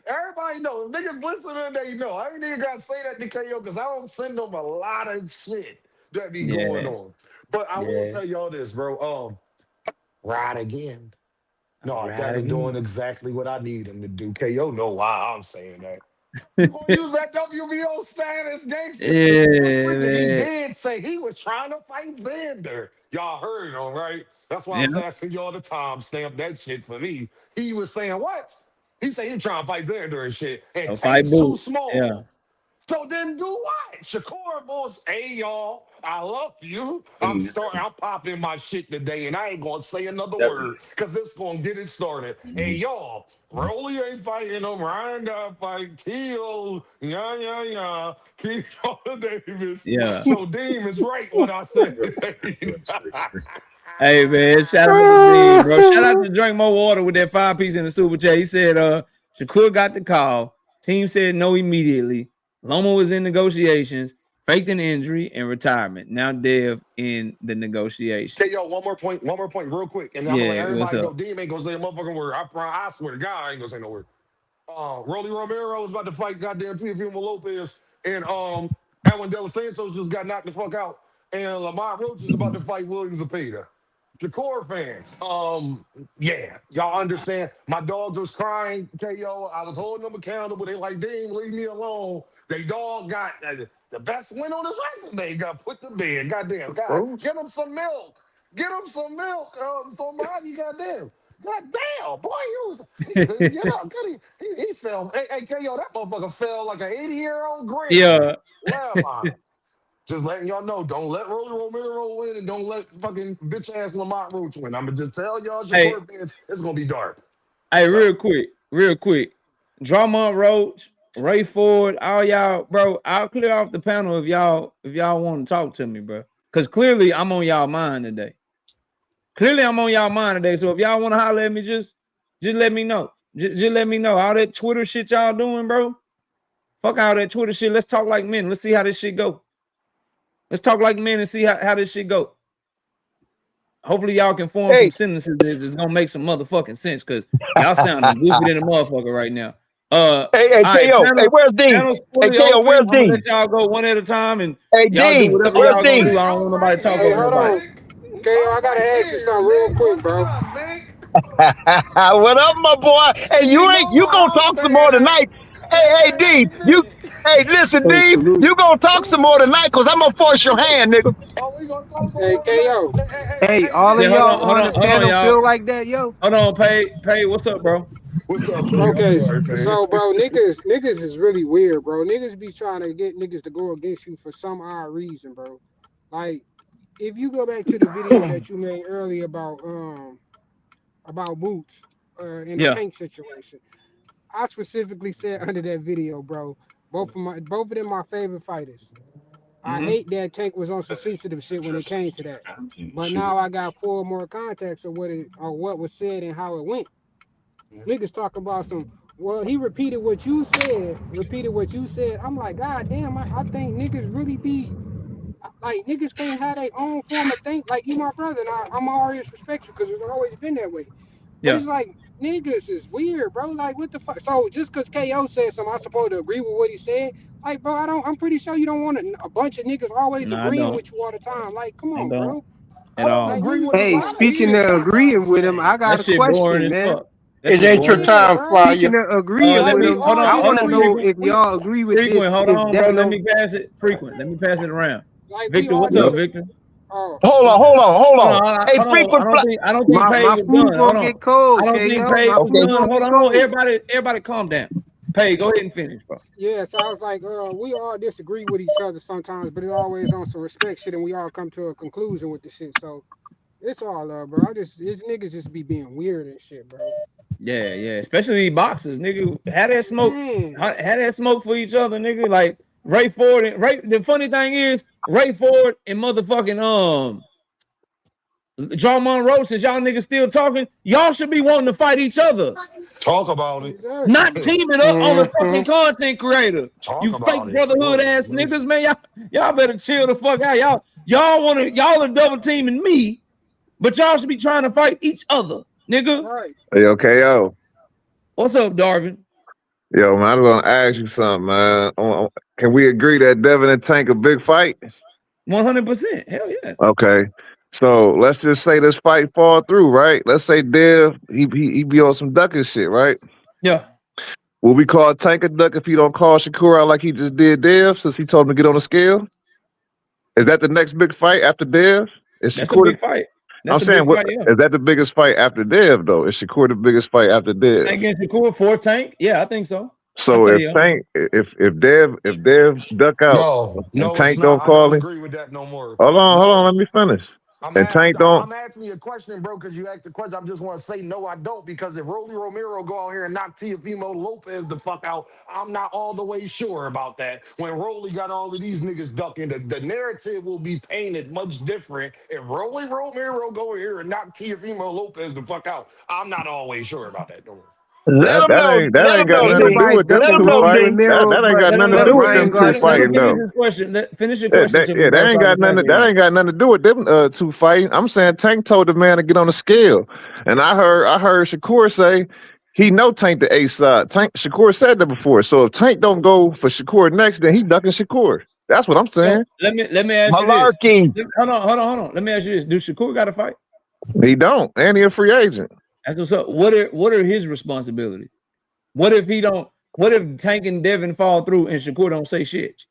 Everybody know. If niggas listening, they know. I ain't even got to say that to KO because I don't send them a lot of shit that be going on. But I will tell y'all this, bro. Ride again. No, Devin doing exactly what I need him to do. KO know why I'm saying that. You gonna use that WBO status, gangster? He did say he was trying to fight Bender. Y'all heard him, right? That's why I was asking y'all to timestamp that shit for me. He was saying what? He said he trying to fight Bender and shit. And Tank's too small. Yeah. So then do what? Shakur Bulls, hey y'all, I love you. I'm popping my shit today, and I ain't gonna say another word because this gonna get it started. Hey y'all, Rolly ain't fighting him. Ryan got fight T.O. Keith Davis. Yeah. So Dean is right when I said. Hey man, shout out to Dean, bro. Shout out to Drink More Water with that 5-piece in the super chat. He said, Shakur got the call. Team said no immediately. Loma was in negotiations, faked an injury and retirement. Now Dev in the negotiation. Okay, yo, one more point real quick. And I'm gonna let everybody know Dean ain't gonna say a motherfucking word. I swear to God, I ain't gonna say no word. Rolly Romero was about to fight goddamn Teofimo Lopez, and Edwin De Los Santos just got knocked the fuck out. And Lamont Roach is about to fight Williams Zepeda. Shakur fans, y'all understand. My dogs was crying, KO. I was holding them accountable. They like, Dean, leave me alone. They dog got the best win on his resume. He got put to bed. Goddamn, God, get him some milk. Get him some milk. Somebody, goddamn. Goddamn, boy, he fell. Hey, KO, that motherfucker fell like an 80-year-old grave. Yeah. Landmine. Just letting y'all know, don't let Rolly Romero win and don't let fucking bitch-ass Lamont Roach win. I'm going to just tell y'all, Shakur fans, it's going to be dark. Hey, real quick. Drawmont Roach, Ray Ford, all y'all, bro, I'll clear off the panel if y'all want to talk to me, bro. Because clearly I'm on y'all mind today. So if y'all want to holler at me, just let me know. Just let me know. All that Twitter shit y'all doing, bro. Fuck all that Twitter shit. Let's talk like men. Let's see how this shit go. Let's talk like men and see how this shit go. Hopefully y'all can form some sentences that's gonna make some motherfucking sense, because y'all sounding goofy than a motherfucker right now. Hey, KO. Hey, where's D? Hey, KO, where's D? Let y'all go one at a time, and hey, y'all D, do whatever y'all gonna do. I don't want nobody talking over nobody. KO, I gotta ask you something real quick, bro. What up, my boy? Hey, you gonna talk some more tonight? Hey, D, listen, D, you gonna talk some more tonight? Cause I'm gonna force your hand, nigga. Hey, KO. Hey, all of y'all on the panel feel like that, yo? Hold on, Pay, what's up, bro? What's up, bro? Okay, so bro, niggas is really weird, bro. Niggas be trying to get niggas to go against you for some odd reason, bro. Like, if you go back to the video that you made earlier about Boots in the Tank situation, I specifically said under that video, bro, both of them my favorite fighters. I hate that Tank was on some sensitive shit when it came to that. But now I got 4 more context of what was said and how it went. Niggas talk about well, he repeated what you said. I'm like, God damn, I think niggas really be like, niggas can't have their own form of think. Like, you my brother, and I'm always respect you because it's always been that way. But it's like, niggas is weird, bro. Like, what the fuck? So just because KO said something, I'm supposed to agree with what he said? Like, bro, I'm pretty sure you don't want a bunch of niggas always agreeing with you all the time. Like, come on, bro. At all. Hey, speaking of agreeing with him, I got a question, man. It ain't your time, Flyer. Speaking of agreeing with him, I want to know if y'all agree with this. Hold on, bro. Let me pass it. Frequent. Let me pass it around. Victor, what's up, Victor? Hold on. Hey, Frequent. I don't think Pay my was food done. gonna get cold. I don't think Pay was done. Hold on. Everybody calm down. Pay, go ahead and finish, bro. Yeah, so I was like, we all disagree with each other sometimes, but it always on some respect shit, and we all come to a conclusion with the shit. So it's all love, bro. These niggas just be being weird and shit, bro. Yeah, especially these boxers, nigga. Had that smoke for each other, nigga. Like Ray Ford and Ray. The funny thing is, Ray Ford and motherfucking Drawmont Roach, since y'all niggas still talking, y'all should be wanting to fight each other. Talk about it. Not teaming up on a fucking content creator. You fake brotherhood ass niggas, man. Y'all better chill the fuck out. Y'all are double teaming me, but y'all should be trying to fight each other, nigga. Right. Yo, KO. What's up, Darvin? Yo, man, I was gonna ask you something, man. Can we agree that Devin and Tank a big fight? 100%. Hell yeah. Okay. So let's just say this fight fall through, right? Let's say Dev, he be on some ducking shit, right? Yeah. Will we call Tank a duck if he don't call Shakur out like he just did Dev, since he told him to get on the scale? Is that the next big fight after Dev? That's a big fight. I'm saying, is that the biggest fight after Dev, though? Is Shakur the biggest fight after Dev? Tank against Shakur for Tank? Yeah, I think so. So if Dev duck out, and Tank don't call him. Agree with that no more. Hold on, let me finish. I'm asking you a question, bro, because you asked the question. I just want to say no, I don't, because if Rolly Romero go out here and knock Teofimo Lopez the fuck out, I'm not all the way sure about that. When Rolly got all of these niggas ducking, the narrative will be painted much different. If Rolly Romero go here and knock Teofimo Lopez the fuck out, I'm not always sure about that, though. That ain't got nothing to do with them two fighting. That ain't got nothing to do with them two fighting, though. Finish your question. Yeah, that ain't got nothing to do with them two fighting. I'm saying Tank told the man to get on the scale, and I heard Shakur say he know Tank the A side. Shakur said that before. So if Tank don't go for Shakur next, then he ducking Shakur. That's what I'm saying. So let me ask you this. Hold on. Let me ask you this. Do Shakur got to fight? He don't, and he a free agent. That's what's up. What are his responsibilities? What if Tank and Devin fall through and Shakur don't say shit?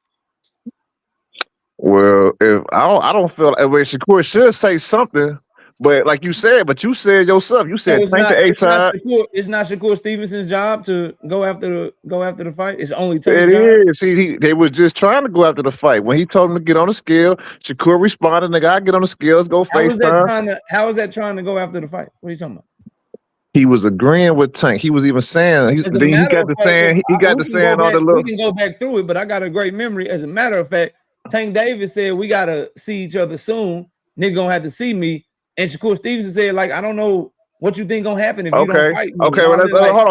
Well, if I don't feel like Shakur should say something, but like you said yourself, you said Tank the A side. It's not Shakur Stevenson's job to go after the fight. It's only Tank's job. It is. They was just trying to go after the fight. When he told him to get on the scale, Shakur responded, "The guy get on the scales, go FaceTime." How is that trying to go after the fight? What are you talking about? He was agreeing with Tank. He was even saying he got to saying all the little. We can go back through it, but I got a great memory. As a matter of fact, Tank Davis said we gotta see each other soon. Nigga gonna have to see me. And Shakur Stevenson said, like, I don't know what you think gonna happen if you don't fight me. Okay, well,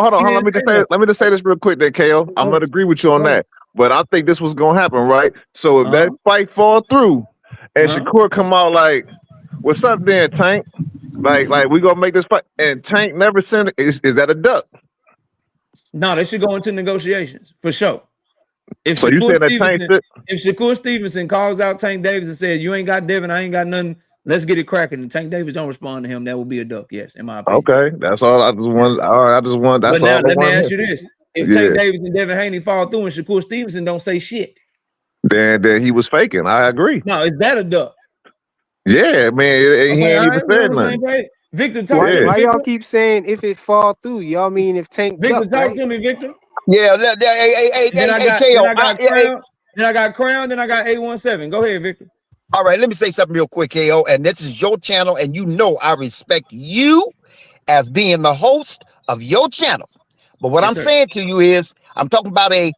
hold on. Let me just say this real quick, there, KO. I'm gonna agree with you on that. but I think this was gonna happen, right? So if that fight fall through, and Shakur come out like, "What's up, then, Tank? Like we gonna make this fight," and Tank never sent it. Is that a duck? No, they should go into negotiations for sure. If so you saying that Tank? If Shakur Stevenson calls out Tank Davis and says, "You ain't got Devin, I ain't got nothing. Let's get it cracking," and Tank Davis don't respond to him, that will be a duck. Yes, in my opinion. Okay, that's all. I just want. All right, I just want. That's but now all let me ask you this: if Tank Davis and Devin Haney fall through and Shakur Stevenson don't say shit, then he was faking. I agree. No, is that a duck? Yeah, man. He ain't even said nothing. Victor, talk why, to me. Why y'all keep saying if it fall through? Y'all mean if Tank Victor, duck, talk right? to me, Victor. Yeah, hey, Then I got Crown, then I got 817. Go ahead, Victor. All right, let me say something real quick, KO. And this is your channel, and you know I respect you as being the host of your channel. But what I'm saying to you is, I'm talking about I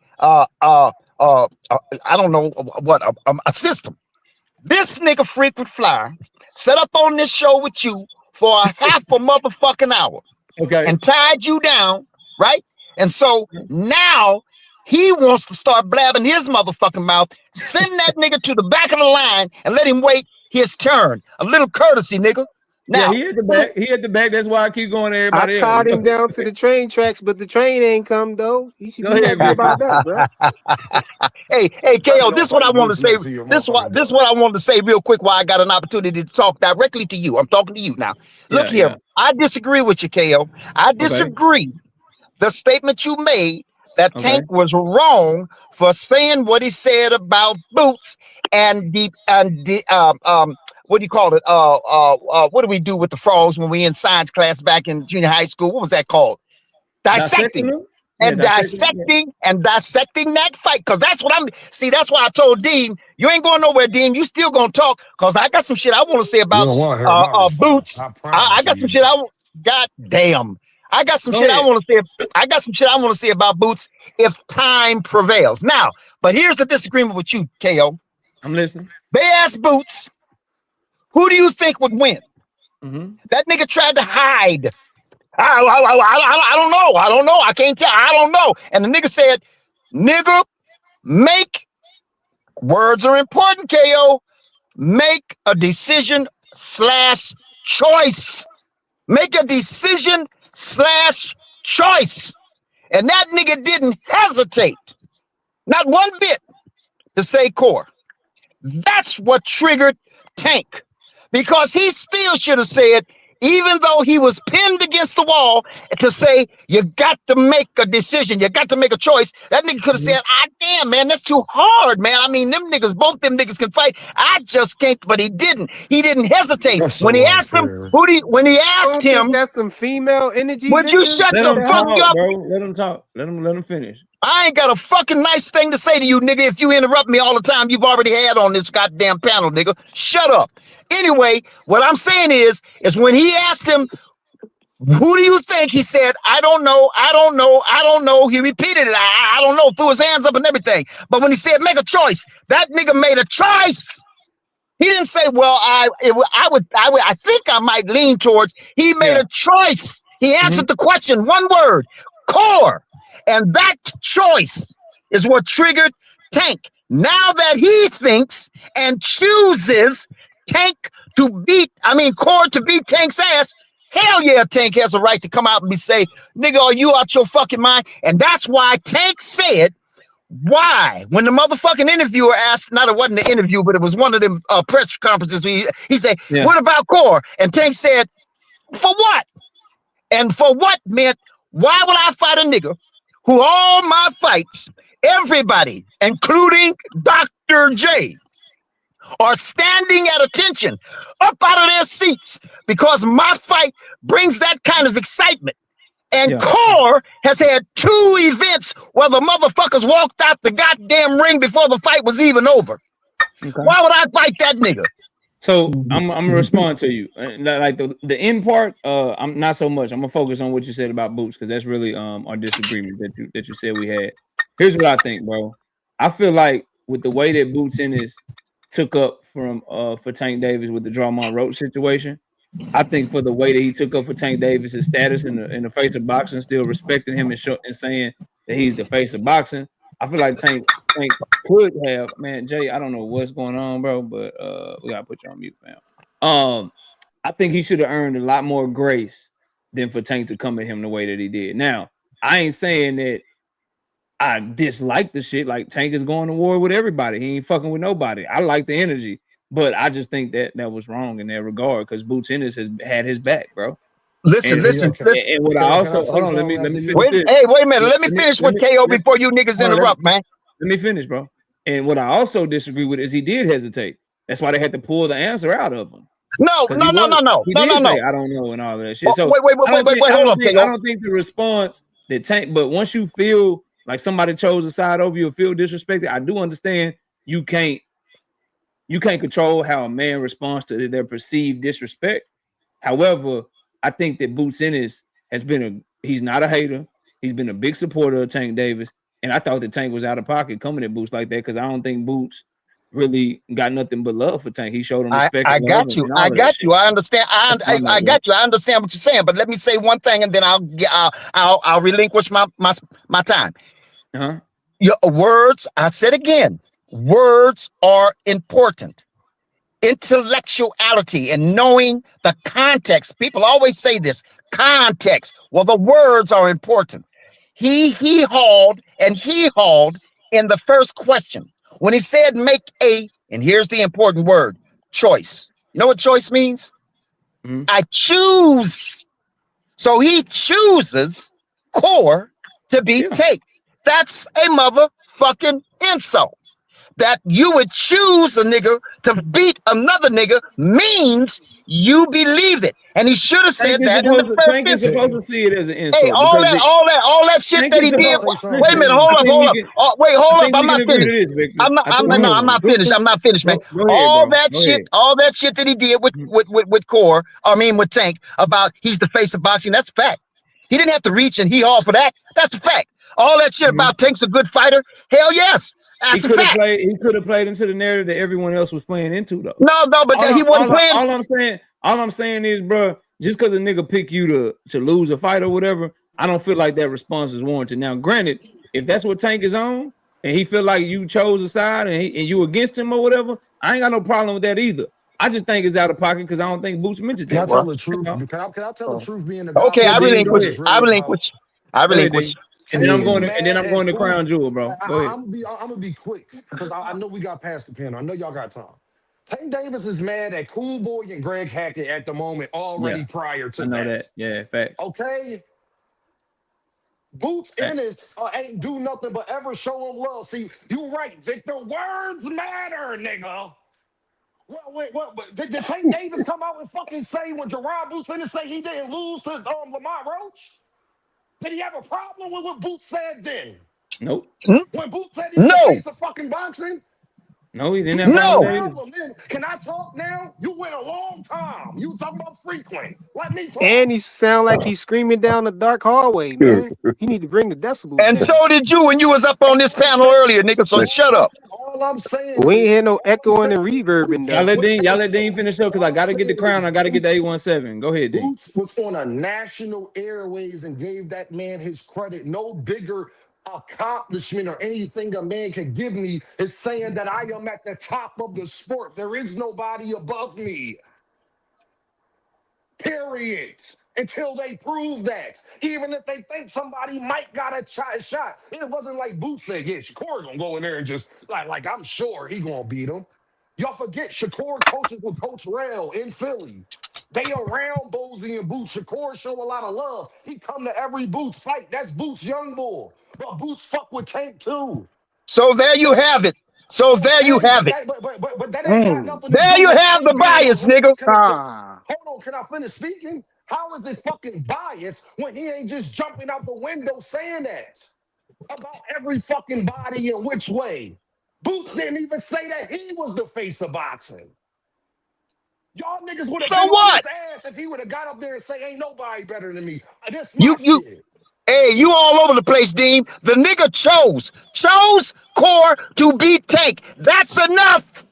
don't know what a system. This nigga frequent flyer set up on this show with you for a half a motherfucking hour, and tied you down, right? And so now he wants to start blabbing his motherfucking mouth. Send that nigga to the back of the line and let him wait his turn. A little courtesy, nigga. Now he at the back. He at the back. That's why I keep going to everybody else. I tied him down to the train tracks, but the train ain't come though. You should be happy about that, bro. Hey, KO, this is what I want to say. This is what I wanted to say real quick while I got an opportunity to talk directly to you. I'm talking to you now. Look here. I disagree with you, KO. I disagree. The statement you made that Tank was wrong for saying what he said about Boots and what do you call it? What do we do with the frogs when we in science class back in junior high school? What was that called? Dissecting. Dissecting that fight. Because that's what that's why I told Dean, you ain't going nowhere, Dean. You still gonna talk, because I got some shit I want to say about Boots. I got some shit God damn. I got some shit I want to say. I got some shit I want to say about Boots if time prevails. Now, but here's the disagreement with you, KO. I'm listening. They asked Boots, who do you think would win? That nigga tried to hide. I don't know. I don't know. I can't tell. I don't know. And the nigga said, nigga, make, words are important, KO. Make a decision / choice. Make a decision / choice. And that nigga didn't hesitate, not one bit, to say core. That's what triggered Tank, because he still should have said, even though he was pinned against the wall, to say, you got to make a decision, you got to make a choice. That nigga could have said, damn, man, that's too hard, man. I mean, both them niggas can fight. I just can't, but he didn't. He didn't hesitate. When he asked him, when he asked him, that's some female energy. Would you shut the fuck up? Bro. Let him talk. Let him finish. I ain't got a fucking nice thing to say to you, nigga. If you interrupt me all the time you've already had on this goddamn panel, nigga. Shut up. Anyway, what I'm saying is when he asked him, who do you think? He said, I don't know. He repeated it. I don't know. Threw his hands up and everything. But when he said make a choice, that nigga made a choice. He didn't say, well, I think I might lean towards. He made a choice. He answered the question, one word, core. And that choice is what triggered Tank. Now that he thinks and chooses Core to beat Tank's ass, hell yeah, Tank has a right to come out and say, nigga, are you out your fucking mind? And that's why Tank said, why? When the motherfucking interviewer asked, not it wasn't the interview, but it was one of them press conferences, he said, what about Core? And Tank said, for what? And for what meant, why would I fight a nigga who all my fights, everybody, including Dr. J, are standing at attention, up out of their seats, because my fight brings that kind of excitement. And Core has had 2 events where the motherfuckers walked out the goddamn ring before the fight was even over. Why would I fight that nigga? So I'm gonna respond to you. Like the end part, I'm not so much. I'm gonna focus on what you said about Boots, because that's really our disagreement that you said we had. Here's what I think, bro. I feel like with the way that Boots Ennis took up for Tank Davis with the Drawmont Roach situation, I think for the way that he took up for Tank Davis' status in the face of boxing, still respecting him and saying that he's the face of boxing, I feel like Tank Tank could have, man, Jay, I don't know what's going on, bro, but we gotta put you on mute, fam. I think he should have earned a lot more grace than for Tank to come at him the way that he did. Now, I ain't saying that I dislike the shit. Like, Tank is going to war with everybody. He ain't fucking with nobody. I like the energy, but I just think that was wrong in that regard because Boots Ennis has had his back, bro. Listen. And what I also hold on, let me finish this. Wait a minute. Let me finish with KO before you niggas interrupt, man. Let me finish, bro. And what I also disagree with is he did hesitate. That's why they had to pull the answer out of him. No. He did say, I don't know and all that shit. So wait, hold up, KO. I don't think the response that Tank, but once you feel like somebody chose a side over you or feel disrespected, I do understand you can't control how a man responds to their perceived disrespect. However, I think that Boots Ennis he's not a hater. He's been a big supporter of Tank Davis. And I thought that Tank was out of pocket coming at Boots like that because I don't think Boots really got nothing but love for Tank. He showed him respect. I got you. I understand. I got you. I understand what you're saying. But let me say one thing, and then I'll relinquish my time. Uh-huh. Your words. I said again, words are important. Intellectuality and knowing the context. People always say this context. Well, the words are important. He hauled in the first question when he said make a, and here's the important word, choice. You know what choice means? Mm-hmm. I choose. So he chooses Core to beat Take. That's a motherfucking insult. That you would choose a nigga to beat another nigga means you believe it. And he should have said that in the first Tank is supposed to see it as an insult. Hey, all that shit that he did. Wait a minute, hold up. Hold up. I'm not finished. I'm not finished, man. All that shit that he did with Core, with Tank, about he's the face of boxing, that's a fact. He didn't have to reach and he all for that. That's a fact. All that shit about Tank's a good fighter, hell yes. He could have played into the narrative that everyone else was playing into, though. No, but he wasn't playing. All I'm saying is, bro, just because a nigga pick you to lose a fight or whatever, I don't feel like that response is warranted. Now, granted, if that's what Tank is on, and he feel like you chose a side and you against him or whatever, I ain't got no problem with that either. I just think it's out of pocket because I don't think Boots mentioned that. Can I tell the truth? Can I tell the truth? Being the guy. Okay, I relinquish. And then I'm going to Crown Jewel, bro. Go ahead. I'm gonna be quick because I know we got past the panel. I know y'all got time. Tank Davis is mad at Cool Boy and Greg Hackett at the moment already prior to that. I know that. Yeah, fact. Okay. Boots Ennis ain't do nothing but ever show him love. See, you right, Victor. Words matter, nigga. Well, did Tank Davis come out and fucking say when Jaron Boots Ennis say he didn't lose to Lamont Roach? Did he have a problem with what Boots said then? Nope. When Boots said he's the face of fucking boxing? No, he didn't have a problem. Can I talk now? You went a long time. You talking about frequent. Let me talk. And he sound like he's screaming down the dark hallway, man. You need to bring the decibels and down. So did you when you was up on this panel earlier, nigga, so shut up. All I'm saying we ain't had no echoing and reverbing. Y'all let Dean finish up because I got to get the crown. I got to get the 817. Go ahead, Dean. Boots was on a national airways and gave that man his credit. No bigger accomplishment or anything a man can give me is saying that I am at the top of the sport. There is nobody above me. Period. Until they prove that. Even if they think somebody might got a shot. It wasn't like Boots said, yeah, Shakur gonna go in there and just like I'm sure he gonna beat him. Y'all forget Shakur coaches with Coach Rail in Philly. They around Bozy and Boots. Shakur show a lot of love. He come to every Boots fight. That's Boots young boy. But Boots fuck with Tank too. So there you have it. But that ain't got nothing to do there you have the bias, nigga. Hold on, can I finish speaking? How is it fucking biased when he ain't just jumping out the window saying that? About every fucking body and which way. Boots didn't even say that he was the face of boxing. Y'all niggas would have been on his ass if he would have got up there and say, ain't nobody better than me. This my shit. Hey, you all over the place, Dean. The nigga chose Core to beat Tank. That's enough.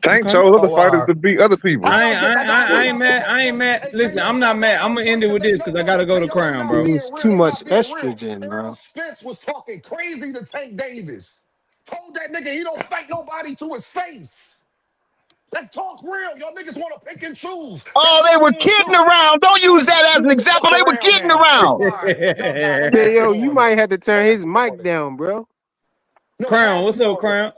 Tank chose other fighters to beat other people. I ain't mad. Listen, I'm not mad. I'm gonna end it with this because I gotta go to Crown, bro. It's too much estrogen, bro. Spence was talking crazy to Tank Davis. Told that nigga he don't fight nobody to his face. Let's talk real. Y'all niggas want to pick and choose. Oh, That's they all were it is kidding to it. around. Don't use that as an Let's example. fuck They were around kidding now. around. All right, y'all got it. Hey, Pass it yo, you on. might have to turn Pass his it mic on. down, bro. No, Crown, pass what's it up, on. Crown?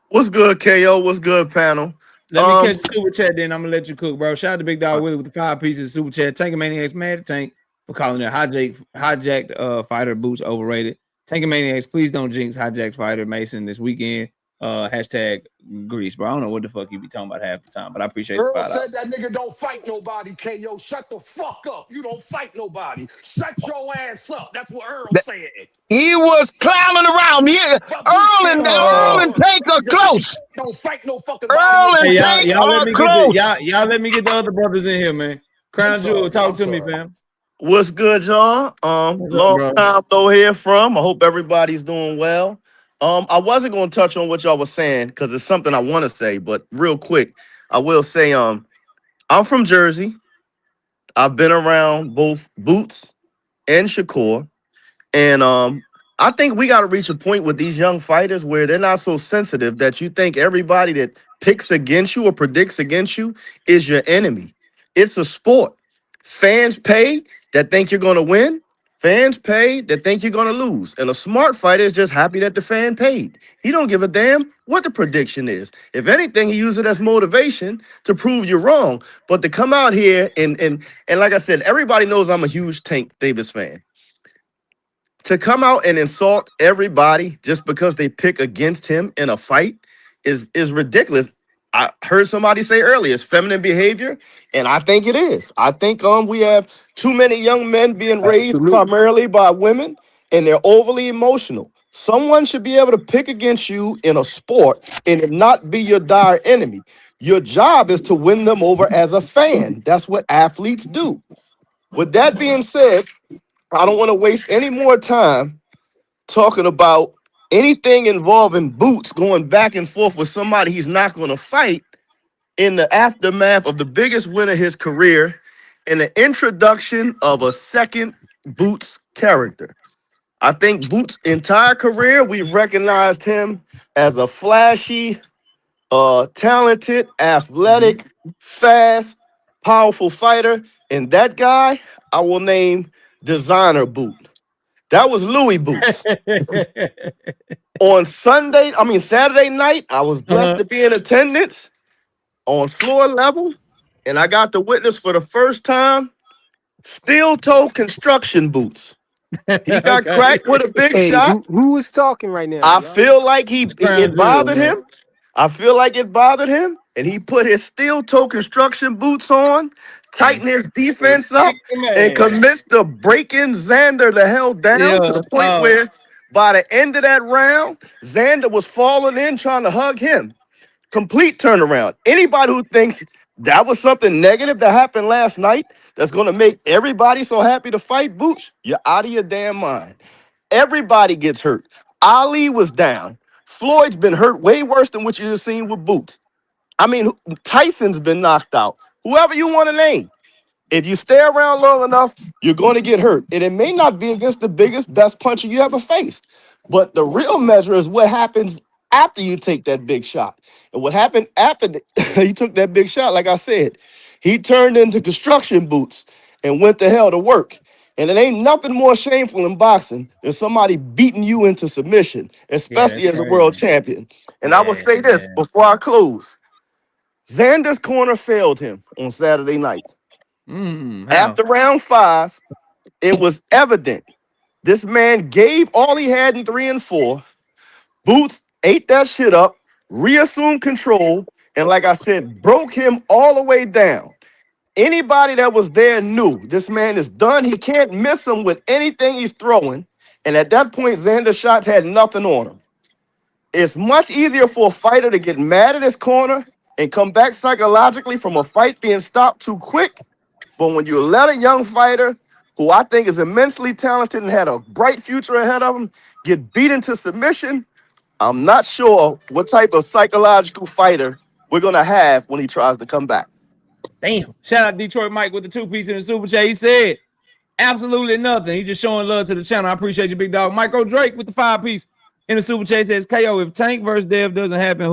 What's good, KO? What's good, panel? Let me catch the super chat, then I'm gonna let you cook, bro. Shout out to Big Dog Willie with the 5 pieces of super chat. Tank Maniacs mad at Tank for calling their hijacked fighter boots overrated. Tank Maniacs, please don't jinx hijacked fighter Mason this weekend. Hashtag Grease, bro. I don't know what the fuck you be talking about half the time, but I appreciate the Girl $5. said that nigga don't fight nobody, KO. Shut the fuck up. You don't fight nobody. Shut your ass up. That's what Earl said. He was clowning around. But we can't Earl and Tank are close. don't fight no fucking body. Earl and Hey, Tank y'all let are me get close. y'all let me get the other brothers in here, man. Crown Jewel, talk to me, fam. What's good, y'all? What's up, Long bro? time no hear from. I hope everybody's doing well. I wasn't gonna touch on what y'all was saying because it's something I want to say, but real quick, I will say, I'm from Jersey. I've been around both Boots and Shakur, and I think we got to reach a point with these young fighters where they're not so sensitive that you think everybody that picks against you or predicts against you is your enemy. It's a sport. Fans pay that think you're going to win. Fans pay that think you're going to lose. And a smart fighter is just happy that the fan paid. He don't give a damn what the prediction is. If anything, he uses it as motivation to prove you wrong. But to come out here and like I said, everybody knows I'm a huge Tank Davis fan. To come out and insult everybody just because they pick against him in a fight is ridiculous. I heard somebody say earlier it's feminine behavior, and I think it is. I think we have too many young men being raised Absolutely. primarily by women, and they're overly emotional. Someone should be able to pick against you in a sport and it not be your dire enemy. Your job is to win them over as a fan. That's what athletes do. With that being said, I don't want to waste any more time talking about anything involving Boots going back and forth with somebody he's not going to fight in the aftermath of the biggest win of his career and the introduction of a second Boots character. I think Boots' entire career, we've recognized him as a flashy, talented, athletic, fast, powerful fighter. And that guy, I will name Designer Boot. That was Louis Boots. On Saturday night, I was blessed to be in attendance on floor level, and I got to witness for the first time steel toe construction boots. He got cracked with a big Hey, shot. who is talking right now? I Y'all? feel like Crown it bothered Jewel, man. him. I feel like it bothered him, and he put his steel toe construction boots on, tightened his defense up, and commenced to breaking Xander the hell down to the point where by the end of that round, Xander was falling in trying to hug him. Complete turnaround. Anybody who thinks that was something negative that happened last night that's going to make everybody so happy to fight Boots, you're out of your damn mind. Everybody gets hurt. Ali was down. Floyd's been hurt way worse than what you've seen with Boots. I mean, Tyson's been knocked out. Whoever you want to name. If you stay around long enough, you're going to get hurt. And it may not be against the biggest, best puncher you ever faced. But the real measure is what happens after you take that big shot. And what happened after he took that big shot, like I said, he turned into construction boots and went to hell to work. And it ain't nothing more shameful in boxing than somebody beating you into submission, especially as a world champion. And I will say this before I close. Xander's corner failed him on Saturday night. After round 5, it was evident this man gave all he had in 3 and 4. Boots ate that shit up, reassumed control, and like I said, broke him all the way down. Anybody that was there knew this man is done. He can't miss him with anything he's throwing. And at that point, Xander's shots had nothing on him. It's much easier for a fighter to get mad at his corner and come back psychologically from a fight being stopped too quick. But when you let a young fighter, who I think is immensely talented and had a bright future ahead of him, get beat into submission, I'm not sure what type of psychological fighter we're going to have when he tries to come back. Damn. Shout out Detroit Mike with the 2-piece in the super chat. He said absolutely nothing. He's just showing love to the channel. I appreciate you, big dog. Michael Drake with the 5-piece. In the super chat says KO, if Tank versus Dev doesn't happen,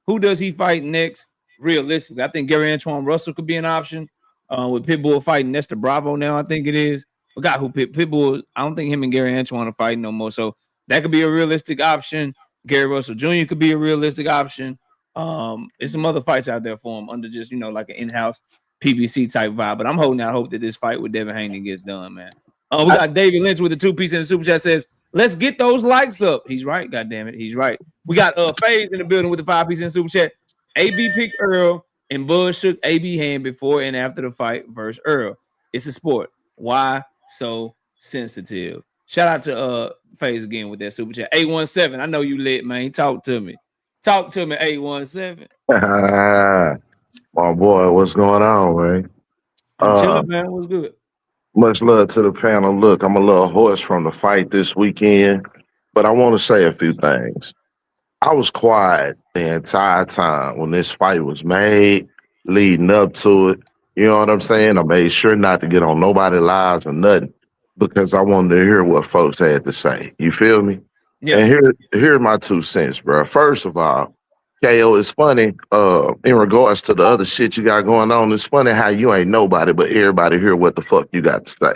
who does he fight next? Realistically, I think Gary Antoine Russell could be an option. With Pitbull fighting Nestor Bravo now, I think it is. Forgot who Pitbull. I don't think him and Gary Antoine are fighting no more. So that could be a realistic option. Gary Russell Jr. could be a realistic option. There's some other fights out there for him under just like an in-house PBC type vibe. But I'm holding out hope that this fight with Devin Haney gets done, man. We got David Lynch with the 2-piece in the super chat says, let's get those likes up. He's right, goddamn it. He's right. We got FaZe in the building with the 5-piece in the super chat. AB picked Earl and Bud shook AB hand before and after the fight versus Earl. It's a sport. Why so sensitive? Shout out to FaZe again with that super chat. 817. I know you lit, man. Talk to me. Talk to me, 817. My boy, what's going on, man? I'm chilling, man. What's good? Much love to the panel. Look, I'm a little hoarse from the fight this weekend, but I want to say a few things. I was quiet the entire time when this fight was made, leading up to it. You know what I'm saying? I made sure not to get on nobody's lives or nothing because I wanted to hear what folks had to say. You feel me? Yeah. And here's my 2 cents, bro. First of all, KO, it's funny, in regards to the other shit you got going on, it's funny how you ain't nobody, but everybody hear what the fuck you got to say.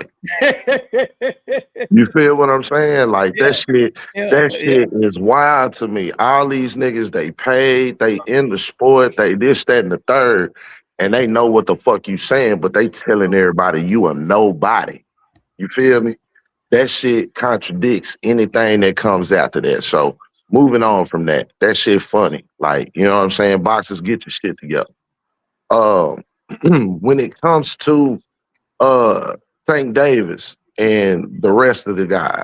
You feel what I'm saying? Like, that shit is wild to me. All these niggas, they paid, they in the sport, they this, that, and the third, and they know what the fuck you saying, but they telling everybody you a nobody. You feel me? That shit contradicts anything that comes after that. So, moving on from that shit funny. Like, you know what I'm saying? Boxers, get your shit together. When it comes to Tank Davis and the rest of the guys,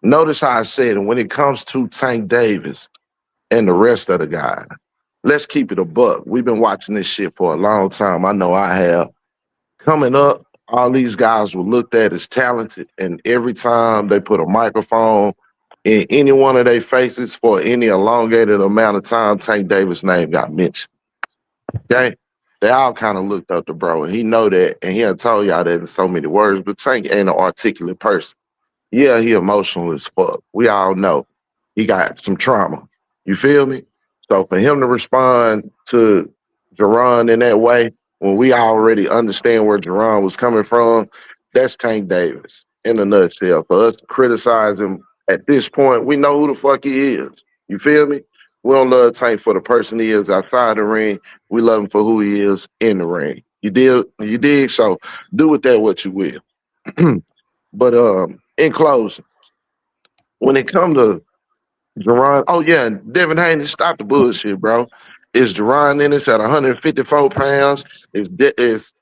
notice how I said, and when it comes to Tank Davis and the rest of the guys, let's keep it a buck. We've been watching this shit for a long time. I know I have. Coming up, all these guys were looked at as talented, and every time they put a microphone in any one of their faces for any elongated amount of time, Tank Davis' name got mentioned. Okay? They all kind of looked up to bro, and he know that, and he done told y'all that in so many words, but Tank ain't an articulate person. Yeah, he emotional as fuck. We all know. He got some trauma. You feel me? So for him to respond to Jaron in that way, when we already understand where Jaron was coming from, that's Tank Davis in a nutshell. For us to criticize him at this point, we know who the fuck he is. You feel me? We don't love Tank for the person he is outside the ring. We love him for who he is in the ring. You dig? So do with that what you will. But in closing, when it comes to Jaron, oh yeah, Devin Haney, stop the bullshit, bro. It's Jaron Ennis at 154 pounds. It's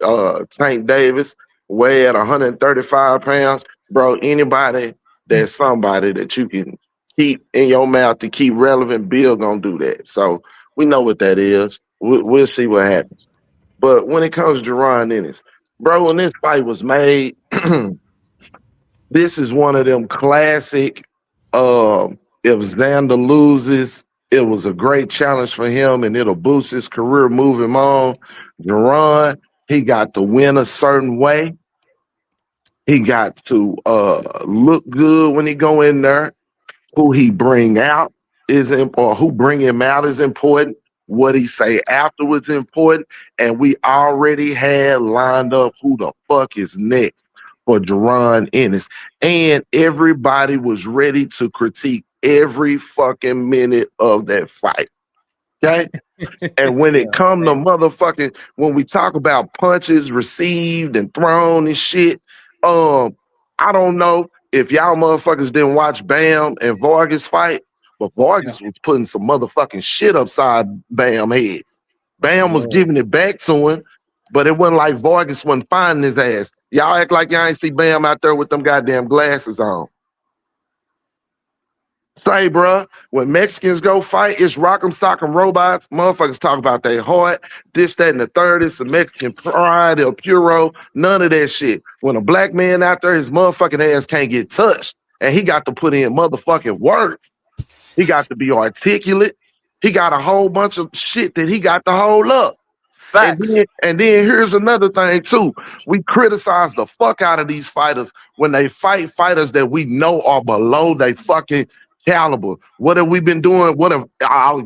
Tank Davis weigh at 135 pounds. Bro, anybody that's somebody that you can keep in your mouth to keep relevant, Bill gonna do that. So we know what that is. We'll see what happens. But when it comes to Jaron Ennis, bro, when this fight was made, this is one of them classic, if Xander loses, it was a great challenge for him and it'll boost his career, move him on. Jaron, he got to win a certain way. He got to look good when he go in there. Who he bring out or who bring him out is important. What he say afterwards is important. And we already had lined up who the fuck is next for Jaron Ennis. And everybody was ready to critique every fucking minute of that fight. Okay? And when it come to motherfucking, when we talk about punches received and thrown and shit, I don't know if y'all motherfuckers didn't watch Bam and Vargas fight, but Vargas was putting some motherfucking shit upside Bam head. Bam was giving it back to him, but it wasn't like Vargas wasn't finding his ass. Y'all act like y'all ain't see Bam out there with them goddamn glasses on. Say, bruh, when Mexicans go fight, it's rock'em sock'em robots. Motherfuckers talk about their heart, this, that, and the third. It's a Mexican pride, El Puro, none of that shit. When a black man out there, his motherfucking ass can't get touched, and he got to put in motherfucking work. He got to be articulate. He got a whole bunch of shit that he got to hold up. Facts. And then here's another thing, too. We criticize the fuck out of these fighters when they fight fighters that we know are below they fucking caliber. What have we been doing? What have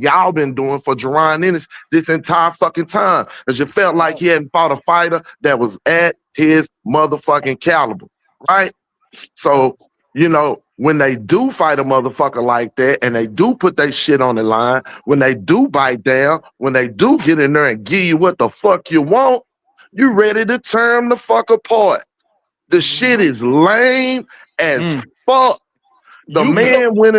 y'all been doing for Jaron Ennis this entire fucking time? Because you felt like he hadn't fought a fighter that was at his motherfucking caliber, right? So, you know, when they do fight a motherfucker like that and they do put their shit on the line, when they do bite down, when they do get in there and give you what the fuck you want, you ready to tear them the fuck apart. The shit is lame as fuck. The man went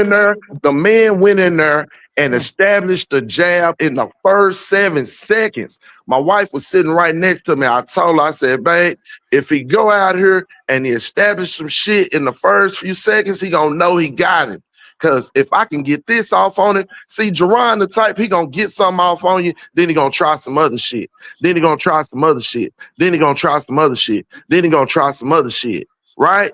in there and established the jab in the first 7 seconds. My wife was sitting right next to me. I told her, I said, babe, if he go out here and he establish some shit in the first few seconds, he gonna know he got him. Because if I can get this off on him, see, Jaron the type, he gonna get something off on you, then he gonna try some other shit. Then he gonna try some other shit. Then he gonna try some other shit. Then he gonna try some other shit, right?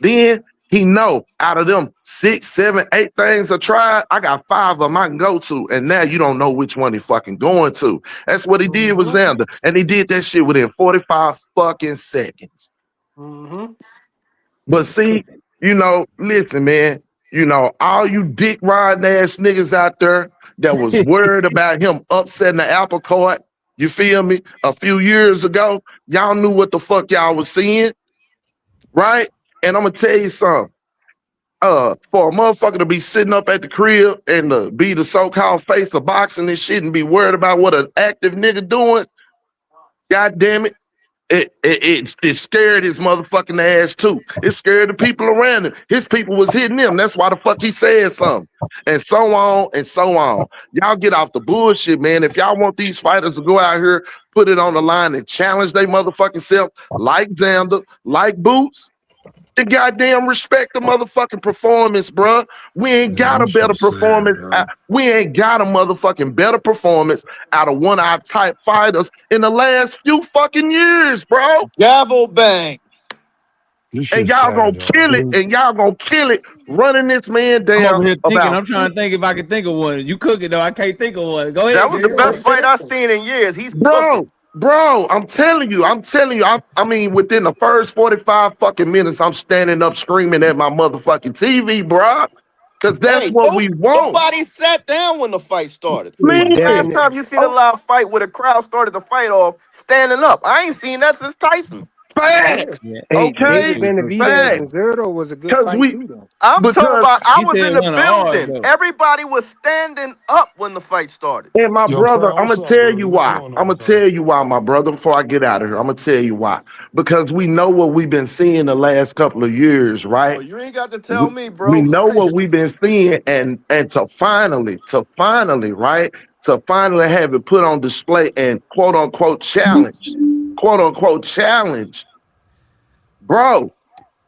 Then he know out of them 6, 7, 8 things I tried, I got 5 of them I can go to, and now you don't know which one he fucking going to. That's what he did with Xander, and he did that shit within 45 fucking seconds. But see, you know, listen, man, you know, all you dick riding ass niggas out there that was worried about him upsetting the apple cart, you feel me? A few years ago, y'all knew what the fuck y'all was seeing, right? And I'm gonna tell you something. For a motherfucker to be sitting up at the crib and to be the so-called face of boxing and shit and be worried about what an active nigga doing, god damn it, it scared his motherfucking ass too. It scared the people around him. His people was hitting him. That's why the fuck he said something. And so on and so on. Y'all get off the bullshit, man. If y'all want these fighters to go out here, put it on the line and challenge they motherfucking self, like Xander, like Boots, and goddamn respect the motherfucking performance, bruh. We ain't got a better performance. We ain't got a motherfucking better performance out of one of our type fighters in the last few fucking years, bro. Gavel bang. And y'all gonna kill it, and y'all gonna kill it running this man down. I'm over here thinking, I'm trying to think if I can think of one. You cooking though, I can't think of one. Go ahead. That was the best fight I've seen in years. He's cooking. Bro, I'm telling you. I mean, within the first 45 fucking minutes, I'm standing up screaming at my motherfucking TV, bro. Because that's what we want. Nobody sat down when the fight started. Man, last time you seen a live fight where the crowd started the fight off standing up? I ain't seen that since Tyson. Facts. Okay. Benavidez and Zerto was a good fight too, though. I'm talking about I was in the building. Everybody was standing up when the fight started. And my brother, I'm going to tell you why. I'm going to tell you why, my brother, before I get out of here. I'm going to tell you why. Because we know what we've been seeing the last couple of years, right? Well, you ain't got to tell me, bro. We know what we've been seeing, and to finally, right? To finally have it put on display and quote unquote challenge, bro,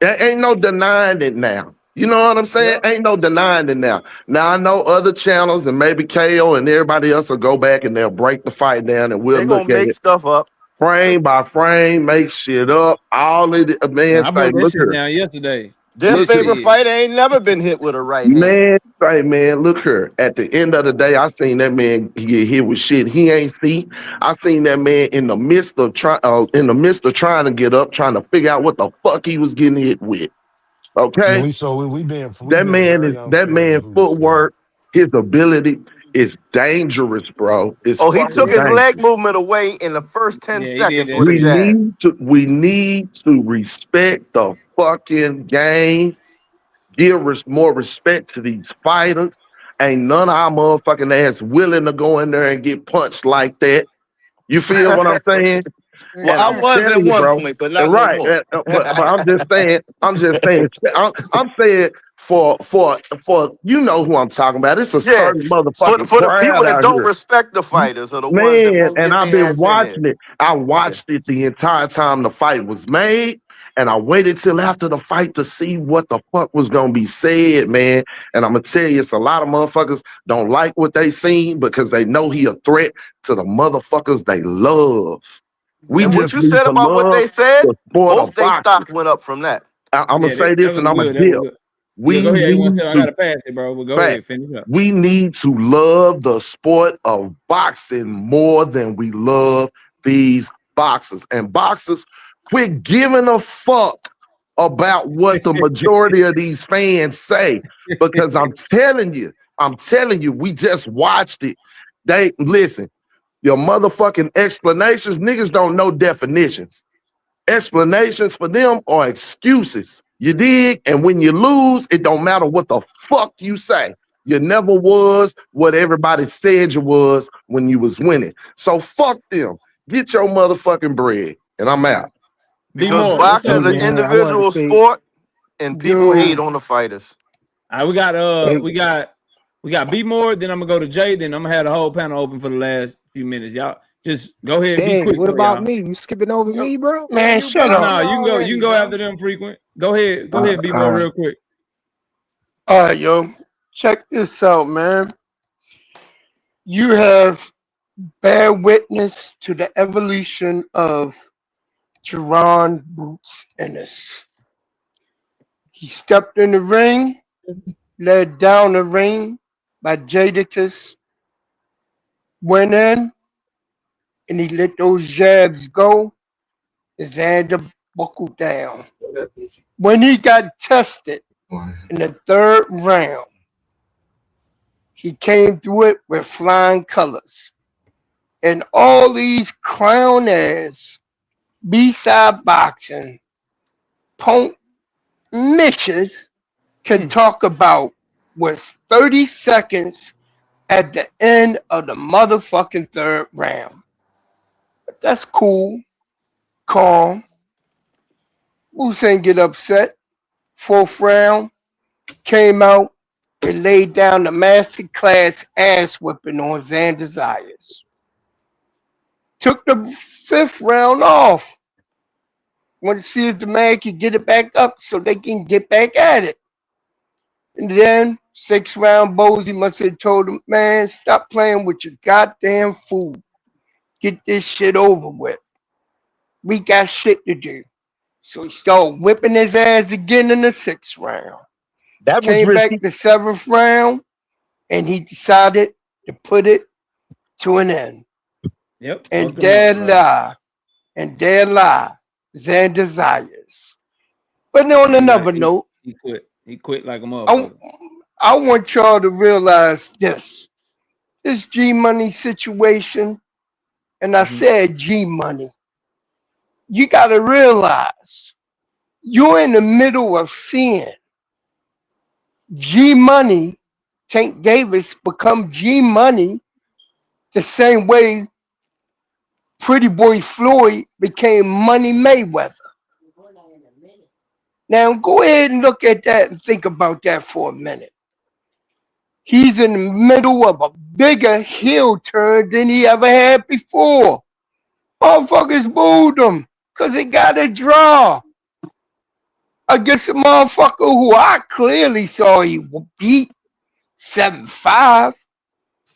there ain't no denying it now. You know what I'm saying? Ain't no denying it now. Now I know other channels and maybe KO and everybody else will go back and they'll break the fight down and we'll look at make it stuff up frame by frame, make shit up. All of it, man. I broke that shit down yesterday. Their favorite fighter ain't never been hit with a right hand. Man, look here. At the end of the day, I seen that man get hit with shit he ain't seen. I seen that man in the midst of trying to get up, trying to figure out what the fuck he was getting hit with. Okay, that man footwork, his ability is dangerous, bro. He took his leg movement away in the first 10 seconds with a jab. We need to respect the fucking game. Give more respect to these fighters. Ain't none of our motherfucking ass willing to go in there and get punched like that. You feel what I'm saying? Well, I was at one point, but not right. no more. But I'm just saying. I'm saying for you know who I'm talking about. It's a certain motherfucking for the crowd people that out don't here. respect the fighters or the Man, ones that and I've been watching it. I watched it the entire time the fight was made. And I waited till after the fight to see what the fuck was gonna be said, man. And I'm gonna tell you, it's a lot of motherfuckers don't like what they seen because they know he a threat to the motherfuckers they love. And what you said about what they said, both they stock went up from that. I'm gonna say this and I'm gonna tell. Go ahead. I gotta pass it, bro. But go ahead, finish up. We need to love the sport of boxing more than we love these boxers. And boxers, quit giving a fuck about what the majority of these fans say, because I'm telling you, we just watched it. They listen, your motherfucking explanations, niggas don't know definitions. Explanations for them are excuses. You dig? And when you lose, it don't matter what the fuck you say. You never was what everybody said you was when you was winning. So fuck them. Get your motherfucking bread. And I'm out. Because more. boxing is an man, I wanted to individual say, sport, and people hate on the fighters. All right, we got B more. Then I'm gonna go to Jay. Then I'm gonna have the whole panel open for the last few minutes. Y'all just go ahead. Be dang, quick. what though, about y'all. me? You skipping over me, bro? Man, shut up. No, you can go after them frequent. Go ahead, B more real quick. All right, yo. Check this out, man. You have bear witness to the evolution of Jaron Boots Ennis. He stepped in the ring, led down the ring by Jadakiss, went in, and he let those jabs go. Xander buckled down. When he got tested in the third round, he came through it with flying colors. And all these clown ass B-side boxing punk Mitches can talk about was 30 seconds at the end of the motherfucking third round. But that's cool, calm. Moose ain't get upset. Fourth round, came out and laid down the masterclass ass whipping on Xander Zayas. Took the fifth round off. Want to see if the man can get it back up so they can get back at it. And then, sixth round, Bozy must have told him, man, stop playing with your goddamn food. Get this shit over with. We got shit to do. So he started whipping his ass again in the sixth round. That was Came risky. back the seventh round, and he decided to put it to an end. Yep. And there lie, Xander Zayas. But on another note, he quit. He quit like a motherfucker. I want y'all to realize this G Money situation, and I said G Money. You got to realize you're in the middle of seeing G Money, Tank Davis, become G Money the same way Pretty Boy Floyd became Money Mayweather. Now go ahead and look at that and think about that for a minute. He's in the middle of a bigger heel turn than he ever had before. Motherfuckers booed him because he got a draw against a motherfucker who I clearly saw he would beat 7-5.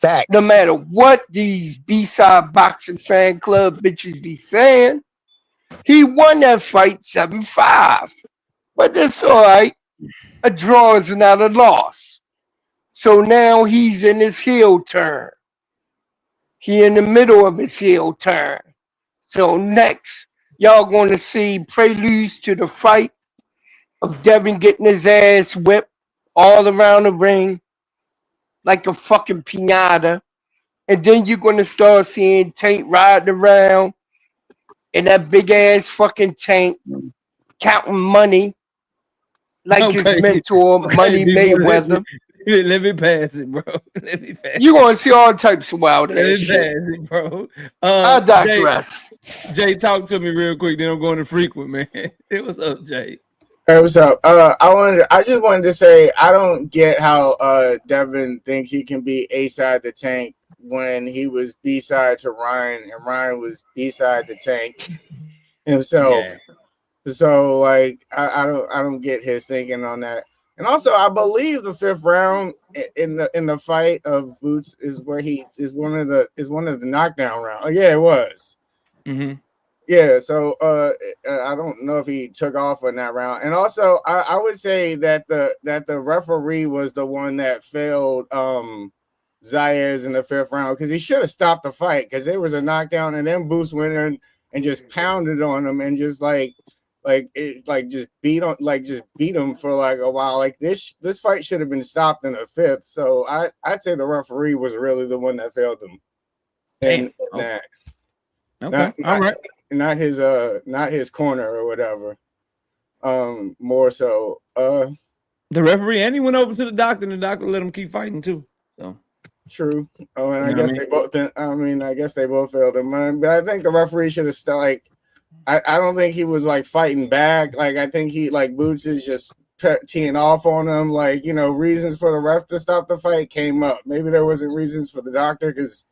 Facts. No matter what these B-side boxing fan club bitches be saying, he won that fight 7-5. But that's all right. A draw is not a loss. So now he's in his heel turn. He in the middle of his heel turn. So next, y'all going to see preludes to the fight of Devin getting his ass whipped all around the ring like a fucking pinata. And then you're going to start seeing Tank riding around in that big ass fucking tank counting money like his mentor, Money Mayweather. Let me pass it, bro. Let me pass You're going to see all types of wild ass Let me shit. pass it, bro. I digress. Jay, talk to me real quick. Then I'm going to frequent, man. What's up, Jay? Hey, what's up? I just wanted to say I don't get how Devin thinks he can be A side the Tank when he was B side to Ryan and Ryan was B side the Tank himself. Yeah. So like I don't get his thinking on that. And also I believe the fifth round in the fight of Boots is where he is one of the knockdown rounds. Oh yeah, it was. Mm-hmm. Yeah, so I don't know if he took off on that round. And also I would say that the referee was the one that failed Zayas in the fifth round because he should have stopped the fight because there was a knockdown and then Boots went in and just pounded on him and just like just beat him for like a while. Like this fight should have been stopped in the 5th. So I'd say the referee was really the one that failed him. And that. Okay. All right. Not his corner or whatever. More so. The referee, and he went over to the doctor, and the doctor let him keep fighting too. So true. Oh, and I guess they both. I guess they both failed him. But I think the referee should have still like. I don't think he was like fighting back. Like I think he like Boots is just teeing off on him. Like reasons for the ref to stop the fight came up. Maybe there wasn't reasons for the doctor because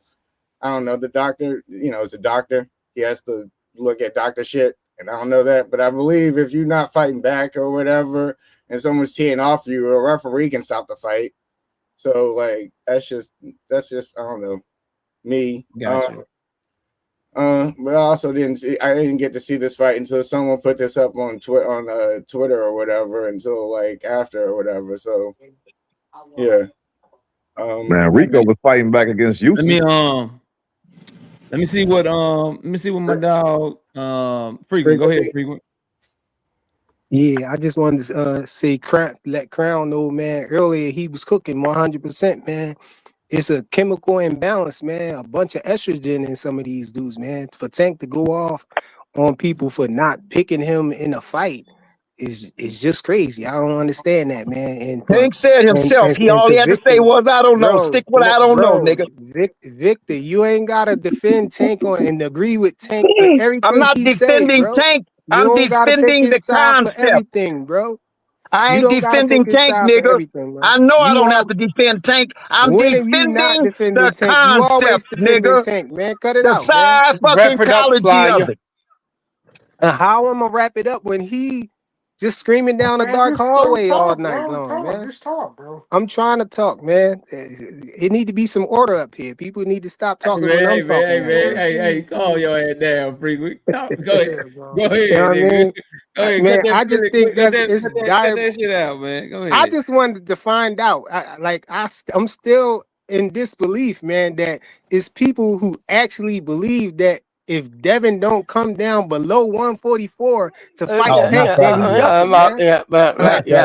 I don't know. The doctor, is a doctor. He has to look at doctor shit, and I don't know that. But I believe if you're not fighting back or whatever, and someone's teeing off you, a referee can stop the fight. So like that's just I don't know me. Gotcha. But I also didn't get to see this fight until someone put this up on Twitter or whatever until like after or whatever. So yeah. Man, Rico was fighting back against you. Let me see what my dog Frequent. Go ahead, Frequent. Yeah, I just wanted to say let Crown know, man. Earlier he was cooking 100%, man. It's a chemical imbalance, man. A bunch of estrogen in some of these dudes, man. For Tank to go off on people for not picking him in a fight is just crazy. I don't understand that, man. And Tank said himself, all he had to say was, I don't know. Stick with I don't know, nigga. Victor, you ain't gotta defend Tank and agree with Tank for everything. I'm not defending Tank. I'm defending the concept. For everything, bro. I ain't defending Tank, nigga. I know I don't have to defend Tank. I'm defending the concept, nigga. Tank, man. Cut it the out, side fucking psychology of it. How am I wrap it up when he just screaming down a dark hallway all night long, man? Just talk, bro. I'm trying to talk, man. It need to be some order up here. People need to stop talking when I'm talking. Hey, calm your ass down, Frequent. Go ahead. Go ahead. You know what I mean? Go ahead, man, I just think cut it's that shit out, man. Go ahead. I just wanted to find out. I'm still in disbelief, man, that it's people who actually believe that if Devin don't come down below 144 to fight Tank, then he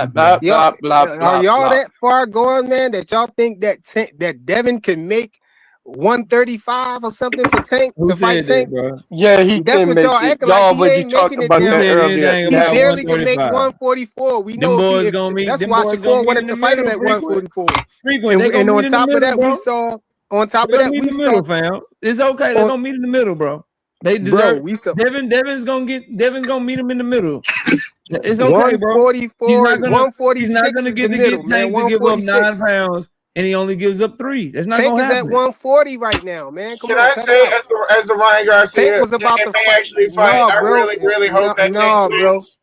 ducking, Are y'all that far going, man, that y'all think that Devin can make 135 or something for Tank to fight Tank? Bro? Yeah, that's what y'all acting like. He ain't making it down. He barely can make 144. We know that's why Shakur wanted to fight him at 144. And on top of that, we saw. Fam. It's okay. They're gonna meet in the middle, bro. They deserve. Devin's gonna meet him in the middle. It's okay, bro. 144, he's not gonna get Tank to give up 9 pounds. And he only gives up 3. That's not Tank gonna is happen. at 140 right now, man. Can I say, as the Ryan Garcia, Tank was about to actually fight? I really hope that Tank wins.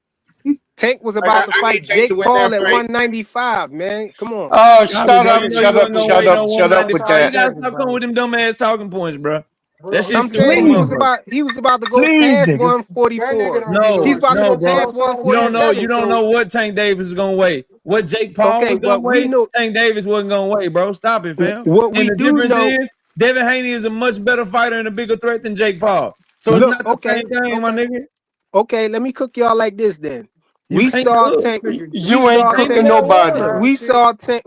Tank was about to fight Jake Paul at 195, man. Come on. Oh, shut up with that. You gotta stop coming with them dumb ass talking points, bro. That I'm saying he was about to go past 144. No, he's about to go past 147. You don't know what Tank Davis is gonna weigh. What Jake Paul was gonna weigh, Tank Davis wasn't gonna weigh, bro. Stop it, fam. The difference is Devin Haney is a much better fighter and a bigger threat than Jake Paul. So it's not the same thing, my nigga. Okay, let me cook y'all like this then. We saw Tank. You ain't cooking nobody. We saw Tank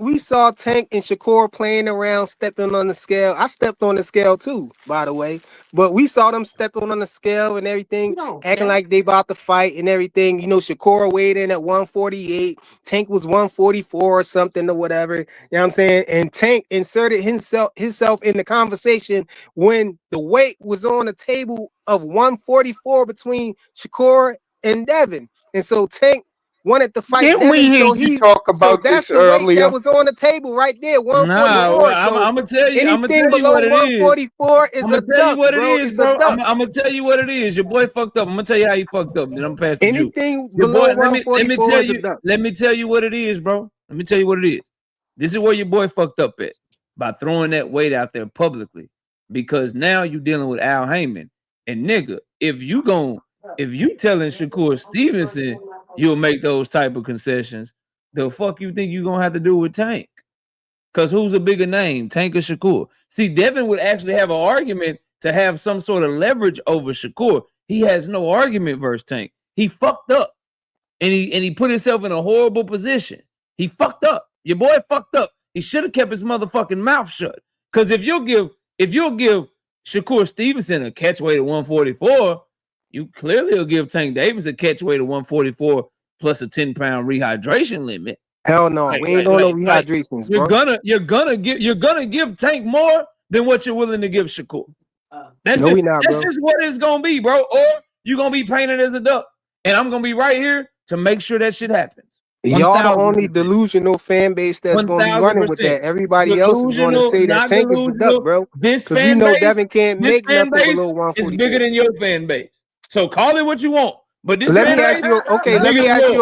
and Shakur playing around, stepping on the scale. I stepped on the scale too, by the way. But we saw them stepping on the scale and everything, acting like they about to fight and everything. Shakur weighed in at 148. Tank was 144 or something or whatever. You know what I'm saying? And Tank inserted himself in the conversation when the weight was on the table of 144 between Shakur and Devin. And so Tank wanted to fight. Didn't we hear you talk about this earlier? That was on the table right there. 144. I'm gonna tell you. Anything below 144 is a duck, bro. I'm gonna tell you what it is. Your boy fucked up. I'm gonna tell you how he fucked up. Then I'm gonna pass the juke. Anything below 144 is a duck. Let me tell you what it is, bro. Let me tell you what it is. This is where your boy fucked up at by throwing that weight out there publicly, because now you dealing with Al Heyman. And nigga, if you telling Shakur Stevenson you'll make those type of concessions, the fuck you think you gonna have to do with Tank? Because who's a bigger name, Tank or Shakur? See, Devin would actually have an argument to have some sort of leverage over Shakur. He has no argument versus Tank. he fucked up, and he put himself in a horrible position. He fucked up. Your boy fucked up. He should have kept his motherfucking mouth shut. Because if you'll give Shakur Stevenson a catch weight of 144, you clearly will give Tank Davis a catch weight of 144 plus a 10-pound rehydration limit. Hell no, we ain't doing no rehydrations, bro. You're gonna give Tank more than what you're willing to give Shakur. That's just what it's gonna be, bro. Or you're gonna be painted as a duck, and I'm gonna be right here to make sure that shit happens. Y'all the only delusional fan base that's gonna be running with that. Everybody else is gonna say that Tank is the duck, bro. Because we know Devin can't make nothing below 144. It's bigger than your fan base. So call it what you want. But this let me ask you a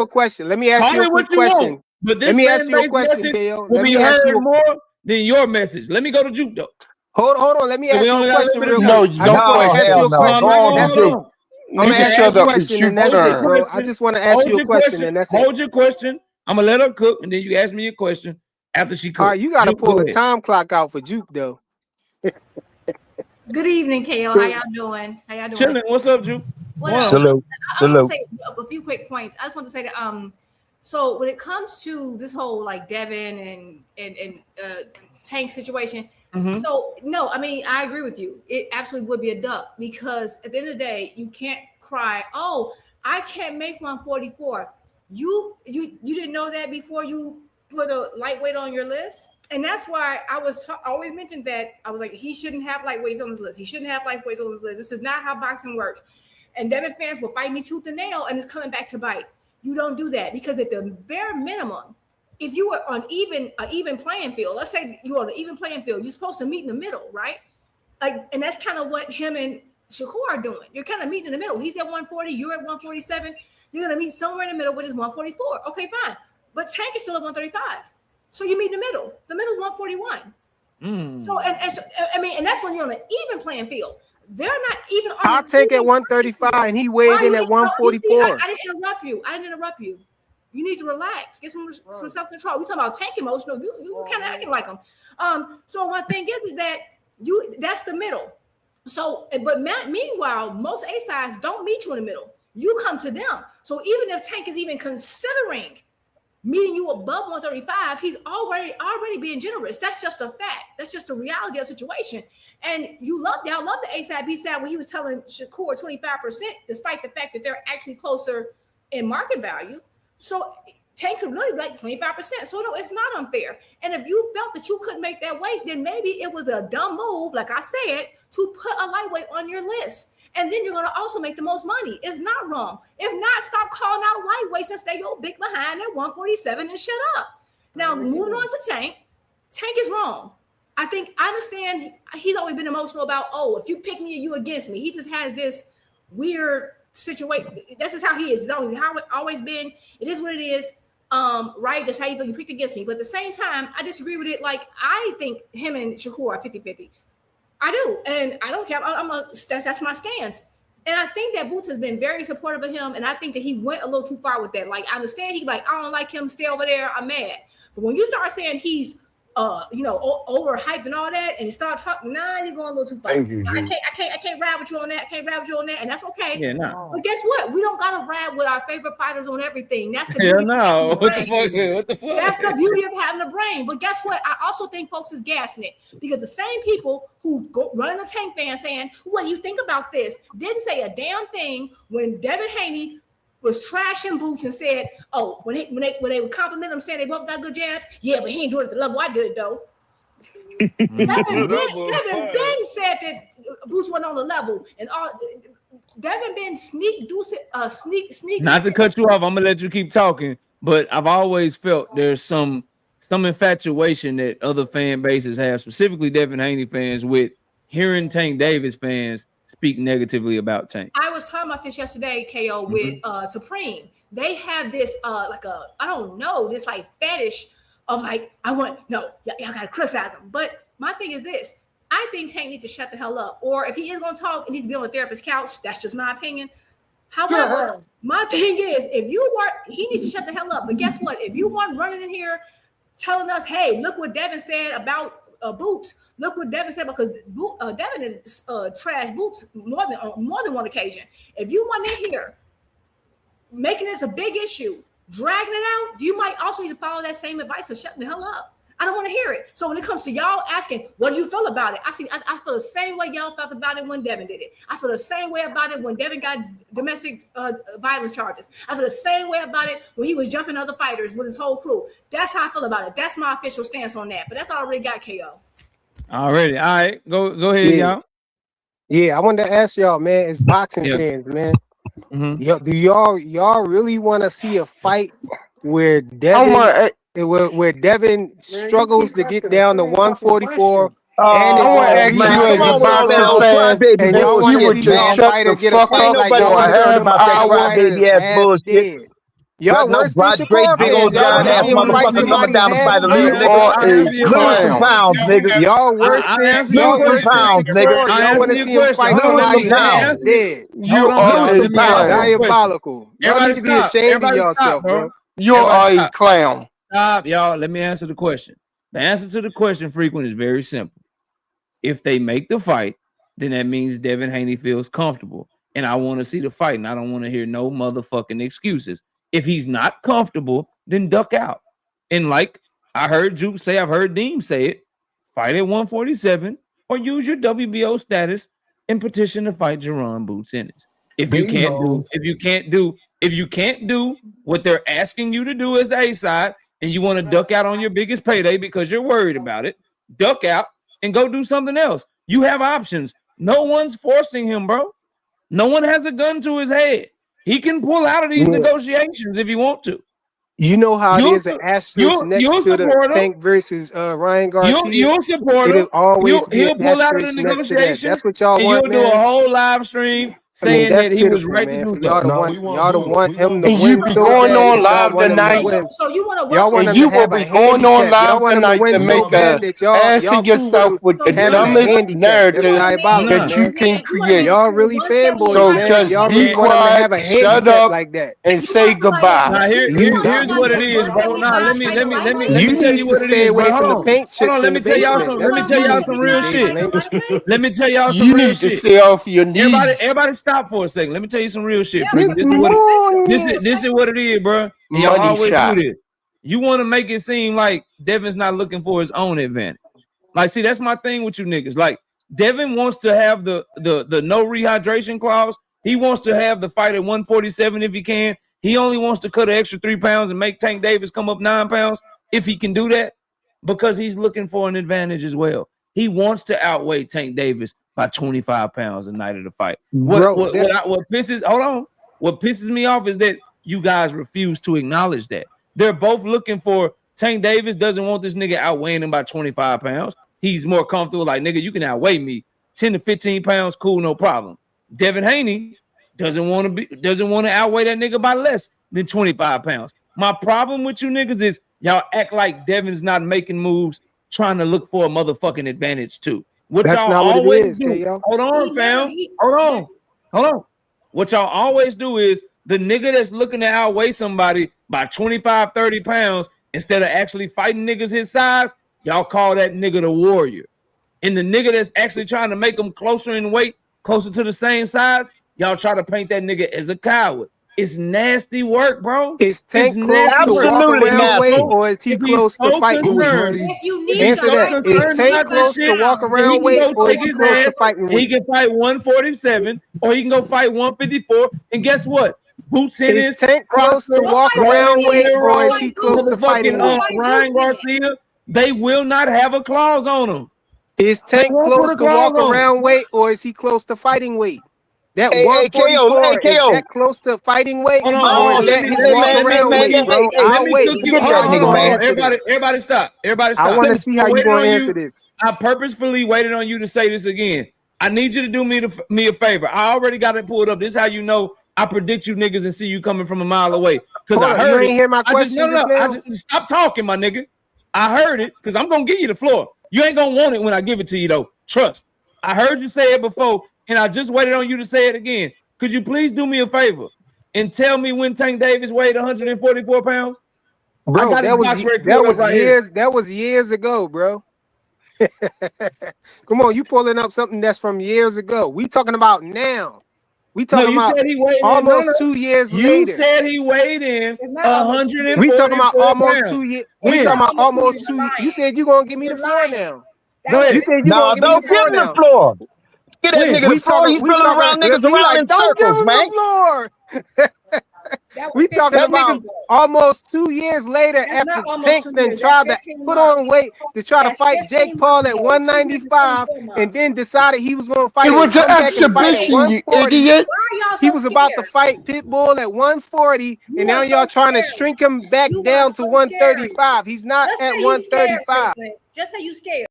question. Let me ask you a quick question. But this let me ask you a question, KO. Will be heard more than your message. Let me go to Juke though. Hold on. Let me ask you a question real quick. No, I just want to ask you a question. I'm gonna ask you a question and that's it, bro. I just want to ask you a question and that's it. Hold your question. I'm gonna let her cook, and then you ask me a question after she cooks. All right, you gotta pull the time clock out for Juke though. Good evening, KO. How y'all doing? Chilling. What's up, Juke? Hello. I want to say a few quick points. I just want to say that so when it comes to this whole like Devin and Tank situation, so no, I mean I agree with you. It absolutely would be a duck because at the end of the day, you can't cry. Oh, I can't make 144. You didn't know that before you put a lightweight on your list, and that's why I always mentioned that I was like he shouldn't have lightweights on his list. He shouldn't have lightweights on his list. This is not how boxing works. And Devin fans will fight me tooth and nail, and it's coming back to bite. You don't do that because at the bare minimum, if you were on an even playing field, let's say you're on an even playing field, you're supposed to meet in the middle, right? Like, and that's kind of what him and Shakur are doing. You're kind of meeting in the middle. He's at 140, you're at 147. You're gonna meet somewhere in the middle, which is 144. Okay, fine. But Tank is still at 135. So you meet in the middle. The middle is 141. So and that's when you're on an even playing field. They're not even on I'll take at 135 and he weighed in at 144. I didn't interrupt you. You need to relax. Get some self-control. We talking about Tank emotional. You kind of acting like him. So one thing is that that's the middle. So, but meanwhile, most A-sides don't meet you in the middle. You come to them. So even if Tank is even considering meeting you above 135, he's already being generous. That's just a fact. That's just the reality of the situation. And y'all love the A-side, B-side when he was telling Shakur 25%, despite the fact that they're actually closer in market value. So Tank could really be like 25%. So no, it's not unfair. And if you felt that you couldn't make that weight, then maybe it was a dumb move, like I said, to put a lightweight on your list. And then you're going to also make the most money. It's not wrong. If not, stop calling out lightweights and stay your big behind at 147 and shut up. Now, moving on to Tank. Tank is wrong. I understand he's always been emotional about, if you pick me or you against me. He just has this weird situation. That's just how he is. It's always been. It is what it is. Right? That's how you feel. You picked against me. But at the same time, I disagree with it. Like, I think him and Shakur are 50-50. I do, and I don't care. That's my stance. And I think that Boots has been very supportive of him, and I think that he went a little too far with that. Like, I understand he's like, I don't like him, stay over there, I'm mad. But when you start saying he's overhyped and all that, and you start talking, you're going a little too far. Thank you, G. I can't ride with you on that. I can't ride with you on that, and that's okay. Yeah, no. But guess what? We don't gotta ride with our favorite fighters on everything. That's the hell beauty. No. What the fuck? That's the beauty of having a brain. But guess what? I also think folks is gassing it because the same people who go running the Tank fan saying, "What do you think about this?" didn't say a damn thing when Devin Haney was trashing Boots and said, when they would compliment him saying they both got good jabs, yeah, but he ain't doing it at the level I did it though. Devin Ben said that Boots wasn't on the level, and all Devin Ben sneak. Not to cut you off, I'm gonna let you keep talking, but I've always felt there's some infatuation that other fan bases have, specifically Devin Haney fans, with hearing Tank Davis fans speak negatively about Tank. I was talking about this yesterday, KO, with Supreme. They have this this like fetish of like, y'all gotta criticize him. But my thing is this: I think Tank needs to shut the hell up. Or if he is gonna talk, it needs to be on a therapist's couch. That's just my opinion. However, my thing is, he needs to shut the hell up. But guess what? If you want running in here telling us, hey, look what Devin said about Boots. Look what Devin said, because Devin trashed Boots more than one occasion. If you want in here making this a big issue, dragging it out, you might also need to follow that same advice of shutting the hell up. I don't want to hear it. So when it comes to y'all asking, what do you feel about it? I feel the same way y'all felt about it when Devin did it. I feel the same way about it when Devin got domestic violence charges. I feel the same way about it when he was jumping other fighters with his whole crew. That's how I feel about it. That's my official stance on that. But that's all I already got, KO. Already. All right. Go ahead, y'all. Yeah, I wanted to ask y'all, man, as boxing fans, man. Mm-hmm. Do y'all really want to see a fight where Devin where Devin struggles to get down to 144? And I want to ask you as a boxing fan, and y'all you want would to see just shut the fuck up for a half hour. Baby ass bullshit. Y'all worse than Shakur fans. Y'all want to see him fight somebody half You are a clown. Nigga. Y'all worse than Shakur. Y'all want to see him fight somebody half dead. You are a clown. Diabolical. Y'all need to be ashamed of yourself, bro. You are a clown. Stop, y'all. Let me answer the question. The answer to the question, Frequent, is very simple. If they make the fight, then that means Devin Haney feels comfortable. And I want to see the fight, and I don't want to hear no motherfucking excuses. If he's not comfortable, then duck out. And like I heard Jupe say, I've heard Deem say it, fight at 147 or use your WBO status and petition to fight Jaron Boots Ennis. If you can't do what they're asking you to do as the A side, and you want to duck out on your biggest payday because you're worried about it, duck out and go do something else. You have options. No one's forcing him, bro. No one has a gun to his head. He can pull out of these negotiations if he want to. You know how it is an asterisk next to the Tank versus Ryan Garcia. You'll support him. He'll pull out of the negotiation. That's what y'all want, man. You'll do a whole live stream saying that he was right to do y'all don't want him to win. So going on live tonight. So you want to y'all want you will be going on live tonight to make answer yourself with the dumbest narrative that you can create. Y'all really fanboys, so man. just Y'all be really want to have a quiet, shut up, like that and say goodbye. Now here's what it is, bro. Now let me tell you what it is. Stay away from the paint chips. Hold on, let me tell y'all some real shit. Let me tell y'all some You real need to shit. stay off your knees. Everybody stop for a second. Let me tell you some real shit. This is what it is, bro. And y'all always do this. You want to make it seem like Devin's not looking for his own advantage. Like, see, that's my thing with you niggas. Like, Devin wants to have the no rehydration clause. He wants to have the fight at 147 if he can. He only wants to cut an extra 3 pounds and make Tank Davis come up 9 pounds if he can do that, because he's looking for an advantage as well. He wants to outweigh Tank Davis by 25 pounds the night of the fight. What pisses me off is that you guys refuse to acknowledge that. They're both looking for Tank Davis doesn't want this nigga outweighing him by 25 pounds. He's more comfortable, like, nigga, you can outweigh me 10 to 15 pounds, cool, no problem. Devin Haney doesn't want to outweigh that nigga by less than 25 pounds. My problem with you niggas is y'all act like Devin's not making moves trying to look for a motherfucking advantage too. That's y'all not always what it is, do. Hold on, fam. Hold on. What y'all always do is the nigga that's looking to outweigh somebody by 25, 30 pounds instead of actually fighting niggas his size, y'all call that nigga the warrior. And the nigga that's actually trying to make them closer in weight, closer to the same size, y'all try to paint that nigga as a coward. It's nasty work, bro. Is Tank close to walk around weight, or is he close to fighting weight? Answer that. Is Tank close to walk around weight, or is he close to fighting weight? He can fight 147, or he can go fight 154. And guess what? Boots in is Tank close to walk around weight, or is he close to fighting weight? Ryan Garcia, they will not have a clause on him. Is Tank close to walk around weight, or is he close to fighting weight? That 144 is that close to fighting weight, or is that his walk around weight, bro? I'll wait. Everybody stop. I want to see how you gonna answer this. I purposefully waited on you to say this again. I need you to do me a favor. I already got it pulled up. This is how you know I predict you niggas and see you coming from a mile away. Because I heard you ain't hear my question. Stop talking, my nigga. I heard it because I'm gonna give you the floor. You ain't gonna want it when I give it to you though. Trust. I heard you say it before. And I just waited on you to say it again. Could you please do me a favor and tell me when Tank Davis weighed 144 pounds? Bro, that was years ago, bro. Come on, you pulling up something that's from years ago. We talking about now. We talking you about said he weighed almost in. 2 years You later. said he weighed in It's not almost 144 We talking about almost pounds. 2 years. When? We talking about Almost 2 almost years 2 years. You lying. said you gonna give me the You're floor lying. now. Go ahead. You said you No, gonna give me the don't give floor him the now. floor. Get that When? nigga the We floor. You spilling around niggas he around like, in don't give circles, him man. the floor. That was We 15 talking That about years nigga, ago. almost 2 years later That's after not almost Tank 2 then years. That's tried to 15 put on months. weight to try to That's fight 15 Jake months Paul at ago. 2 years is 195 24 and months. then decided he was gonna It fight and was an come back and fight at exhibition, you 140. idiot. Why are y'all He so was about to scared? fight Pitbull at 140, You and now are y'all so trying to scary. shrink him back You are down to so scary. 135. He's not Just at say you scared, 135. Franklin. Just say you scared.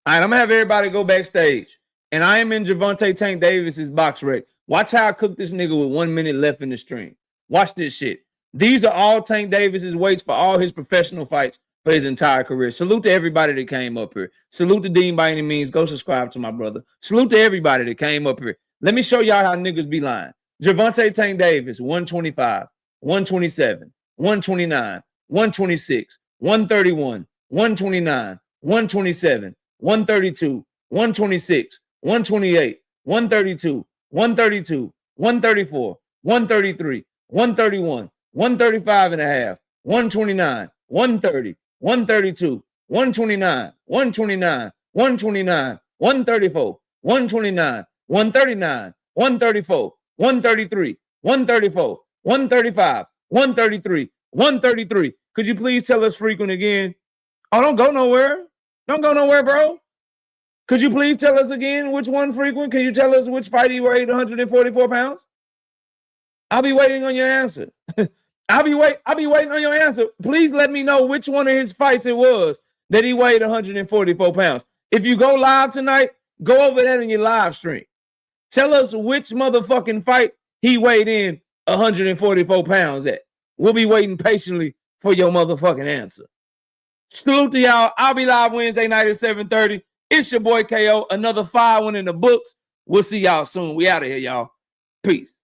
All right, I'm gonna have everybody go backstage, and I am in Gervonta Tank Davis's box rec. Watch how I cook this nigga with 1 minute left in the stream. Watch this shit. These are all Tank Davis's weights for all his professional fights for his entire career. Salute to everybody that came up here. Salute to Dean by any means. Go subscribe to my brother. Salute to everybody that came up here. Let me show y'all how niggas be lying. Gervonta Tank Davis, 125, 127, 129, 126, 131, 129, 127, 132, 126, 128, 132, 132, 134, 133, 131, 135 and a half, 129, 130, 132, 129, 129, 129, 134, 129, 139, 134, 133, 134, 135, 133, 133. Could you please tell us frequent again? Oh, don't go nowhere. Don't go nowhere, bro. Could you please tell us again which one frequent? Can you tell us which fight he weighed 144 pounds? I'll be waiting on your answer. I'll be waiting on your answer. Please let me know which one of his fights it was that he weighed 144 pounds. If you go live tonight, go over that in your live stream. Tell us which motherfucking fight he weighed in 144 pounds at. We'll be waiting patiently for your motherfucking answer. Salute to y'all. I'll be live Wednesday night at 7:30. It's your boy KO. Another 5-1 in the books. We'll see y'all soon. We out of here, y'all. Peace.